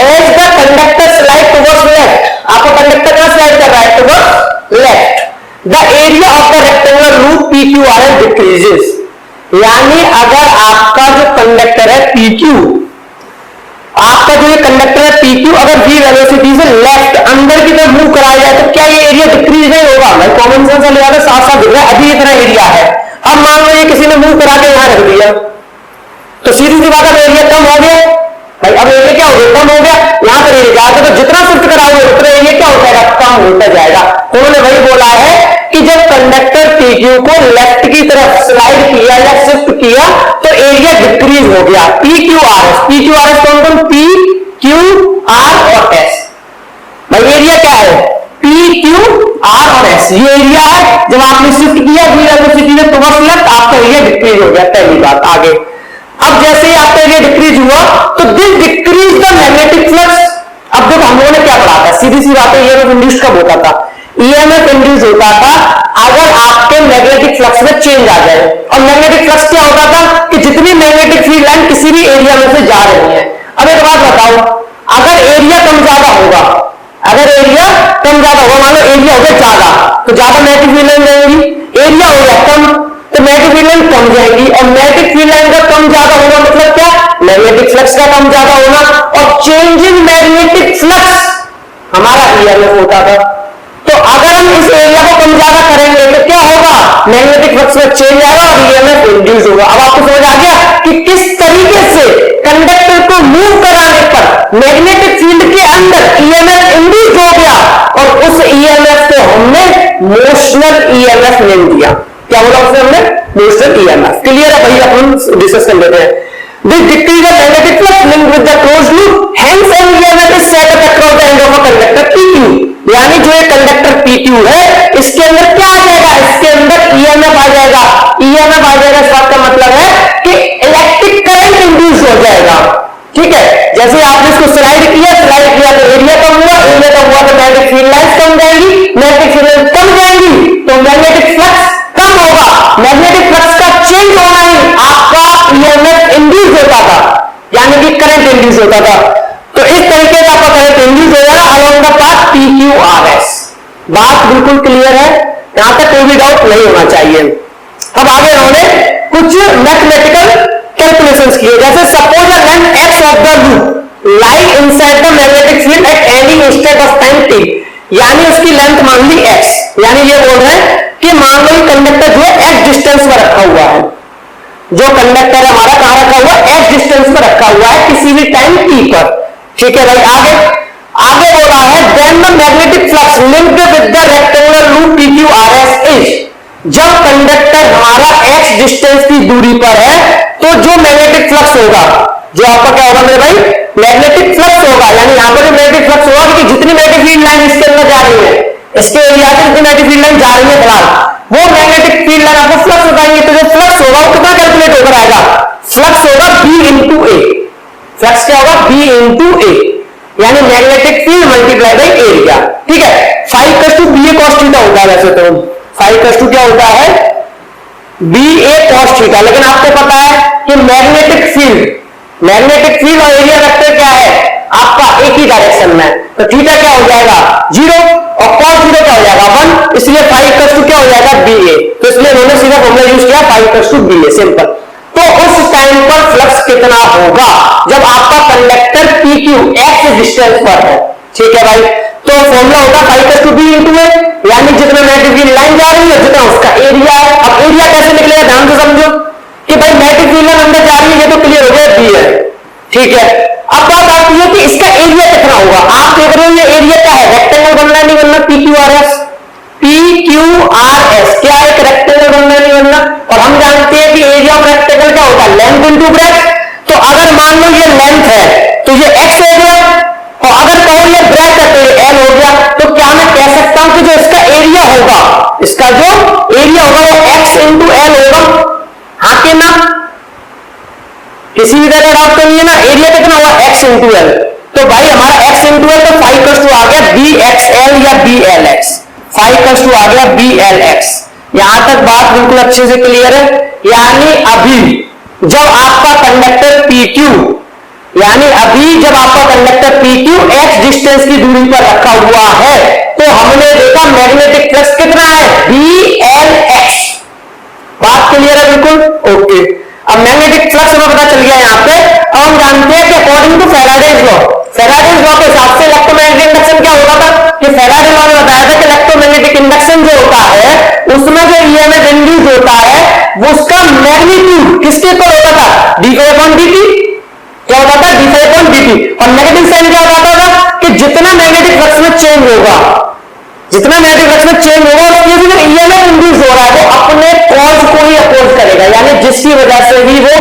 As the conductor slide towards left, आपका कंडक्टर कहां स्लाइड कर रहा है, towards left, the area of the rectangular loop PQRS decreases. यानी अगर आपका जो कंडक्टर है PQ, आपका जो ये कंडक्टर है PQ अगर v वेलोसिटी से लेफ्ट अंदर की तरफ मूव कराया जाए तो क्या ये एरिया डिक्रीज नहीं होगा, मैं कॉमन सेंस से लगा साफ साफ दिख रहा है, अभी इतना एरिया है। अब मान लो ये किसी ने मूव करा के यहां रख दिया, तो सीधी सी बात है एरिया कम हो गया भाई, अब एरिया क्या हो गया, कम हो गया, यहां पर एरिया जाएगा तो जितना शिफ्ट कराओगे उतना एरिया क्या हो जाएगा, कम होता जाएगा। उन्होंने वही बोला है कि जब कंडक्टर PQ को लेफ्ट की तरफ स्लाइड किया या शिफ्ट किया तो एरिया डिक्रीज हो गया। PQRS, PQRS कौन कौन, P, Q, R और S। भाई एरिया क्या है, P, Q, R और S, ये एरिया है। जब आपने शिफ्ट किया v वेलोसिटी से टुवर्ड्स लेफ्ट, आपका एरिया डिक्रीज हो गया, पहली बात। आगे अब जैसे ही आपका एरिया डिक्रीज हुआ तो this decrease the magnetic flux. अब देखो हम लोगों ने क्या पढ़ा था, सीधी सी बात है, ईएमएफ इंड्यूस कब होता था, ईएमएफ इंड्यूस होता था अगर आपके मैग्नेटिक फ्लक्स में चेंज आ जाए। और मैग्नेटिक फ्लक्स क्या होता था कि जितनी मैग्नेटिक फील्ड लाइन किसी भी एरिया में से जा रही है। अब एक बात बताओ, अगर एरिया कम ज्यादा होगा, अगर एरिया कम ज्यादा होगा, मान लो एरिया हो गया ज्यादा, तो ज्यादा मैग्नेटिक फील्ड लाइन जाएगी, एरिया हो गया कम तो मैग्नेटिक फील्ड लाइन कम जाएगी। और मैग्नेटिक फील्ड लाइन का कम ज्यादा होगा मतलब क्या, मैग्नेटिक फ्लक्स का कम ज्यादा होना, और चेंज इन मैग्नेटिक फ्लक्स हमारा ईएमएफ होता था। तो अगर हम इस एरिया को कम ज्यादा करेंगे तो क्या होगा, मैग्नेटिक फ्लक्स में चेंज आएगा और ईएमएफ इंड्यूस होगा। अब आपको समझ आ गया कि किस तरीके से कंडक्टर को मूव कराने पर मैग्नेटिक फील्ड के अंदर ईएमएफ इंड्यूस हो गया, और उस ईएमएफ को हमने मोशनल ईएमएफ नेम दिया। क्या बोला उसने हमने, मोशनल ईएमएफ। क्लियर है भाई, अपन डिस्कस कर लेते हैं। This decrease of magnetic flux linked with the closed loop, hence an EMF is set up across the end of a conductor PQ। यानी जो ये कंडक्टर PQ है इसके अंदर क्या आ जाएगा, इसके अंदर EMF आ जाएगा। EMF आ जाएगा, इस बात का मतलब है कि इलेक्ट्रिक करंट इंड्यूस हो जाएगा। ठीक है, जैसे आपने इसको स्लाइड किया तो एरिया कम हुआ, एरिया कम हुआ तो मैग्नेटिक फील्ड लाइंस कम जाएगी, मैग्नेटिक फील्ड लाइंस कम जाएंगी तो मैग्नेटिक फ्लक्स कम होगा। मैग्नेटिक फ्लक्स का चेंज होना ही आपका ईएमएफ इंड्यूस होता था, यानी कि करंट इंड्यूस होता था। तो इस तरीके का आपका करंट इंड्यूस हो जाएगा अलोंग द पाथ PQRS। बात बिल्कुल क्लियर है, यहां तक कोई भी डाउट नहीं होना चाहिए। अब आगे उन्होंने कुछ मैथमेटिकल कैलकुलेशंस किए, जैसे suppose a length x of the loop lie inside the magnetic field at any instant of time t, यानी उसकी लेंथ मान ली x, यानी ये बोल रहे हैं कि मान लो कंडक्टर जो है x डिस्टेंस पर रखा हुआ है, जो कंडक्टर हमारा कहां रखा हुआ है, x डिस्टेंस पर रखा हुआ है किसी भी टाइम t पर। ठीक है भाई, आगे बोला है then the magnetic flux linked with the rectangular loop PQRS is, जब कंडक्टर हमारा x डिस्टेंस की दूरी पर है तो जो मैग्नेटिक फ्लक्स होगा, जो आपका क्या होगा मेरे भाई, मैग्नेटिक फ्लक्स होगा, यानी यहां पर जो मैग्नेटिक फ्लक्स होगा कि जितनी मैग्नेटिक फील्ड लाइन इसके अंदर जा रही है, इसके एरिया से जितनी मैग्नेटिक फील्ड लाइन जा रही है फिलहाल, वो मैग्नेटिक फील्ड लाइन आपको फ्लक्स बताएंगे। तो जो फ्लक्स होगा वो कितना कैलकुलेट होकर आएगा, फ्लक्स होगा B इंटू ए, फ्लक्स क्या होगा B इंटू ए, यानी magnetic field multiply by area. ठीक है, phi equals to B A cos theta होता है, वैसे तो फाइव कस टू क्या होता है, बी ए कॉस थीटा, लेकिन आपको पता है कि मैग्नेटिक फील्ड और एरिया वेक्टर क्या है आपका एक ही डायरेक्शन में, तो थीटा क्या हो जाएगा 0 और कॉस 0 क्या हो जाएगा 1, इसलिए फाइव कस टू क्या हो जाएगा बी ए, तो इसलिए उन्होंने सीधा फॉर्मूला यूज किया phi equals to B A, simple. तो उस टाइम पर फ्लक्स कितना होगा जब आपका कंडक्टर PQ x डिस्टेंस पर है, ठीक है भाई, तो फॉर्मूला होगा phi equals to B into A, यानी जितना मैग्नेटिक फील्ड लाइन जा रही है जितना उसका एरिया है। अब एरिया कैसे निकलेगा ध्यान से समझो कि भाई मैग्नेटिक फील्ड लाइन अंदर जा रही है, ये तो क्लियर हो गया बी है, ठीक है। अब बात आती है कि इसका एरिया कितना होगा, आप देख रहे हो ये एरिया क्या है, रेक्टेंगल बनना नहीं बनना, PQRS क्या एक रेक्टेंगल बनना नहीं बनना, और हम जानते हैं कि एरिया ऑफ रेक्टेंगल क्या होता है लेंथ इनटू ब्रेड्थ, तो अगर मान लो ये लेंथ है तो ये x हो गया, और अगर कहो ये ब्रेड्थ है तो ये l हो गया, तो क्या मैं कह सकता हूं कि जो इसका एरिया होगा, इसका जो एरिया होगा वो x इंटू l होगा, हाँ कि ना, किसी भी तरह डाउट तो नहीं है ना, एरिया कितना हुआ x इंटू l, तो भाई हमारा x इंटू l तो फाइव कस टू आ गया BXL या BLX, फाइव कस टू आ गया BLX। यहां तक बात बिल्कुल अच्छे से क्लियर है, यानी अभी जब आपका कंडक्टर PQ, यानी अभी जब आपका कंडक्टर PQ x डिस्टेंस की दूरी पर रखा हुआ है तो हमने देखा मैग्नेटिक फ्लक्स कितना है BLX, बात क्लियर है बिल्कुल, ओके। अब मैग्नेटिक फ्लक्स हमें पता चल गया यहाँ पे, अब हम जानते हैं कि अकॉर्डिंग टू फैराडेज लॉ के हिसाब से इलेक्ट्रोमैग्नेटिक इंडक्शन क्या होता था कि फैराडे लॉ ने बताया था कि इलेक्ट्रोमैग्नेटिक इंडक्शन जो होता है उसमें जो ईएमएफ इंड्यूस होता है वो उसका मैग्नीट्यूड किसके ऊपर होता था d∅dt, क्या होता था d∅dt, और नेगेटिव साइन क्या होता था कि जितना मैग्नेटिक फ्लक्स में चेंज होगा उसके जो ईएमएफ इंड्यूस हो रहा है वो अपने कॉज को ही अपोज करेगा, यानी जिसकी वजह से भी वो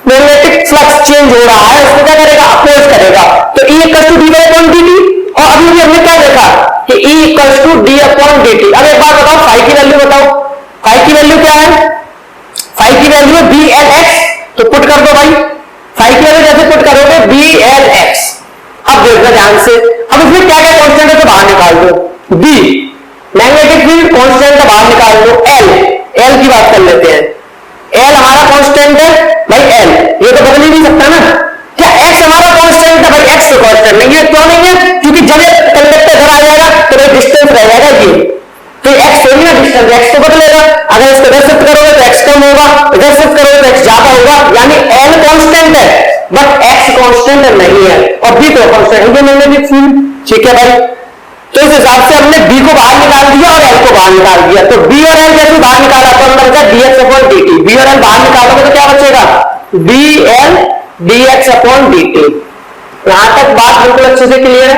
मैग्नेटिक फ्लक्स चेंज हो रहा है उसको क्या करेगा अपोज करेगा, तो E इक्वल टू d/dt। और अभी भी हमने क्या देखा कि E इक्वल टू d/dt। अब एक बात बताओ फाई की वैल्यू बताओ, फाई की वैल्यू क्या है, फाई की वैल्यू है BLX, तो पुट कर दो भाई, फाई की वैल्यू जैसे पुट करोगे BLX। अब देखो ध्यान से, अब इसमें क्या क्या कांस्टेंट है तो बाहर निकाल दो, B मैग्नेटिक फील्ड कांस्टेंट है बाहर निकाल दो, L की बात कर लेते हैं, L हमारा कांस्टेंट है भाई L, ये तो बदल ही नहीं सकता ना, क्या X हमारा कांस्टेंट है भाई, X तो कांस्टेंट नहीं है, क्यों नहीं है, क्योंकि जब ये कंडक्टर इधर आ जाएगा तो ये डिस्टेंस रह जाएगा ये, तो X होगी ना डिस्टेंस, X तो बदलेगा, अगर इसको इधर शिफ्ट करोगे तो X कम होगा, इधर शिफ्ट करोगे तो X ज्यादा होगा, यानी L कांस्टेंट है बट X कांस्टेंट नहीं है, और B तो कांस्टेंट है मैग्नेटिक फील्ड, ठीक है भाई। तो इस हिसाब से हमने B को बाहर निकाल दिया और L को बाहर निकाल दिया, तो B और L जैसे बाहर निकाला तो अंदर का dx/dt, B और L बाहर निकालोगे तो क्या बचेगा BL dx/dt। यहां तक बात बिल्कुल अच्छे से क्लियर है,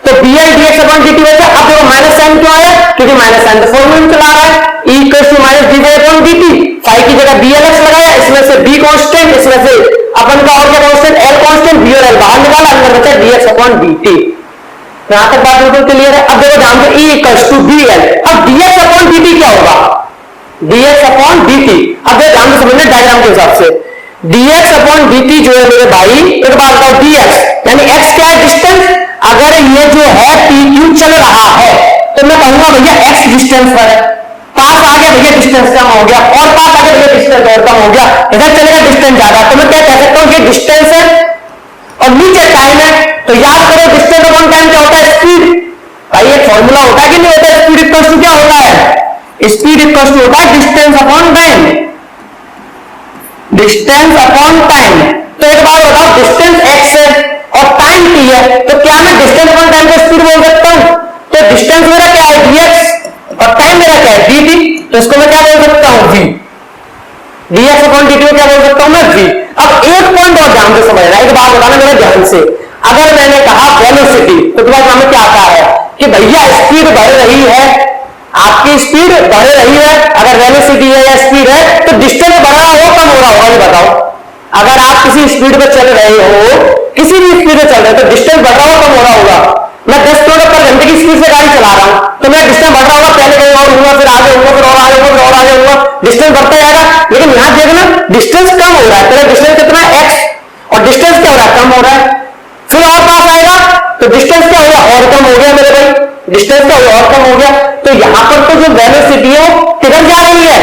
तो BL dx/dt बचा। अब देखो माइनस साइन क्यों आया, क्योंकि माइनस साइन तो फॉर्मूला चला रहा है, E = -d/dt, फाई की जगह BLX लगाया, इसमें से B कांस्टेंट, इसमें से अपन का और क्या कांस्टेंट L कांस्टेंट, B और L बाहर निकाला, अंदर बचा dx/dt। यहां तक बात बिल्कुल क्लियर है। अब देखो ध्यान से E = BL, अब dx/dt क्या होगा dx/dt, अब देखो ध्यान से समझना डायग्राम के हिसाब से, dx/dt जो है मेरे भाई, एक बात बताओ dx यानी x क्या है डिस्टेंस, अगर ये जो है PQ चल रहा है तो मैं कहूंगा भैया x डिस्टेंस पर है, पास आ गया भैया डिस्टेंस कम हो गया, और पास आ गया भैया डिस्टेंस और कम हो गया, इधर चलेगा डिस्टेंस ज्यादा, तो मैं क्या कह सकता हूं कि डिस्टेंस है और नीचे टाइम है, तो याद करो डिस्टेंस अपॉन टाइम क्या होता है स्पीड, भाई ये फॉर्मूला होता है कि नहीं होता, स्पीड इक्वल टू क्या होता है, स्पीड इक्वल टू होता है distance upon time, distance upon time. तो एक बात बताओ डिस्टेंस x है और टाइम t है, तो क्या मैं डिस्टेंस अपॉन टाइम को स्पीड बोल सकता हूं, तो डिस्टेंस मेरा क्या है dx और टाइम मेरा क्या है dt, तो इसको मैं क्या बोल सकता हूं v, dx/dt को क्या बोल सकता हूं मैं v। अब एक पॉइंट और ध्यान से समझना, एक बात बताना मेरे ध्यान से, अगर मैंने कहा वेलोसिटी तो तुम्हारे सामने क्या आता है कि भैया स्पीड बढ़ रही है, आपकी स्पीड बढ़ रही है, अगर वेलोसिटी है या स्पीड है तो डिस्टेंस बढ़ रहा हो कम हो रहा होगा, ये बताओ। अगर आप किसी स्पीड पे चल रहे हो, किसी भी स्पीड पे चल रहे हो तो डिस्टेंस बढ़ रहा हो कम हो रहा होगा। मैं 10 किलोमीटर पर घंटे की स्पीड से गाड़ी चला रहा हूं तो मैं डिस्टेंस बढ़ रहा होगा, पहले कहीं और होगा, फिर आगे होगा, फिर और आगे होगा, फिर और आगे होगा, डिस्टेंस बढ़ता जाएगा। लेकिन यहां देखना डिस्टेंस कम हो रहा है, पहले डिस्टेंस कितना है x, और डिस्टेंस क्या हो रहा है, कम हो रहा है। फिर और पास आएगा तो डिस्टेंस क्या हो गया, और कम हो गया मेरे भाई, डिस्टेंस क्या हो गया, और कम हो गया। तो यहां पर तो जो वेलोसिटी है वो किधर जा रही है,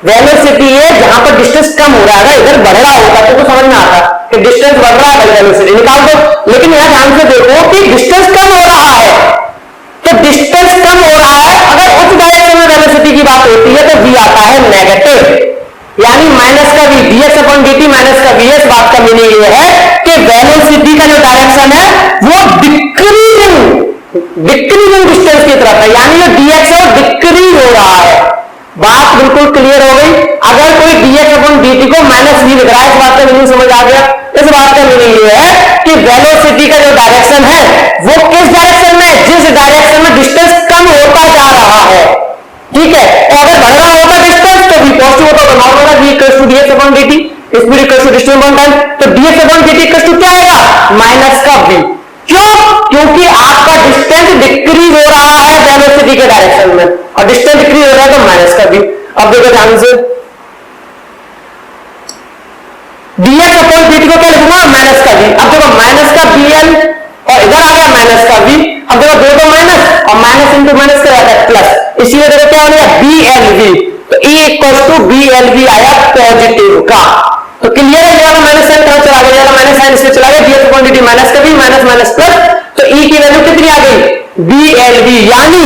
वेलोसिटी है जहां पर डिस्टेंस कम हो रहा है। इधर बढ़ रहा होता तो समझ में आता कि डिस्टेंस बढ़ रहा है, वेलोसिटी निकाल दो। लेकिन यहां ध्यान से देखो कि डिस्टेंस कम हो रहा है, तो डिस्टेंस कम हो रहा है, अगर उस डायरेक्शन में वेलोसिटी की बात होती है तो v आता है नेगेटिव, यानी माइनस का v, dx upon dt minus का v। इस बात का मीनिंग ये है कि वेलोसिटी का जो डायरेक्शन है वो डिक्रीजिंग डिस्टेंस की तरफ है, यानी जो dx है वो डिक्रीज हो रहा है। बात बिल्कुल क्लियर हो गई। अगर कोई dx अपॉन dt को माइनस v लिख रहा है, इस बात का मीनिंग समझ आ गया। इस बात का मीनिंग ये है कि वेलोसिटी का जो डायरेक्शन है वो किस डायरेक्शन में, जिस डायरेक्शन में डिस्टेंस कम होता जा रहा है, ठीक है। और अगर बढ़ रहा होता डिस्टेंस तो v पॉजिटिव होता, तो नॉर्मल है v equals to dx upon dt, speed equals to distance upon time, तो dx upon dt equals to क्या आएगा, माइनस का v। क्यों, क्योंकि आपका डिस्टेंस डिक्रीज हो रहा है वेलोसिटी के डायरेक्शन में, और डिस्टेंस डिक्रीज हो रहा है तो माइनस का v। अब देखो ध्यान से, dx अपॉन dt को क्या लिखूंगा, माइनस का v। अब देखो माइनस का bl और इधर आ गया माइनस का v। अब देखो दो माइनस और माइनस इंटू माइनस क्या आता है प्लस, इसीलिए देखो क्या हो गया blv, तो E इक्वल्स टू blv आया पॉजिटिव का। तो क्लियर है, यहाँ माइनस साइन कहां चला गया, माइनस साइन इसमें चला गया, dx अपॉन dt माइनस का v, माइनस माइनस प्लस, तो E की वैल्यू कितनी आ गई, blv। यानी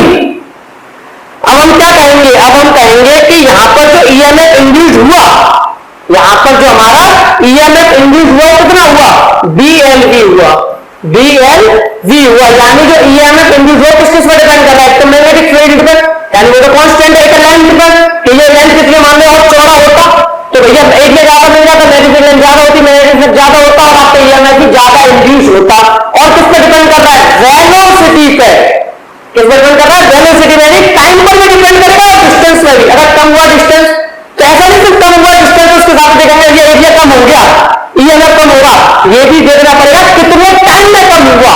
अब हम क्या कहेंगे, अब हम कहेंगे कि यहां पर जो ईएमएफ इंड्यूस हुआ, यहां पर जो हमारा ईएमएफ इंड्यूस हुआ कितना हुआ, blv हुआ, blv हुआ। यानी जो ईएमएफ इंड्यूस हुआ किस किस पर डिपेंड कर रहा है, तो मैग्नेटिक फील्ड पर, यानी वो तो कांस्टेंट है, एक लेंथ पर, कि ये लेंथ कितने मान लो और चौड़ा होता तो भैया एक में ज्यादा मिल जाता, मैग्नेटिक लेंथ ज्यादा होती, मैग्नेटिक फ्लक्स ज्यादा होता और आपका ईएमएफ भी ज्यादा इंड्यूस होता। और किस पर डिपेंड कर रहा है, वेलोसिटी पे। किस पर डिपेंड कर रहा है, वेलोसिटी में, टाइम पर भी डिपेंड करेगा और डिस्टेंस में भी। अगर कम हुआ डिस्टेंस तो ऐसा नहीं सिर्फ कम हुआ डिस्टेंस उसके साथ देखेंगे ये एरिया कम हो गया, ईएमएफ कम होगा, ये भी देखना पड़ेगा कितने टाइम में कम हुआ।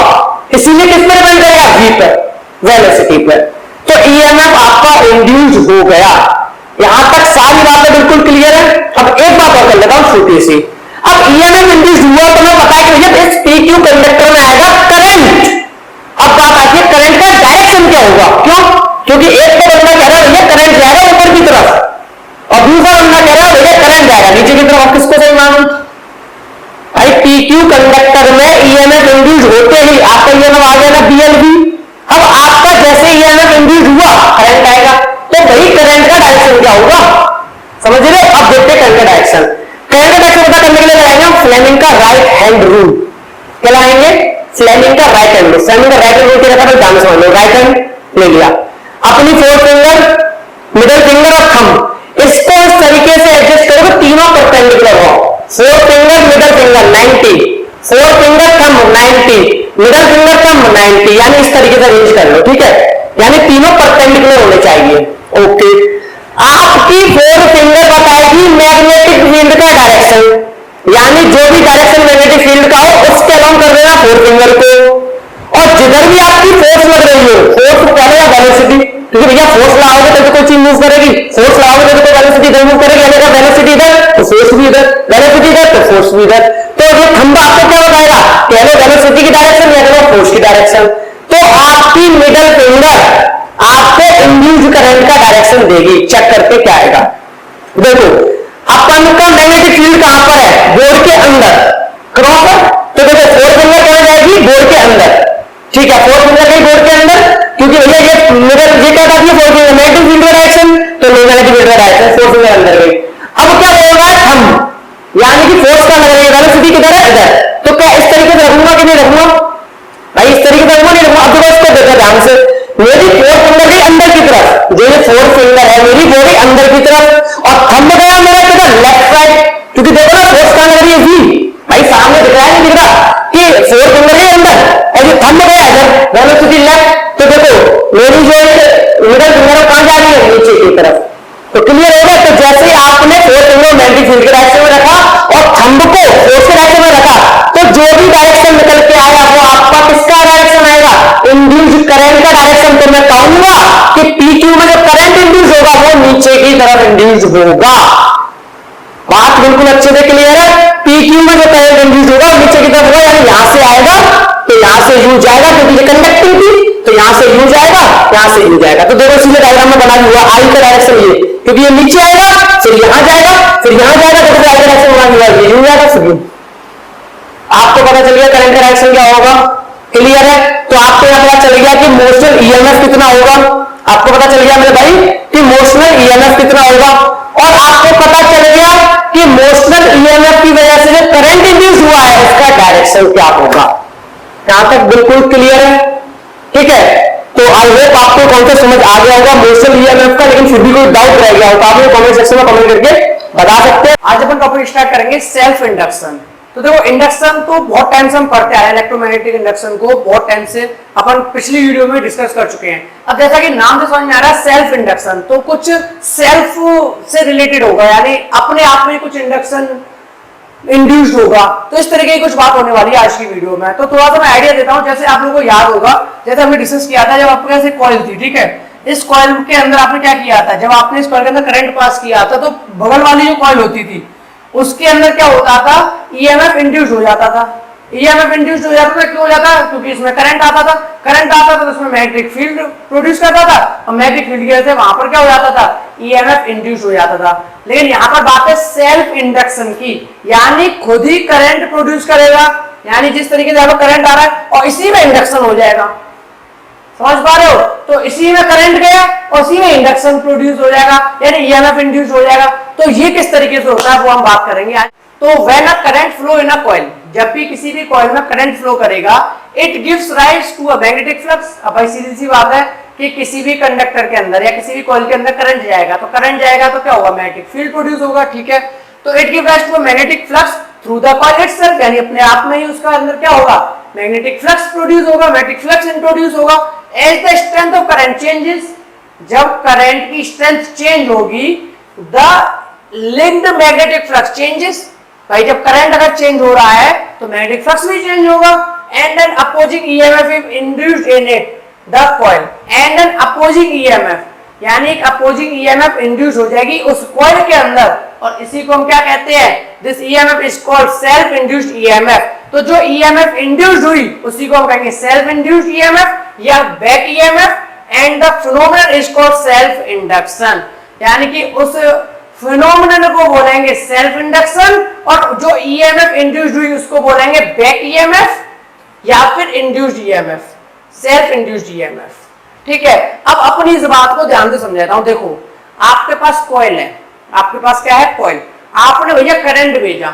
इसीलिए किस पर डिपेंड करेगा, v पर, वेलोसिटी पर। तो ईएमएफ आपका इंड्यूस हो गया। यहां तक सारी बातें बिल्कुल क्लियर है। अब एक बात और कर लेता हूं छोटी सी। अब ईएमएफ इंड्यूस हुआ तो मैं पता है कि भैया इस PQ कंडक्टर में आएगा करंट। अब बात आती है करंट का डायरेक्शन क्या होगा, क्यों, क्योंकि एक तो बंदा कह रहा है भैया करंट जाएगा ऊपर की तरफ और दूसरा बंदा कह रहा है भैया करंट जाएगा नीचे की तरफ। किसको सही मानूं भाई, PQ कंडक्टर में ईएमएफ इंड्यूस होते ही आपका ईएमएफ आ गया ना blv। अब आपका जैसे ईएमएफ इंड्यूस हुआ करंट आएगा, तो वही करंट का डायरेक्शन क्या होगा, समझ रहे। अब देखते हैं करंट का डायरेक्शन। करंट का डायरेक्शन पता करने के लिए लगाएंगे हम फ्लेमिंग का राइट हैंड रूल। क्या लगाएंगे, फ्लेमिंग का राइट हैंड रूल। फ्लेमिंग का राइट हैंड रूल क्या रखा, ध्यान से समझ लो। राइट हैंड ले लिया, अपनी फोर्थ फिंगर, मिडिल फिंगर और थंब, इसको इस तरीके से एडजस्ट करोगे तीनों परपेंडिकुलर हो। Fourth finger middle finger 90, fourth finger thumb 90, middle finger thumb 90, यानी इस तरीके से अरेंज कर लो, ठीक है। यानी तीनों परपेंडिकुलर होने चाहिए, ओके। आपकी फोर्थ फिंगर बताएगी मैग्नेटिक फील्ड का डायरेक्शन, यानी जो भी डायरेक्शन मैग्नेटिक फील्ड का हो उसके अलाउंग कर देना फोर्थ फिंगर को। और जिधर भी आपकी फोर्स लग रही हो, फोर्स पहले या वेलोसिटी, क्योंकि भैया फोर्स लगाओगे तो कोई चीज मूव करेगी, फोर्स लगाओगे तो वेलोसिटी इधर मूव करेगी, यानी अगर वेलोसिटी इधर तो फोर्स भी इधर, वेलोसिटी इधर तो फोर्स भी इधर। तो ये थंब आपको क्या बताएगा, पहले वेलोसिटी की डायरेक्शन या फिर फोर्स की डायरेक्शन। तो आपकी मिडिल फिंगर आपको इंड्यूस्ड करंट का डायरेक्शन देगी। चेक करके क्या आएगा, देखो अपन का मैग्नेटिक फील्ड कहां पर है, बोर्ड के अंदर क्रॉस है, तो देखो फोर्थ फिंगर कहां जाएगी, बोर्ड के अंदर, ठीक है। फोर्थ फिंगर गई बोर्ड के अंदर, क्योंकि भैया ये मिडिल ये क्या था, फोर्थ फिंगर मैग्नेटिक फील्ड का डायरेक्शन, तो मैग्नेटिक फील्ड का डायरेक्शन फोर्थ फिंगर अंदर गई। अब क्या होगा, थंब, यानी कि फोर्स का लग रही है, वेलोसिटी किधर है, इधर, तो क्या इस तरीके से रखूंगा कि नहीं रखूंगा भाई, इस तरीके से रखूंगा नहीं रखूंगा। अब देखो इसको देखो ध्यान से, मेरी फोर्थ फिंगर गई अंदर की तरफ, जो ये फोर्थ फिंगर है मेरी वो गई अंदर की तरफ, और थंब गया मेरा किधर, लेफ्ट साइड, क्योंकि देखो ना फोर्स कहां लग रही है, V भाई सामने दिख रहा है, नहीं दिख रहा कि फोर्थ फिंगर है अंदर और ये थंब गया इधर, वेलोसिटी लेफ्ट, तो देखो मेरी जो मिडल फिंगर कहां जा रही है, नीचे की तरफ। तो क्लियर हो गया। तो जैसे ही आपने फोर्थ फिंगर मैग्नेटिक फील्ड के डायरेक्शन में रखा और थंब को फोर्स के डायरेक्शन में रखा, तो जो भी डायरेक्शन निकल के आया वो आपका किसका डायरेक्शन आएगा, इंड्यूस्ड करंट का डायरेक्शन। तो मैं कहूंगा कि PQ में जो करंट इंड्यूस होगा वो नीचे की तरफ इंड्यूस होगा। बात बिल्कुल अच्छे से क्लियर है। PQ में जो करंट इंड्यूस होगा नीचे की तरफ होगा, यानी यहां से आएगा तो यहां से यू जाएगा, क्योंकि ये कंडक्टिंग थी, तो यहां से यू जाएगा, यहां से यू जाएगा। तो देखो सीधे डायग्राम में बना हुआ आई का डायरेक्शन ये, क्योंकि ये नीचे आएगा फिर यहां जाएगा फिर यहां जाएगा, तो आई का डायरेक्शन बना हुआ है, यू जाएगा फिर यू। आपको पता चल गया करंट का डायरेक्शन क्या होगा, क्लियर है। तो आपको यहां पता चल गया कि मोशनल EMF कितना होगा, आपको पता चल गया मेरे भाई कि मोशनल EMF कितना होगा, और आपको पता चल गया कि मोशनल EMF की वजह से जो करंट इंड्यूस हुआ है उसका डायरेक्शन क्या होगा। यहां तक बिल्कुल क्लियर है, ठीक है। तो आई होप आपको कॉन्सेप्ट समझ आ गया होगा मोशनल EMF का, लेकिन फिर भी कोई डाउट रह गया हो तो आप मुझे कमेंट सेक्शन में कमेंट करके बता सकते हैं। आज अपन टॉपिक स्टार्ट करेंगे सेल्फ इंडक्शन। तो देखो इंडक्शन तो बहुत टाइम से हम पढ़ते आ रहे हैं, इलेक्ट्रोमैग्नेटिक इंडक्शन को बहुत टाइम से अपन पिछली वीडियो में डिस्कस कर चुके हैं। अब जैसा कि नाम से समझ में आ रहा है सेल्फ इंडक्शन, तो कुछ सेल्फ से रिलेटेड होगा, यानी अपने आप में कुछ इंडक्शन इंड्यूस्ड होगा। तो इस तरीके की कुछ बात होने वाली है आज की वीडियो में। तो थोड़ा सा मैं आइडिया देता हूं, जैसे आप लोगों को याद होगा, जैसे हमने डिस्कस किया था जब आपके पास एक कॉइल थी, ठीक है, इस कॉइल के अंदर आपने क्या किया था, जब आपने इस कॉइल के अंदर करंट पास किया था तो बगल वाली जो कॉइल होती थी उसके अंदर क्या होता था, EMF इंड्यूस हो जाता था। EMF इंड्यूस हो जाता था, क्यों हो जाता, क्योंकि इसमें करंट आता था, करंट आता था तो उसमें मैग्नेटिक फील्ड प्रोड्यूस करता था, और मैग्नेटिक फील्ड की वजह से वहां पर क्या हो जाता था, EMF इंड्यूस हो जाता था। लेकिन यहाँ पर बात है सेल्फ इंडक्शन की, यानी खुद ही करंट प्रोड्यूस करेगा, यानी जिस तरीके से करंट आ रहा है और इसी में इंडक्शन हो जाएगा। समझ पा रहे हो, तो इसी में करंट गया और इसी में इंडक्शन प्रोड्यूस हो जाएगा, यानी EMF इंड्यूस हो जाएगा। तो ये किस तरीके से होता है वो हम बात करेंगे आज। तो when a current flow in a coil, जब भी किसी भी कॉइल में करंट फ्लो करेगा, it gives rise to a magnetic flux. अब भाई सीधी सी बात है कि किसी भी कंडक्टर के अंदर या किसी भी कॉइल के अंदर करंट जाएगा, तो करंट जाएगा तो क्या होगा, मैग्नेटिक फील्ड प्रोड्यूस होगा, ठीक है। तो it gives rise to a magnetic flux through the coil itself, यानी अपने आप में ही उसका अंदर क्या होगा, मैग्नेटिक फ्लक्स प्रोड्यूस होगा, मैग्नेटिक फ्लक्स इंट्रोड्यूस होगा। As the strength of current changes, जब करंट की स्ट्रेंथ चेंज होगी, the linked magnetic flux changes. भाई जब करंट अगर चेंज हो रहा है तो मैग्नेटिक फ्लक्स भी चेंज होगा। And an opposing EMF is induced in it the coil, and an opposing EMF, यानी एक अपोजिंग EMF इंड्यूस हो जाएगी उस कॉइल के अंदर, और इसी को हम क्या कहते हैं, this EMF is called self induced EMF। तो जो EMF इंड्यूस्ड हुई उसी को हम कहेंगे सेल्फ इंड्यूस्ड EMF या back EMF, and the phenomenon is called self induction, यानी कि उस फिनोमेनन को बोलेंगे सेल्फ इंडक्शन, और जो EMF इंड्यूस्ड हुई उसको बोलेंगे बैक EMF या फिर induced EMF, self induced EMF, ठीक है। अब अपनी इस बात को ध्यान से समझाता हूं। देखो आपके पास कॉइल है, आपके पास क्या है, कॉइल, आपने भैया करंट भेजा।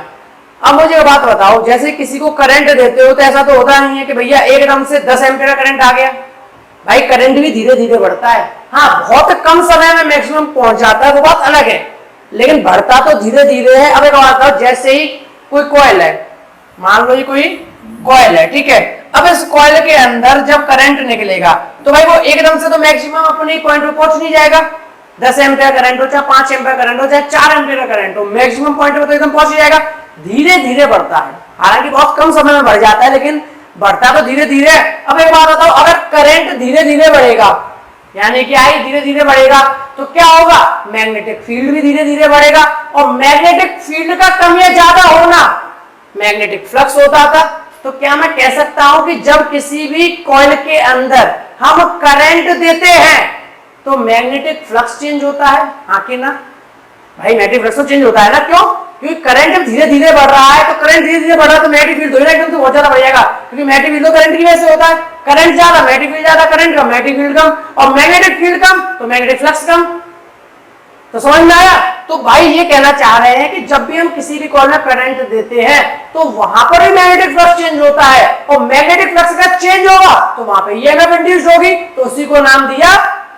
अब मुझे बात बताओ, जैसे किसी को करंट देते हो तो ऐसा तो होता नहीं है कि भैया एकदम से 10 एम्पीयर का करंट आ गया। भाई करंट भी धीरे धीरे बढ़ता है, हाँ बहुत कम समय में मैक्सिमम पहुंच जाता है, वो बात अलग है, लेकिन बढ़ता तो धीरे धीरे है। अब एक बात बताओ, जैसे ही कोई कॉइल है, मान लो ये कोई कॉइल है, ठीक है, अब इस कॉइल के अंदर जब करंट निकलेगा तो भाई वो एकदम से तो मैक्सिमम अपने पॉइंट पे पहुंच नहीं जाएगा। 10 एम्पीयर करंट हो, चाहे 5 एम्पीयर करंट हो, चाहे 4 एम्पीयर का करंट हो, मैक्सिमम पॉइंट पे तो एकदम पहुंच जाएगा। धीरे धीरे बढ़ता है, हालांकि बहुत कम समय में बढ़ जाता है, लेकिन बढ़ता तो धीरे धीरे है। अब एक बात बताओ, अगर करंट धीरे धीरे बढ़ेगा, यानी कि आई धीरे धीरे बढ़ेगा, तो क्या होगा, मैग्नेटिक फील्ड भी धीरे धीरे बढ़ेगा, और मैग्नेटिक फील्ड का कम या ज्यादा होना मैग्नेटिक फ्लक्स होता था। तो क्या मैं कह सकता हूं कि जब किसी भी कॉइल के अंदर हम करंट देते हैं तो मैग्नेटिक फ्लक्स चेंज होता है, हाँ कि ना भाई, मैग्नेटिक फ्लक्स तो चेंज होता है ना, क्यों, क्योंकि करंट जब धीरे धीरे बढ़ रहा है, तो करंट धीरे धीरे बढ़ रहा है तो मैग्नेटिक फील्ड होगा एकदम से बहुत ज्यादा बढ़ जाएगा, क्योंकि मैग्नेटिक फील्ड तो करंट की वजह से होता है। करंट ज्यादा, मैग्नेटिक फील्ड ज्यादा, करंट कम, मैग्नेटिक फील्ड कम, और मैग्नेटिक फील्ड कम तो मैग्नेटिक फ्लक्स कम। तो समझ में आया। तो भाई ये कहना चाह रहे हैं कि जब भी हम किसी भी कॉइल में करंट देते हैं तो वहां पर ही मैग्नेटिक फ्लक्स चेंज होता है, और मैग्नेटिक फ्लक्स अगर चेंज होगा तो वहां पे EMF इंड्यूस होगी, तो उसी को नाम दिया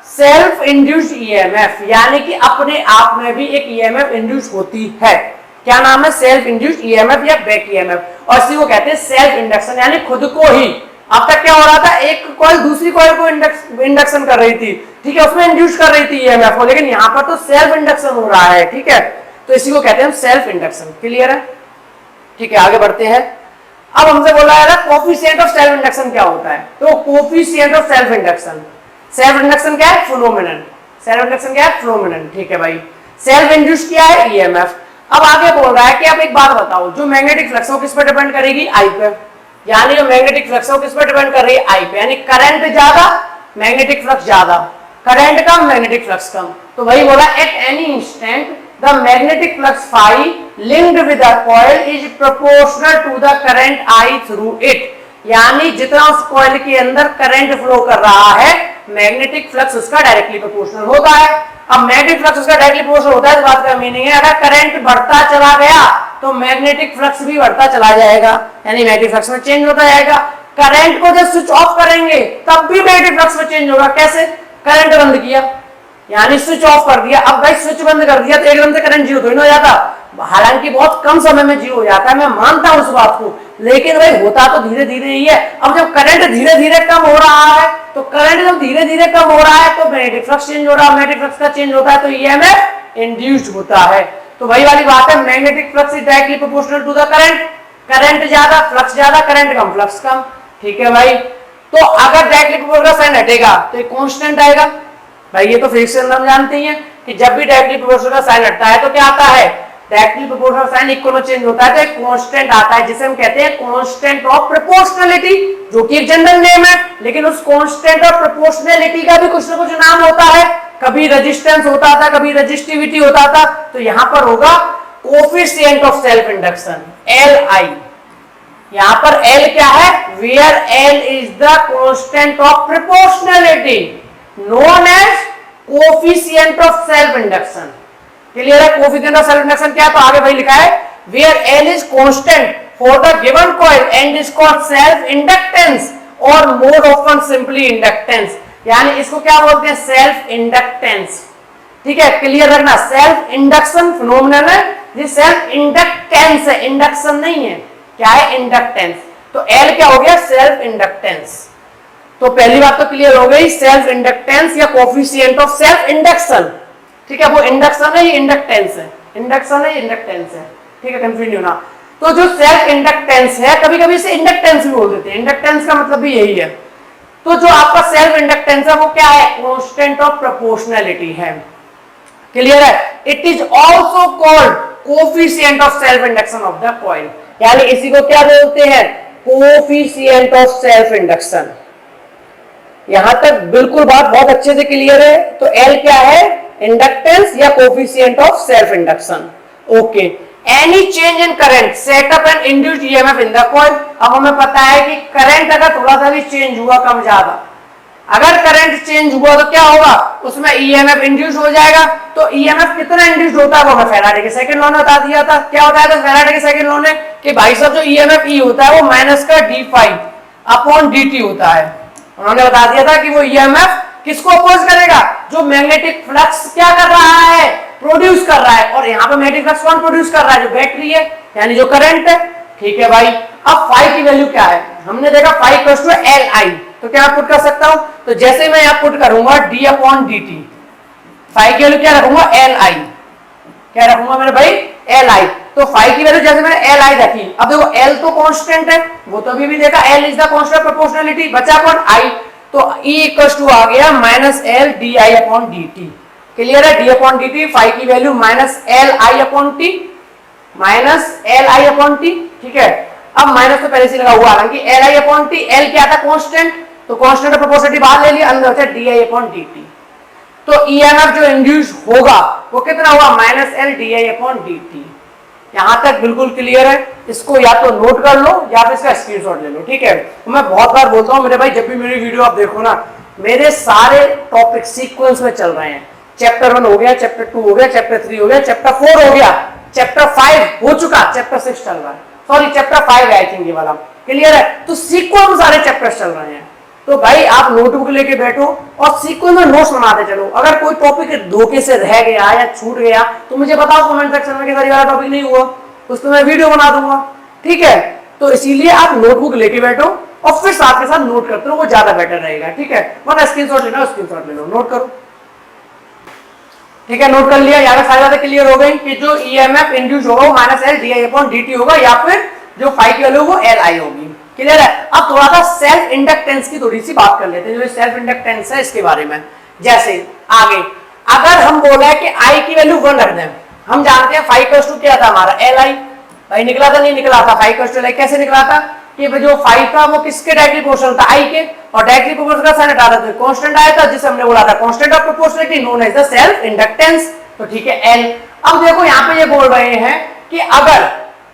सेल्फ इंड्यूस्ड EMF, यानी कि अपने आप में भी एक EMF इंड्यूस होती है। क्या नाम है, सेल्फ इंड्यूस्ड EMF या बैक EMF, और इसी को कहते हैं सेल्फ इंडक्शन, यानी खुद को ही अब तक क्या हो रहा था, एक कॉइल दूसरी कॉइल को इंडक्शन कर रही थी, ठीक है, उसमें इंड्यूस कर रही थी ईएमएफ को, लेकिन यहाँ पर तो सेल्फ इंडक्शन हो रहा है, ठीक है, तो इसी को कहते हैं हम सेल्फ इंडक्शन। क्लियर है? ठीक है, आगे बढ़ते हैं। अब हमसे बोला है कोफिशिएंट ऑफ सेल्फ इंडक्शन क्या होता है, तो कोफिशिएंट ऑफ सेल्फ इंडक्शन क्या है? फिनोमेनन। सेल्फ इंडक्शन क्या है? फिनोमेनन। ठीक है भाई, सेल्फ इंड्यूस क्या है? ईएमएफ। अब आगे बोल रहा है कि अब एक बात बताओ, जो मैग्नेटिक फ्लक्स हो किस पर डिपेंड करेगी? आई पे। यानी जो मैग्नेटिक फ्लक्स हो किस पर डिपेंड कर रही है? आई पे। यानी करंट ज्यादा, मैग्नेटिक फ्लक्स ज्यादा, करंट कम, मैग्नेटिक फ्लक्स कम। तो वही बोला, at any instant the magnetic flux phi linked with a coil is proportional to the current I through it. यानी जितना उस कॉइल के अंदर करंट फ्लो कर रहा है, मैग्नेटिक फ्लक्स उसका डायरेक्टली प्रोपोर्शनल होता है। अब मैग्नेटिक फ्लक्स उसका डायरेक्टली प्रोपोर्शनल होता है, इस बात का मीनिंग है अगर करंट बढ़ता चला गया तो मैग्नेटिक फ्लक्स भी बढ़ता चला जाएगा, यानी मैग्नेटिक फ्लक्स में चेंज होता जाएगा। करंट को जब स्विच ऑफ करेंगे तब भी मैग्नेटिक फ्लक्स में चेंज होगा। कैसे? करंट बंद किया यानी स्विच ऑफ कर दिया, अब भाई स्विच बंद कर दिया तो एकदम से करंट जीरो थोड़ी ना हो जाता, हालांकि बहुत कम समय में जीरो हो जाता है, मैं मानता हूं उस बात को, लेकिन भाई होता तो धीरे धीरे ही है। अब जब करंट धीरे धीरे कम हो रहा है, तो करंट जब धीरे धीरे कम हो रहा है तो मैग्नेटिक फ्लक्स चेंज हो रहा है, मैग्नेटिक फ्लक्स का चेंज होता है तो ईएमएफ इंड्यूस्ड होता है। तो वही वाली बात है, magnetic flux is directly proportional to the current, current ज्यादा फ्लक्स ज्यादा, करंट कम फ्लक्स कम। ठीक है भाई, तो अगर डायरेक्टली प्रोपोर्शनल साइन हटेगा तो एक कांस्टेंट आएगा। भाई ये तो फिजिक्स से हम जानते ही हैं कि जब भी डायरेक्टली प्रोपोर्शनल का साइन हटता है तो क्या आता है? डायरेक्टली प्रोपोर्शनल साइन इक्वल में चेंज होता है तो एक कांस्टेंट आता है जिसे हम कहते हैं कांस्टेंट ऑफ प्रोपोर्शनलिटी, जो कि एक जनरल नेम है, लेकिन उस कांस्टेंट ऑफ प्रोपोर्शनलिटी का भी कुछ ना कुछ नाम होता है। कभी रेजिस्टेंस होता था, कभी रेजिस्टिविटी होता था, तो यहां पर होगा coefficient of self induction, Li। यहां पर L क्या है? Where L is the constant of proportionality known as coefficient of self induction। Clear है? कोफिशिएंट ऑफ सेल्फ इंडक्शन क्या है? तो आगे भाई लिखा है where L is constant for the given coil and is called self inductance or more often simply inductance। यानी इसको क्या बोलते हैं? Self inductance. ठीक है, क्लियर रखना, सेल्फ इंडक्शन फिनोमेनन है, ये सेल्फ इंडक्टेंस है, इंडक्शन नहीं है। क्या है? इंडक्टेंस। तो L क्या हो गया? Self inductance. तो पहली बात तो क्लियर हो गई, सेल्फ इंडक्टेंस या कोफिशिएंट ऑफ सेल्फ इंडक्शन। ठीक है, वो इंडक्शन है, ये इंडक्टेंस है, इंडक्शन है, इंडक्टेंस है। ठीक है, कंफ्यूज नहीं होना। तो जो सेल्फ इंडक्टेंस है, कभी कभी इसे इंडक्टेंस भी बोल देते हैं, इंडक्टेंस का मतलब भी यही है। तो जो आपका सेल्फ इंडक्टेंस है वो क्या है? कांस्टेंट ऑफ प्रोपोर्शनलिटी है। क्लियर है? It is also called coefficient of self induction of the coil, यानी इसी को क्या बोलते हैं? Coefficient of self induction. यहां तक बिल्कुल बात बहुत अच्छे से क्लियर है। तो L क्या है? इंडक्टेंस या coefficient of self induction. Okay, any change in current set up and induced EMF in the coil. अब हमें पता है कि करंट अगर थोड़ा सा भी चेंज हुआ, कम ज्यादा, अगर करंट चेंज हुआ तो क्या होगा? उसमें ईएमएफ इंड्यूस हो जाएगा। तो ईएमएफ कितना इंड्यूस होता है वो हमें फैराडे के सेकंड लॉ ने बता दिया था। क्या होता है? तो फैराडे के सेकंड लॉ ने कि भाई साहब जो ईएमएफ ई होता है वो माइनस का d5 अपॉन dt होता है। उन्होंने बता दिया था कि वो ईएमएफ किसको अपोज करेगा? जो मैग्नेटिक फ्लक्स क्या कर रहा है? प्रोड्यूस कर रहा है। और यहाँ पे मैग्नेटिक फ्लक्स कौन प्रोड्यूस कर रहा है? जो बैटरी है, यानी जो करंट है। ठीक है भाई, अब फाई की वैल्यू क्या है? हमने देखा फाई इक्वल्स टू Li, तो क्या पुट कर सकता हूं? तो जैसे मैं यहाँ पुट करूंगा d अपॉन dt, फाई की वैल्यू क्या रखूंगा? Li। क्या रखूंगा मेरे भाई? Li। तो फाई की वैल्यू जैसे मैंने Li रखी, अब देखो L तो कांस्टेंट है, वो तो अभी भी देखा, L is the constant of proportionality, बचा कौन? I। तो E इक्वल्स टू आ गया minus L di upon dt। Clear है? d अपॉन dt, फाई की value minus Li upon t, minus Li upon t। ठीक है, अब माइनस तो पहले से लगा हुआ, हालांकि Li अपॉन t, L क्या था? कांस्टेंट, तो कांस्टेंट ऑफ प्रोपोर्शनलिटी बाहर ले लिया, अंदर बचा di अपॉन dt। तो ईएमएफ जो इंड्यूस होगा वो कितना होगा? Minus L di upon dt। यहां तक बिल्कुल क्लियर है? इसको या तो नोट कर लो या फिर इसका स्क्रीनशॉट ले लो। ठीक है, तो मैं बहुत बार बोलता हूं मेरे भाई, जब भी मेरी वीडियो आप देखो ना, मेरे सारे टॉपिक सीक्वेंस में चल रहे हैं। चैप्टर 1 हो गया, चैप्टर 2 हो गया, चैप्टर 3 हो गया, चैप्टर 4 हो गया, चैप्टर 5 हो चुका, चैप्टर 6 चल रहा है, सॉरी चैप्टर 5 आई थिंक ये वाला। क्लियर है? तो सीक्वेंस में सारे चैप्टर्स चल रहे हैं। तो भाई आप नोटबुक लेके बैठो और सीक्वेंस में नोट्स बनाते चलो। अगर कोई टॉपिक धोखे से रह गया या छूट गया तो मुझे बताओ कमेंट सेक्शन में कि सर ये वाला टॉपिक नहीं हुआ, उस पर मैं वीडियो बना दूंगा। ठीक है, तो इसीलिए आप नोटबुक लेके बैठो और फिर साथ के साथ नोट करते रहो, वो ज्यादा बेटर रहेगा, ठीक है। वरना स्क्रीनशॉट लेना, स्क्रीनशॉट ले लो, नोट करो, ठीक है। नोट कर लिया, यहाँ पे सारी बातें क्लियर हो गई कि जो ईएमएफ इंड्यूस होगा वो minus L D I upon D T होगा, या फिर जो फाई की वैल्यू वो एल आई होगी, क्लियर है। अब थोड़ा सा सेल्फ इंडक्टेंस की थोड़ी सी बात कर लेते हैं, जो सेल्फ इंडक्टेंस है इसके बारे में। जैसे आगे अगर हम बोला है कि आई की वैल्यू 1 रख दें, हम जानते हैं फाई कॉस टू क्या था हमारा एल आई, भाई निकला था नहीं निकला था, phi cos to L I कैसे निकला था कि जो फाई था वो किसके डायरेक्टली प्रोपोर्शनल था, आई के, और डायरेक्टली प्रोपोर्शनल का साइन हटा देते कांस्टेंट आया था जिसे हमने बोला था constant of proportionality known as the self inductance, तो ठीक है एल। अब देखो यहाँ पे ये बोल रहे हैं कि अगर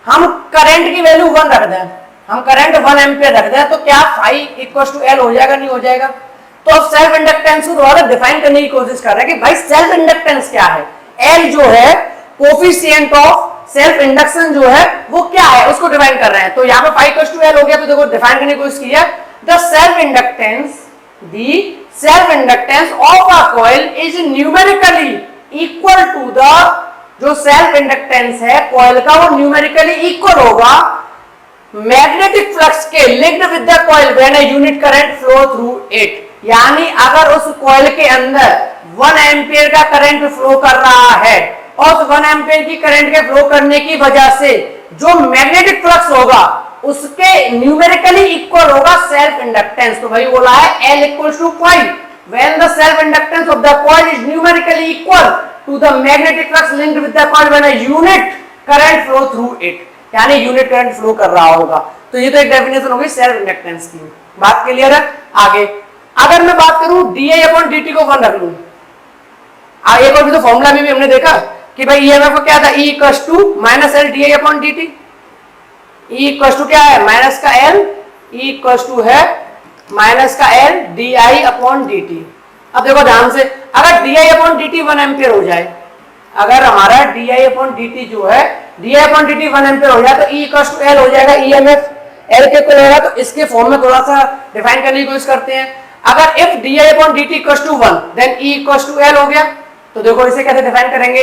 हम करंट की वैल्यू 1 रख दें, हम करंट 1 एम्पियर रख दें, तो क्या फाई इक्वल टू एल हो जाएगा, नहीं हो जाएगा। तो अब सेल्फ इंडक्टेंस को दोबारा डिफाइन करने की कोशिश कर रहे हैं कि भाई सेल्फ इंडक्टेंस क्या है। एल जो है कोफिशिएंट ऑफ सेल्फ इंडक्शन जो है वो क्या है उसको डिफाइन कर रहे हैं। तो यहाँ पे फाई इक्वल टू एल हो गया, तो देखो डिफाइन करने की कोशिश की है, the self inductance of a coil is numerically equal to the, जो सेल्फ इंडक्टेंस है कॉइल का वो न्यूमेरिकली इक्वल होगा मैग्नेटिक फ्लक्स के linked with the coil when a unit current flow through it. यानी अगर उस कॉइल के अंदर 1 एम्पियर का करंट फ्लो कर रहा है और उस 1 एम्पियर की करंट के फ्लो करने की वजह से जो मैग्नेटिक फ्लक्स होगा उसके न्यूमेरिकली इक्वल होगा सेल्फ इंडक्टेंस। तो भाई बोला है L equals to 5 when the self inductance of the coil is numerically equal to the magnetic flux linked with the coil when a unit current flow through it, यानी यूनिट करंट फ्लो कर रहा होगा। तो ये तो एक डेफिनेशन हो गई सेल्फ इंडक्टेंस की, बात क्लियर है। आगे अगर मैं बात करूं डी अपॉन डी टी को 1 रख लूं, एक और भी तो फॉर्मूला में भी हमने देखा कि भाई ईएमएफ क्या था, E equals to minus L D upon D T, E equals to क्या है माइनस का एल, ई इक्वल्स टू है माइनस का L D I upon D T. अब देखो ध्यान से, अगर D I upon D T 1 ampere हो जाए, अगर हमारा D I upon D T जो है D I upon D T 1 ampere हो जाए तो ई इक्वल्स टू एल हो जाएगा, ईएमएफ एल के इक्वल होगा। तो इसके फॉर्म में थोड़ा सा डिफाइन करने की कोशिश करते हैं। अगर if D I upon D T equals to 1 then E equals to L हो गया। तो देखो इसे कैसे डिफाइन करेंगे,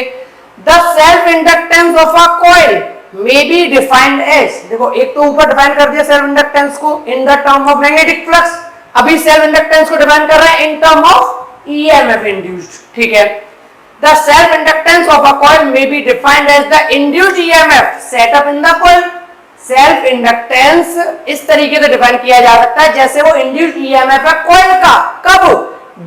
the self inductance of a coil may be defined as, देखो एक तो ऊपर डिफाइन कर दिया सेल्फ इंडक्टेंस को in the term of magnetic flux, अभी सेल्फ इंडक्टेंस को डिफाइन कर रहे हैं in term of EMF induced, ठीक है। The self inductance of a coil may be defined as the induced EMF set up in the coil। Self inductance इस तरीके से डिफाइन किया जा सकता है जैसे वो इंड्यूस्ड ईएमएफ है कॉइल का, कब,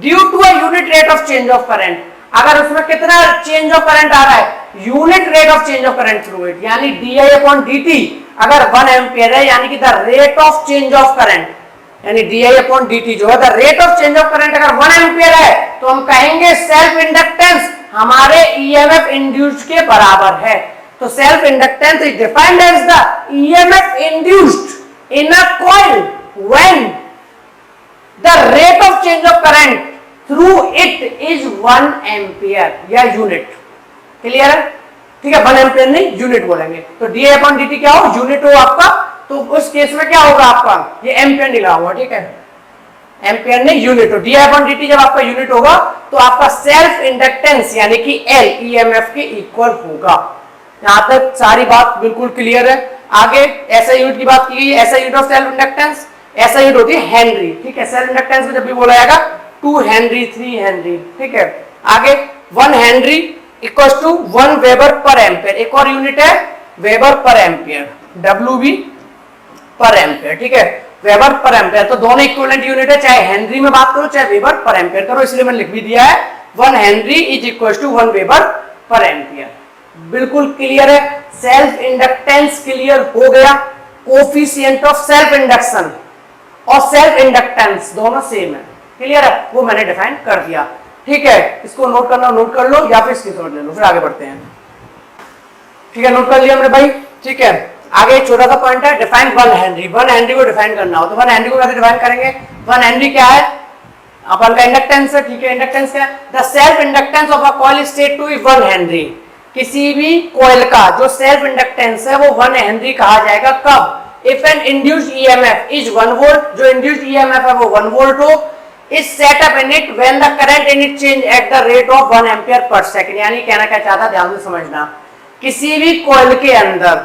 due to a unit rate of change of current, अगर उसमें कितना चेंज ऑफ करंट आ रहा है, unit rate of change of current through it, यानी D I upon D T अगर 1 एम्पियर है यानी कि the rate of change of current, यानी D I upon D T जो है the rate of change of current अगर 1 एम्पियर है तो हम कहेंगे सेल्फ इंडक्टेंस हमारे ईएमएफ इंड्यूस्ड के बराबर है। तो self inductance is defined as the EMF induced in a coil when the rate of change of current through it is 1 ampere या यूनिट, क्लियर है, ठीक है। 1 एम्पियर नहीं यूनिट बोलेंगे। तो D I upon D T क्या हो, यूनिट हो आपका, तो उस केस में क्या होगा आपका, ये एम्पियर निकला हुआ, ठीक है, एम्पियर नहीं यूनिट हो। D I upon D T जब आपका यूनिट होगा तो आपका सेल्फ इंडक्टेंस यानी कि एल ईएमएफ के इक्वल होगा। यहां तक सारी बात बिल्कुल क्लियर है। आगे ऐसा यूनिट की बात की गई, ऐसा यूनिट ऑफ सेल्फ इंडक्टेंस, ऐसा यूनिट होती है हेनरी, ठीक है। सेल्फ इंडक्टेंस में जब भी बोला जाएगा 2 हेनरी 3 हेनरी, ठीक है। आगे 1 henry equals to 1 weber per ampere, एक और यूनिट है वेबर पर एम्पियर, डब्ल्यूबी पर एम्पियर, ठीक है, वेबर पर एम्पियर। तो दोनों इक्विवेलेंट यूनिट है, चाहे हेनरी में बात करो चाहे वेबर पर एम्पियर करो, इसलिए मैंने लिख भी दिया है 1 henry is equals to 1 weber per ampere. बिल्कुल क्लियर है, सेल्फ इंडक्टेंस क्लियर हो गया, कोफिशिएंट ऑफ सेल्फ इंडक्शन और सेल्फ इंडक्टेंस दोनों सेम है, क्लियर है, वो मैंने डिफाइन कर दिया, ठीक है। इसको नोट करना नोट कर लो या फिर स्क्रीनशॉट ले लो, फिर आगे बढ़ते हैं, ठीक है। नोट कर लिया हमने भाई, ठीक है। आगे एक छोटा सा पॉइंट है, डिफाइन 1 हेनरी। 1 हेनरी को डिफाइन करना हो तो 1 हेनरी को कैसे डिफाइन करेंगे, 1 हेनरी क्या है, अपन का इंडक्टेंस है, ठीक है। इंडक्टेंस क्या है, the self inductance of a coil is said to be 1 henry. किसी भी कॉइल का जो सेल्फ इंडक्टेंस है वो 1 हेनरी कहा जाएगा, कब, if an induced EMF is 1 volt, जो इंड्यूस्ड ईएमएफ है वो 1 वोल्ट हो, is set up in it when the current in it change at the rate of 1 ampere per second। यानी कहना क्या चाहता, ध्यान से समझना, किसी भी कॉइल के अंदर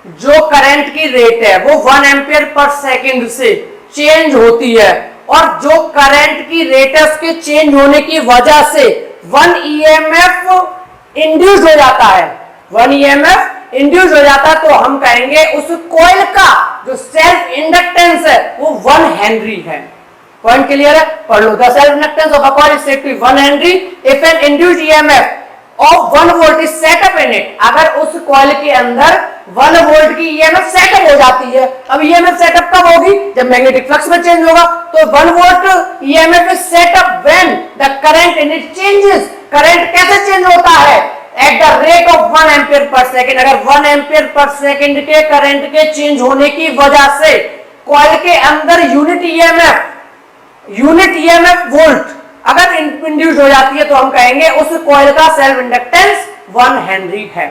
जो करंट की रेट है वो 1 एम्पियर पर सेकंड से चेंज होती है, और जो करंट की रेट है उसके चेंज होने की वजह से 1 ईएमएफ इंड्यूस हो जाता है, 1 ईएमएफ इंड्यूस हो जाता है, तो हम कहेंगे उस कॉइल का जो सेल्फ इंडक्टेंस है वो 1 हेनरी है। पॉइंट क्लियर है? पढ़ लो। The self inductance of a coil is said to be 1 henry if an induced EMF of 1 volt is set up in it. अगर उस कॉइल के अंदर 1 वोल्ट की ईएमएफ सेटअप हो जाती है। अब ईएमएफ सेटअप कब होगी? जब मैग्नेटिक फ्लक्स में चेंज होगा। तो 1 volt EMF is setup when the current in it changes. Current कैसे चेंज होता है? At the rate of 1 ampere per second. अगर 1 एम्पियर पर सेकेंड के करंट के चेंज होने की वजह से कॉइल के अंदर यूनिट ईएमएफ वोल्ट अगर इंड्यूस हो जाती है, तो हम कहेंगे उस कॉइल का सेल्फ इंडक्टेंस 1 हेनरी है।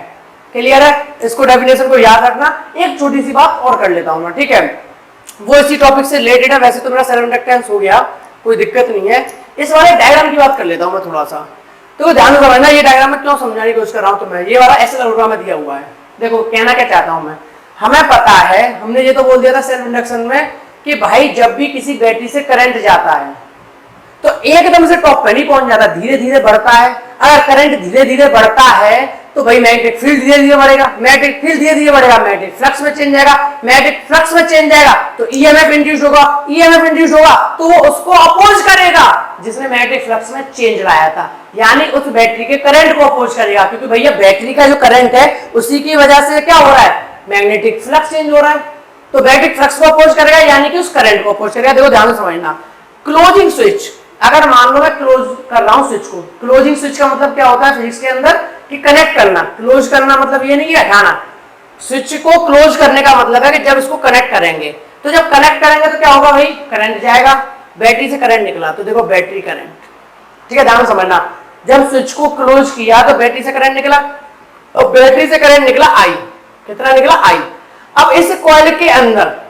क्लियर है? इसको डेफिनेशन को याद रखना। एक छोटी सी बात और कर लेता हूं मैं, ठीक है, वो इसी टॉपिक से रिलेटेड है। वैसे तो मेरा सेल्फ इंडक्टेंस हो गया, कोई दिक्कत नहीं है। इस वाले डायग्राम की बात कर लेता हूं मैं थोड़ा सा, तो ध्यान से समझना। ये डायग्राम में क्यों समझाने की कोशिश कर रहा हूं, तो मैं ये वाला ऐसे डायग्राम में दिया हुआ है। देखो कहना क्या चाहता हूं मैं, हमें पता है, हमने ये तो बोल दिया था सेल्फ इंडक्शन में कि भाई जब भी किसी बैटरी से करंट जाता है तो एकदम से टॉप पे नहीं पहुंच जाता, धीरे धीरे बढ़ता है। अगर करंट धीरे धीरे बढ़ता है तो भाई मैग्नेटिक फील्ड धीरे धीरे बढ़ेगा, मैग्नेटिक फील्ड धीरे धीरे बढ़ेगा, मैग्नेटिक फ्लक्स में चेंज आएगा, मैग्नेटिक फ्लक्स में चेंज आएगा तो ईएमएफ इंड्यूस होगा, ईएमएफ इंड्यूस होगा तो वो उसको अपोज करेगा जिसने मैग्नेटिक फ्लक्स में चेंज लाया था, यानी उस बैटरी के करंट को अपोज करेगा। क्योंकि भैया बैटरी का जो करंट है उसी की वजह से क्या हो रहा है, मैग्नेटिक फ्लक्स चेंज हो रहा है, तो मैग्नेटिक फ्लक्स को अपोज करेगा यानी कि उस करंट को अपोज करेगा। देखो ध्यान से समझना, क्लोजिंग स्विच, अगर मान लो मैं क्लोज कर रहा हूं स्विच को, क्लोजिंग स्विच का मतलब क्या होता है फिजिक्स के अंदर कि कनेक्ट करना। क्लोज करना मतलब ये नहीं कि हटाना, स्विच को क्लोज करने का मतलब है कि जब इसको कनेक्ट करेंगे, तो जब कनेक्ट करेंगे तो क्या होगा भाई, करंट जाएगा, बैटरी से करंट निकला तो देखो बैटरी करंट, ठीक है, ध्यान समझना। जब स्विच को क्लोज किया तो बैटरी से करंट निकला, और बैटरी से करंट निकला आई, कितना निकला आई। अब इस कॉइल के अंदर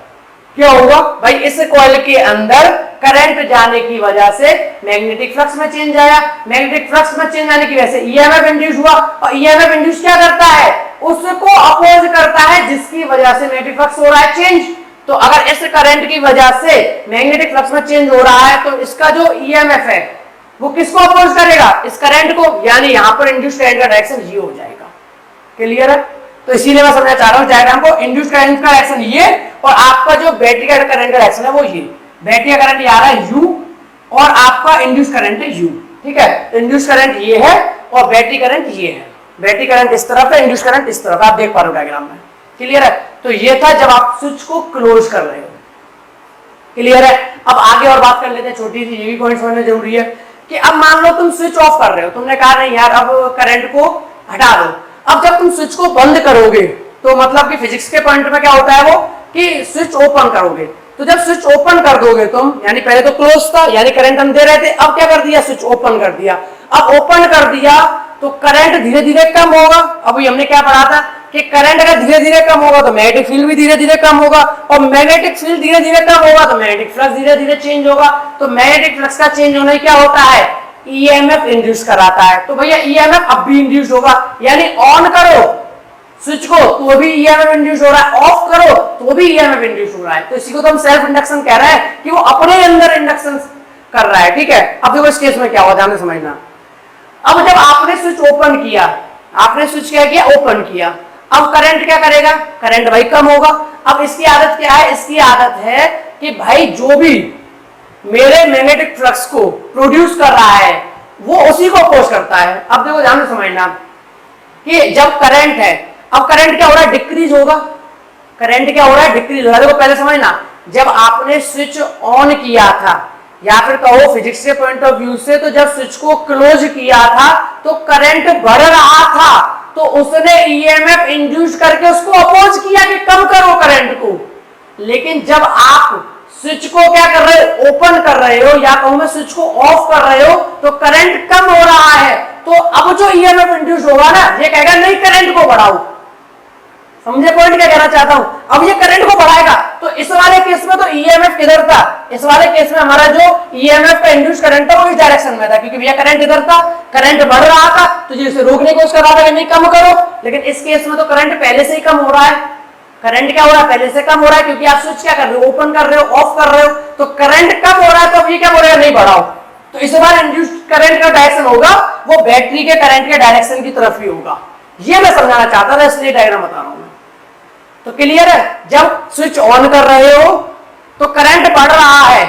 क्या होगा भाई, इस कॉइल के अंदर करंट जाने की वजह से मैग्नेटिक फ्लक्स में चेंज आया, मैग्नेटिक फ्लक्स में चेंज आने की वजह से ईएमएफ इंड्यूस हुआ, और ईएमएफ इंड्यूस क्या करता है, उसको अपोज करता है जिसकी वजह से मैग्नेटिक फ्लक्स हो रहा है चेंज। तो अगर इस करंट की वजह से मैग्नेटिक फ्लक्स में चेंज हो रहा है तो इसका जो ईएमएफ है वो किसको अपोज करेगा, इस करंट को, यानी यहां पर इंड्यूस करंट का डायरेक्शन ये हो जाएगा। क्लियर है? तो इसीलिए मैं समझना चाह रहा हूं डायग्राम को, इंड्यूस करंट का डायरेक्शन ये, और आपका जो बैटरी का करंट का डायरेक्शन है वो ये, बैटरी का करंट आ रहा है यू और आपका इंड्यूस करंट है यू, ठीक है। इंड्यूस करंट ये है और बैटरी करंट ये है, बैटरी करंट इस तरफ है, इंड्यूस करंट इस तरफ, आप देख पा रहे हो डायग्राम में। क्लियर है? तो ये था जब आप स्विच को क्लोज कर रहे हो। क्लियर है? अब आगे और बात कर लेते हैं, छोटी सी ये भी पॉइंट समझना जरूरी है कि अब मान लो तुम स्विच ऑफ कर रहे हो, तुमने कहा नहीं यार अब करंट को हटा दो। अब जब तुम स्विच को बंद करोगे तो मतलब कि फिजिक्स के पॉइंट में क्या होता है वो कि स्विच ओपन करोगे, तो जब स्विच ओपन कर दोगे तुम, यानी पहले तो क्लोज था यानी करंट हम दे रहे थे, अब क्या कर दिया, स्विच ओपन कर दिया। अब ओपन कर दिया तो करंट धीरे धीरे कम होगा। अब हमने क्या पढ़ा था कि करंट अगर धीरे धीरे कम होगा तो मैग्नेटिक फील्ड भी धीरे धीरे कम होगा, और मैग्नेटिक फील्ड धीरे धीरे कम होगा तो मैग्नेटिक फ्लक्स धीरे धीरे चेंज होगा। तो मैग्नेटिक फ्लक्स का चेंज होने क्या होता है, ईएमएफ इंड्यूस कराता है। तो भैया ईएमएफ अब भी इंड्यूस होगा, यानी ऑन करो स्विच को तो भी ईएमएफ इंड्यूस हो रहा है, ऑफ करो तो भी ईएमएफ इंड्यूस हो रहा है। तो इसी को तो हम सेल्फ इंडक्शन कह रहे हैं कि वो अपने अंदर इंडक्शन कर रहा है, ठीक है। अब देखो इस केस में क्या होगा, ध्यान से समझना। अब जब आपने स्विच ओपन किया, आपने स्विच क्या किया, ओपन किया, अब करंट क्या करेगा, करंट भाई कम होगा। अब इसकी आदत क्या है, इसकी आदत है कि भाई जो भी मेरे मैग्नेटिक फ्लक्स को प्रोड्यूस कर रहा है वो उसी को अपोज करता है। अब देखो ध्यान से समझना कि जब करंट है, अब करंट क्या हो रहा है, डिक्रीज होगा, करंट क्या हो रहा है, डिक्रीज हो रहा है। देखो पहले समझना, जब आपने स्विच ऑन किया था या फिर कहो फिजिक्स के पॉइंट ऑफ व्यू से, तो जब स्विच को क्लोज किया था तो करंट बढ़ रहा था, तो उसने ईएमएफ इंड्यूस करके उसको अपोज किया कि कम करो करंट को। लेकिन जब आप स्विच को क्या कर रहे हो, ओपन कर रहे हो, या कहूं मैं स्विच को ऑफ कर रहे हो, तो करंट कम हो रहा है, तो अब जो ईएमएफ इंड्यूस होगा ना, ये कहेगा नहीं करंट को बढ़ाओ। समझे पॉइंट क्या कहना चाहता हूं, अब ये करंट को बढ़ाएगा। तो इस वाले केस में तो ईएमएफ किधर था, इस वाले केस में हमारा जो ईएमएफ का इंड्यूस करंट था वो इस डायरेक्शन में था, क्योंकि भैया करंट इधर था, करंट बढ़ रहा था, तो जिसे रोकने की कोशिश कर रहा था कि नहीं कम करो। लेकिन इस केस में तो करंट पहले से ही कम हो रहा है, करंट क्या हो रहा है, पहले से कम हो रहा है, क्योंकि आप स्विच क्या कर रहे हो, ओपन कर रहे हो, ऑफ कर रहे हो, तो करंट कम हो रहा है, तो अब ये क्या बोलेगा, नहीं बढ़ाओ, तो इस बार इंड्यूस्ड करंट का डायरेक्शन होगा वो बैटरी के करंट के डायरेक्शन की तरफ ही होगा। ये मैं समझाना चाहता था, इसलिए डायग्राम बता रहा हूं मैं। तो क्लियर है, जब स्विच ऑन कर रहे हो तो करंट बढ़ रहा है,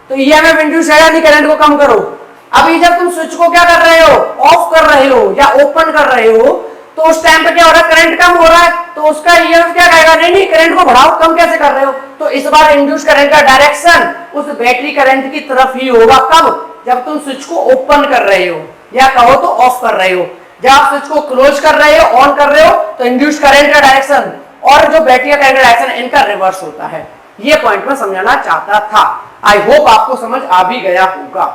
तो ईएमएफ इंड्यूस है, नहीं करंट को कम करो। अभी जब तुम स्विच को क्या कर रहे हो, ऑफ कर रहे हो या ओपन कर रहे हो, तो उस टाइम पे क्या हो रहा है, करंट कम हो रहा है, तो उसका ईएमएफ क्या कहेगा, नहीं नहीं करंट को बढ़ाओ, कम कैसे कर रहे हो। तो इस बार इंड्यूस करंट का डायरेक्शन उस बैटरी करंट की तरफ ही होगा। कब, जब तुम स्विच को ओपन कर रहे हो या कहो तो ऑफ कर रहे हो। जब आप स्विच को क्लोज कर रहे हो, ऑन कर रहे हो, तो इंड्यूस करंट का डायरेक्शन और जो बैटरी का करंट का डायरेक्शन इनका रिवर्स होता है। ये पॉइंट मैं समझाना चाहता था। आई होप आपको समझ आ भी गया होगा।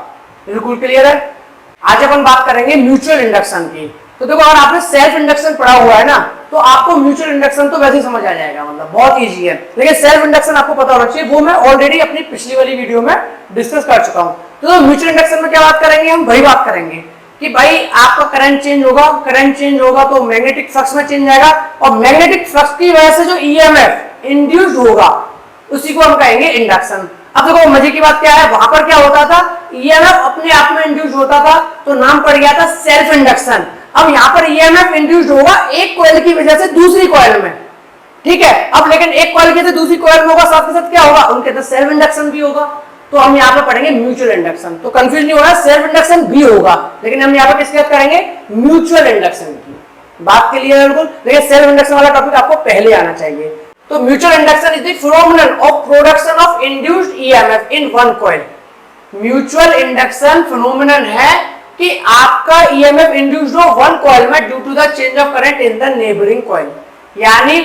बिल्कुल क्लियर है। आज अपन बात करेंगे म्यूचुअल इंडक्शन की। तो देखो, अगर आपने सेल्फ इंडक्शन पढ़ा हुआ है ना, तो आपको म्यूचुअल इंडक्शन तो वैसे ही समझ आ जाएगा, मतलब बहुत इजी है। लेकिन सेल्फ इंडक्शन आपको पता होना चाहिए, वो मैं ऑलरेडी अपनी पिछली वाली वीडियो में डिस्कस कर चुका हूं। तो म्यूचुअल इंडक्शन में क्या बात करेंगे, हम वही बात करेंगे कि भाई आपका करंट चेंज होगा, करंट चेंज होगा तो मैग्नेटिक फ्लक्स में चेंज आएगा, और मैग्नेटिक फ्लक्स की वजह से जो ईएमएफ इंड्यूस्ड होगा उसी को हम कहेंगे इंडक्शन। अब देखो मजे की बात क्या है, वहां पर क्या होता था, ईएमएफ अपने आप में इंड्यूस होता था, तो नाम पड़ गया था सेल्फ इंडक्शन। अब यहाँ पर ईएमएफ इंड्यूस्ड होगा एक कॉइल की वजह से दूसरी कॉइल में, ठीक है। अब लेकिन एक कॉइल की वजह से दूसरी कॉइल में होगा, साथ के साथ क्या होगा, उनके अंदर सेल्फ इंडक्शन भी होगा। तो हम यहाँ पे पढ़ेंगे म्यूचुअल इंडक्शन, तो कंफ्यूज नहीं होना, सेल्फ इंडक्शन भी होगा, लेकिन हम यहाँ पर किसकी बात करेंगे, म्यूचुअल इंडक्शन की बात के लिए बिल्कुल। लेकिन सेल्फ इंडक्शन वाला टॉपिक आपको पहले आना चाहिए। तो mutual induction is the phenomenon of production of induced EMF in one coil. Mutual induction phenomenon है कि आपका ईएमएफ इंड्यूस्ड हो वन कॉइल में due to the change of current in the neighbouring coil. यानी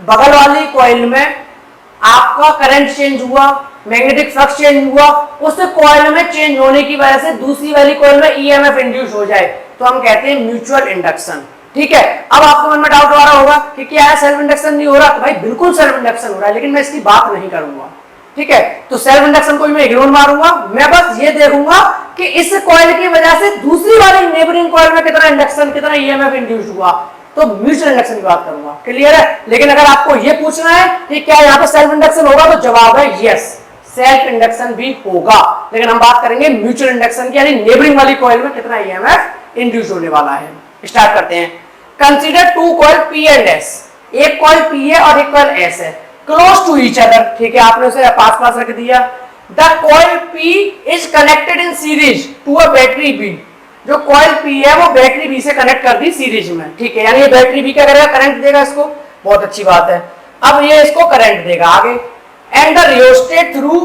बगल वाली कॉइल में आपका करंट चेंज हुआ, मैग्नेटिक फ्लक्स चेंज हुआ, उस कॉइल में चेंज होने की वजह से दूसरी वाली कॉइल में ईएमएफ इंड्यूस हो जाए, तो हम कहते हैं म्यूचुअल इंडक्शन। ठीक है। अब आपको मन में डाउट आ रहा होगा कि क्या है सेल्फ इंडक्शन नहीं हो रहा, तो भाई बिल्कुल सेल्फ इंडक्शन हो रहा है, लेकिन मैं इसकी बात नहीं करूंगा। ठीक है, तो सेल्फ इंडक्शन को मैं इग्नोर मारूंगा, मैं बस ये देखूंगा कि इस कॉइल की वजह से दूसरी वाली नेबरिंग कॉइल में कितना इंडक्शन, कितना ईएमएफ इंड्यूस हुआ, तो म्यूचुअल इंडक्शन की बात करूंगा। क्लियर है। लेकिन अगर आपको ये पूछना है कि क्या यहाँ पे सेल्फ इंडक्शन होगा, तो जवाब है यस, सेल्फ इंडक्शन भी होगा, लेकिन हम बात करेंगे म्यूचुअल इंडक्शन की, यानी नेबरिंग वाली कॉइल में कितना ईएमएफ इंड्यूस होने वाला है। स्टार्ट करते हैं। Consider two coil P and S, एक कॉइल पी है और एक कॉइल एस है, क्लोज टू ईच अदर। ठीक है, आपने उसे पास पास रख दिया। The coil P is connected in series to a battery B, जो कॉइल पी है वो बैटरी बी से कनेक्ट कर दी सीरीज में। ठीक है, यानी ये बैटरी बी क्या करेगा, करंट देगा इसको, बहुत अच्छी बात है। अब ये इसको करंट देगा आगे। And the rheostat through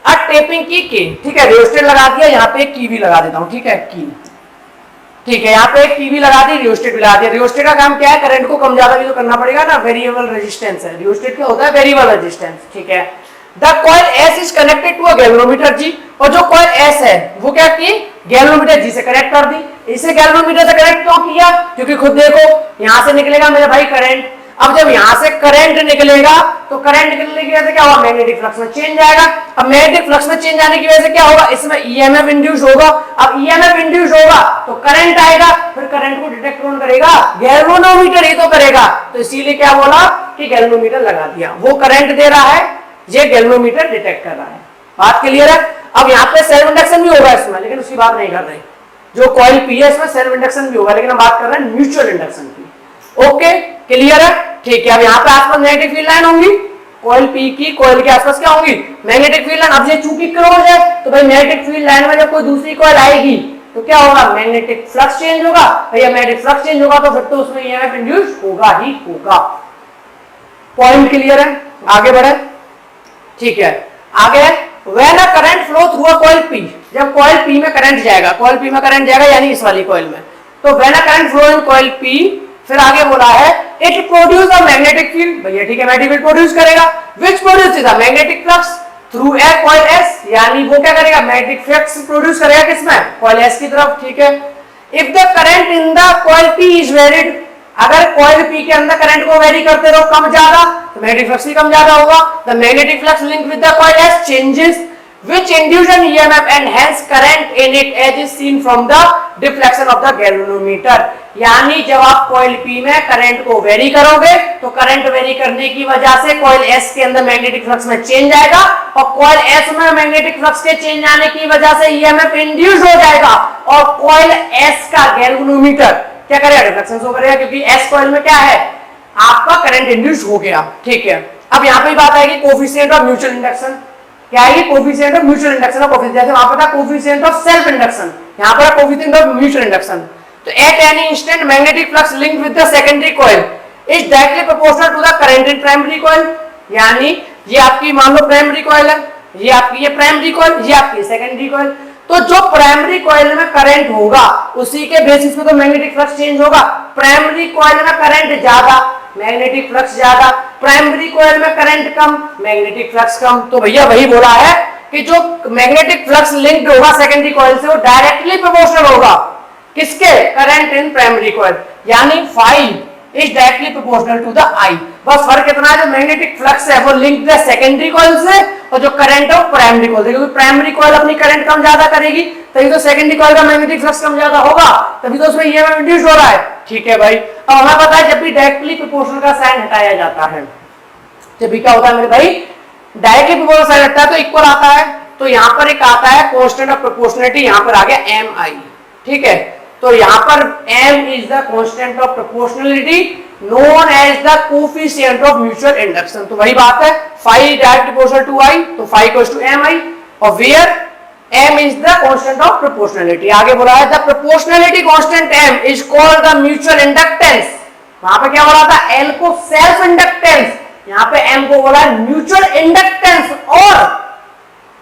a tapping key. ठीक है, रियोस्टेट लगा दिया, यहाँ पे एक की भी लगा देता हूं। ठीक है, की, ठीक है, यहाँ पे एक की भी लगा दी, रियोस्टेट भी लगा दिया। रियोस्टेट का काम क्या है, करंट को कम ज्यादा भी तो करना पड़ेगा ना, वेरिएबल रेजिस्टेंस है। रियोस्टेट क्या होता है, वेरिएबल रेजिस्टेंस। ठीक है। The coil S is connected to a galvanometer G, और जो कॉइल एस है वो क्या की, गैल्वेनोमीटर जी से कनेक्ट कर दी। इसे गैल्वेनोमीटर से कनेक्ट क्यों किया, क्योंकि खुद देखो यहां से निकलेगा मेरे भाई करंट। अब जब यहां से करंट निकलेगा तो करंट निकलने की वजह से क्या होगा, मैग्नेटिक फ्लक्स में चेंज आएगा। अब मैग्नेटिक फ्लक्स में चेंज आने की वजह से क्या होगा, इसमें ईएमएफ इंड्यूस होगा। अब ईएमएफ इंड्यूस होगा तो करंट आएगा, फिर करंट को डिटेक्ट कौन करेगा, गैल्वेनोमीटर ही तो करेगा। तो इसीलिए क्या बोला कि गैल्वेनोमीटर लगा दिया, वो करंट दे रहा है, ये गैल्वेनोमीटर डिटेक्ट कर रहा है। बात क्लियर है। अब यहाँ पे सेल्फ इंडक्शन भी होगा इसमें, लेकिन उसकी बात नहीं कर रहे। जो कॉइल पी है इसमें सेल्फ इंडक्शन भी होगा, लेकिन हम बात कर रहे हैं म्यूचुअल इंडक्शन की। ओके, क्लियर है। ठीक है, अब यहाँ पे आसपास मैग्नेटिक फील्ड लाइन होंगी, कॉइल पी की कॉइल के आसपास क्या होंगी, मैग्नेटिक फील्ड लाइन। अब ये चूंकि क्लोज है तो भाई मैग्नेटिक फील्ड लाइन में जब कोई दूसरी कॉइल आएगी तो क्या होगा, मैग्नेटिक फ्लक्स चेंज होगा। भैया मैग्नेटिक फ्लक्स चेंज होगा तो फिर तो उसमें ईएमएफ इंड्यूस होगा ही होगा। पॉइंट क्लियर है, आगे बढ़े। ठीक है, आगे when a current flow through a coil P, जब कॉइल पी में करंट जाएगा, कॉइल पी में करंट जाएगा यानी इस वाली कॉइल में, तो when a current flow in coil P, फिर आगे बोला है it produce a magnetic field. भैया ठीक है, मैग्नेटिक फील्ड प्रोड्यूस करेगा, which produces a magnetic flux through a coil S, यानी वो क्या करेगा, मैग्नेटिक फ्लक्स प्रोड्यूस करेगा किसमें, कॉइल एस की तरफ। ठीक है। If the current in the coil P is varied, अगर कॉइल पी के अंदर करंट को वेरी करते रहो कम ज्यादा, तो मैग्नेटिक फ्लक्स भी कम ज्यादा होगा। The magnetic flux link with the coil S changes which induce an EMF and hence current in it as is seen from the deflection of the galvanometer। यानी जब आप कॉइल P में करंट को वेरी करोगे तो करंट वेरी करने की वजह से कॉइल S के अंदर मैग्नेटिक फ्लक्स में चेंज आएगा और कॉइल S में मैग्नेटिक फ्लक्स के चेंज आने की वजह से EMF इंड्यूस हो जाएगा और कॉइल S का गैल्वेनोमीटर क्या करेगा, रिफ्लेक्शन शो करेगा, क्योंकि S कॉइल में क्या है, आपका करंट इंड्यूस हो गया। ठीक है, अब यहाँ पे बात आएगी कोफिशिएंट ऑफ म्यूचुअल इंडक्शन। क्या है कोफिशिएंट ऑफ म्यूचुअल इंडक्शन और कोफिशिएंट, जैसे वहां पर था कोफिशिएंट ऑफ सेल्फ इंडक्शन, यहाँ पर कोफिशिएंट ऑफ म्यूचुअल इंडक्शन। तो at any instant magnetic flux linked with the secondary coil is directly proportional to the current in primary coil. यानी ये आपकी मान लो प्राइमरी कॉइल है, ये आपकी ये प्राइमरी कॉइल, ये आपकी सेकेंडरी कॉइल। तो जो प्राइमरी कॉइल में करंट होगा उसी के बेसिस पे तो मैग्नेटिक फ्लक्स चेंज होगा। प्राइमरी कॉइल में करंट ज्यादा, मैग्नेटिक फ्लक्स ज्यादा, प्राइमरी कॉइल में करंट कम, मैग्नेटिक फ्लक्स कम। तो भैया वही बोला है कि जो मैग्नेटिक फ्लक्स लिंक्ड होगा सेकेंडरी कॉइल से वो डायरेक्टली प्रोपोर्शनल होगा किसके, करंट इन प्राइमरी कॉइल। यानी phi is directly proportional to the I. बस फर्क इतना है, जो मैग्नेटिक फ्लक्स है वो लिंक्ड है सेकेंडरी कॉइल से और जो करंट है वो प्राइमरी कॉइल से, क्योंकि प्राइमरी कॉइल अपनी करंट कम ज्यादा करेगी तभी तो सेकेंडरी कॉइल का मैग्नेटिक फ्लक्स कम ज्यादा होगा, तभी तो उसमें ईएमएफ इंड्यूस हो रहा है। ठीक है भाई, अब हमें पता है जब भी डायरेक्टली प्रोपोर्शनल का साइन हटाया जाता है, जब भी क्या होता है मेरे भाई, डायरेक्टली प्रोपोर्शनल साइन हटता है तो इक्वल आता है। तो यहाँ पर एक आता है कांस्टेंट ऑफ प्रोपोर्शनलिटी, यहाँ पर आ गया एम आई। ठीक है, तो यहाँ पर m is the constant of proportionality known as the coefficient of mutual induction. तो वही बात है, phi direct proportional to i, तो फाई इक्वल्स टू mi और where m is the constant of proportionality. आगे बोला है the proportionality constant m is called the mutual inductance. वहां पे क्या बोला था, l को सेल्फ इंडक्टेंस, यहाँ पे m को बोला म्यूचुअल इंडक्टेंस और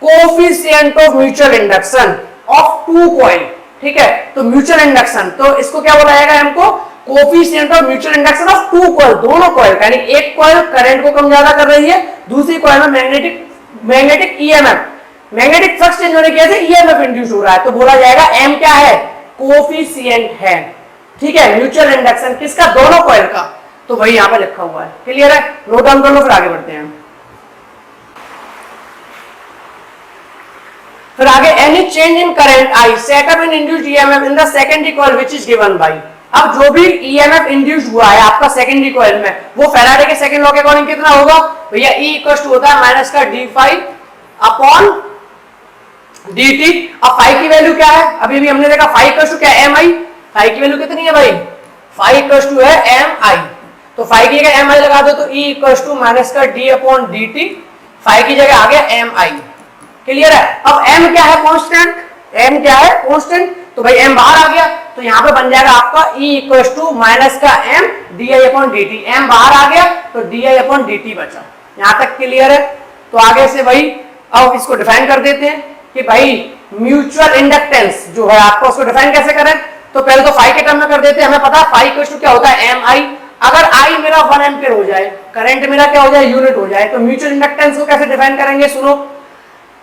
coefficient of mutual induction of two coil. ठीक है, तो म्यूचुअल इंडक्शन, तो इसको क्या बोला जाएगा, हमको coefficient of mutual induction of two coil, दोनों कॉइल, यानी एक कॉइल करंट को कम ज्यादा कर रही है, दूसरी कॉइल में magnetic EMF, magnetic flux change होने की वजह से ईएमएफ इंड्यूस हो रहा है, तो बोला जाएगा एम क्या है, कोफिशिएंट है। ठीक है, म्यूचुअल इंडक्शन किसका, दोनों कॉइल का। तो वही यहाँ पे लिखा हुआ है, क्लियर है, नोट डाउन कर लो फिर आगे बढ़ते हैं। फिर आगे any change in current I set up in induced EMF in the secondary coil which is given by. अब जो भी ईएमएफ इंड्यूस हुआ है आपका सेकेंडरी कॉइल में, वो फैराडे के सेकंड लॉ के अकॉर्डिंग कितना होगा भैया, E इक्वल टू होता है माइनस का d5 अपॉन dt। अब फाई की वैल्यू क्या है, अभी भी हमने देखा फाई इक्वल टू क्या है, mi। फाई की वैल्यू कितनी है भाई, फाई इक्वल टू है mi, तो फाई की जगह mi लगा दो तो E इक्वल टू माइनस का d अपॉन dt, फाई की जगह आ गया mi। क्लियर है, अब m क्या है, कांस्टेंट, m क्या है, कांस्टेंट, तो भाई m बाहर आ गया, तो यहाँ पे बन जाएगा आपका E इक्वल टू माइनस का m di upon dt। m बाहर आ गया तो di अपॉन dt बचा। यहाँ तक क्लियर है, तो आगे से भाई अब इसको डिफाइन कर देते हैं कि भाई म्यूचुअल इंडक्टेंस जो है आपको उसको डिफाइन कैसे करें। तो पहले तो फाई के टर्म में कर देते हैं, हमें पता है फाई इक्वल टू क्या होता है mi। अगर i मेरा 1 एम्पियर हो जाए, करंट मेरा क्या हो जाए, यूनिट हो जाए, तो म्यूचुअल इंडक्टेंस को कैसे डिफाइन करेंगे, सुनो।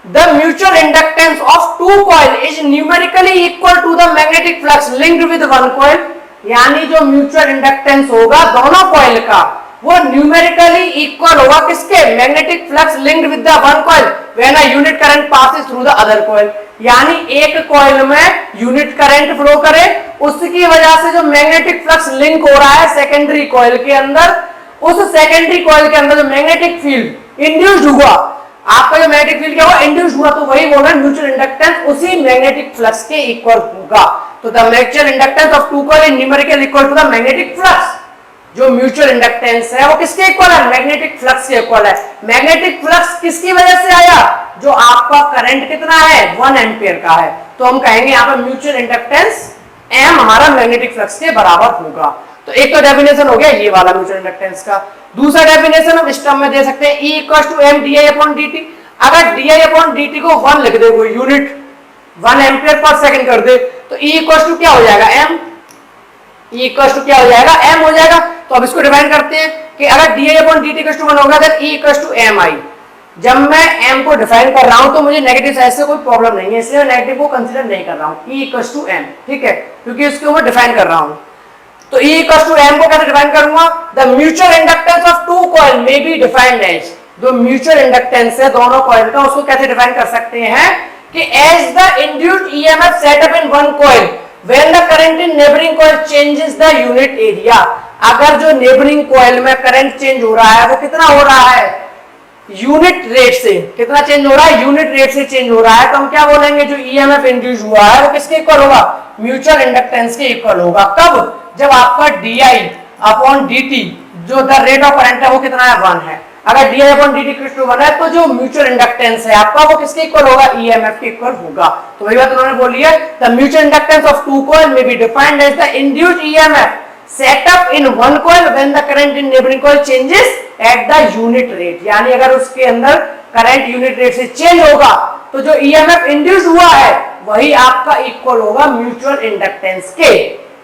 The mutual inductance of two coil is numerically equal to the magnetic flux linked with one coil। यानी जो म्यूचुअल इंडक्टेंस होगा दोनों कॉइल का वो न्यूमेरिकली इक्वल होगा किसके, magnetic flux linked with the one coil when a unit current passes through the other coil. यानी एक कॉइल में यूनिट करंट फ्लो करे, उसकी वजह से जो मैग्नेटिक फ्लक्स लिंक हो रहा है सेकेंडरी कॉइल के अंदर, उस सेकेंडरी कॉइल के अंदर जो मैग्नेटिक फील्ड इंड्यूस्ड हुआ, आपका जो मैग्नेटिक फील्ड क्या हुआ, इंड्यूस हुआ, तो वही बोल रहे हैं म्यूचुअल इंडक्टेंस उसी मैग्नेटिक फ्लक्स के इक्वल होगा। तो the mutual inductance of two coil is numerically equal to the magnetic flux. जो म्यूचुअल इंडक्टेंस है वो किसके इक्वल है, मैग्नेटिक फ्लक्स के इक्वल है। मैग्नेटिक फ्लक्स किसकी वजह से आया, जो आपका करंट कितना है, 1 एम्पियर का है, तो हम कहेंगे यहाँ पर म्यूचुअल इंडक्टेंस m हमारा मैग्नेटिक फ्लक्स के बराबर होगा। तो एक तो डेफिनेशन हो गया ये वाला म्यूचुअल इंडक्टेंस का। दूसरा डेफिनेशन हम इस टर्म में दे सकते हैं, E equal to m di upon dt। अगर di अपॉन dt को 1 लिख दे, कोई यूनिट 1 एम्पियर पर सेकंड कर दे, तो E इक्वल टू क्या हो जाएगा, m। E इक्वल टू क्या हो जाएगा, m हो जाएगा। तो अब इसको डिफाइन करते हैं कि अगर di upon dt equal to 1 होगा तो E इक्वल टू mi। जब मैं m को डिफाइन कर रहा हूं तो मुझे नेगेटिव साइड से कोई प्रॉब्लम नहीं है, इसलिए मैं नेगेटिव को कंसीडर नहीं कर रहा हूं, E इक्वल टू m। ठीक है, क्योंकि इसको मैं डिफाइन कर रहा हूं। तो E इक्वल टू m को कैसे डिफाइन करूंगा, the mutual inductance of two coil may be defined as. जो म्यूचुअल इंडक्टेंस है दोनों कॉइल का, उसको कैसे डिफाइन कर सकते हैं कि as the induced EMF set up in one coil when the current in neighbouring coil changes the unit area. अगर जो नेबरिंग कॉइल में करंट चेंज हो रहा है वो कितना हो रहा है, यूनिट रेट से। कितना चेंज हो रहा है, यूनिट रेट से चेंज हो रहा है, तो हम क्या बोलेंगे जो ईएमएफ इंड्यूस हुआ है वो किसके इक्वल होगा, म्यूचुअल इंडक्टेंस के इक्वल होगा। कब, जब आपका DI अपॉन DT जो द रेट ऑफ करंट है वो कितना है, 1 है। अगर DI upon DT equal to 1 है तो जो म्यूचुअल इंडक्टेंस है आपका वो किसके इक्वल होगा, ईएमएफ के इक्वल होगा। तो वही बात उन्होंने बोली है, the mutual inductance of two coil may be defined as the induced EMF set up in one coil when the current in neighboring coil changes at the unit rate। यानी अगर उसके अंदर करंट यूनिट रेट से चेंज होगा तो जो ईएमएफ इंड्यूस हुआ है वही आपका इक्वल होगा म्यूचुअल इंडक्टेंस के।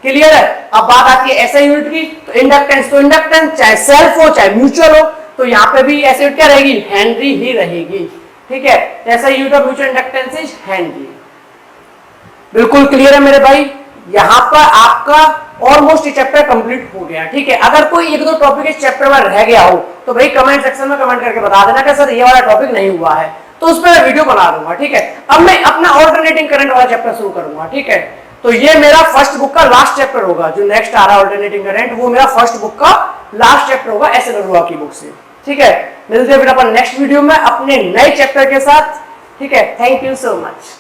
क्लियर है। अब बात आती है ऐसा यूनिट की, तो इंडक्टेंस तो इंडक्टेंस चाहे सेल्फ हो चाहे म्यूचुअल हो, तो यहाँ पे भी ऐसे यूनिट क्या रहेगी, हेनरी ही रहेगी। ठीक है, ऐसा unit of mutual inductance is Henry. बिल्कुल क्लियर है मेरे भाई। यहाँ पर आपका ऑलमोस्ट ये चैप्टर कंप्लीट हो गया। ठीक है, अगर कोई एक दो टॉपिक इस चैप्टर में रह गया हो तो भाई कमेंट सेक्शन में कमेंट करके बता देना कि सर ये वाला टॉपिक नहीं हुआ है, तो उस पर वीडियो बना दूंगा। ठीक है, अब मैं अपना ऑल्टरनेटिंग करंट वाला चैप्टर शुरू करूंगा। ठीक है, तो ये मेरा फर्स्ट बुक का लास्ट चैप्टर होगा, जो नेक्स्ट आ रहा है ऑल्टरनेटिंग करंट, वो मेरा फर्स्ट बुक का लास्ट चैप्टर होगा एस एल की बुक से। ठीक है, मिलते हैं फिर अपन नेक्स्ट वीडियो में अपने नए चैप्टर के साथ। ठीक है, थैंक यू सो मच।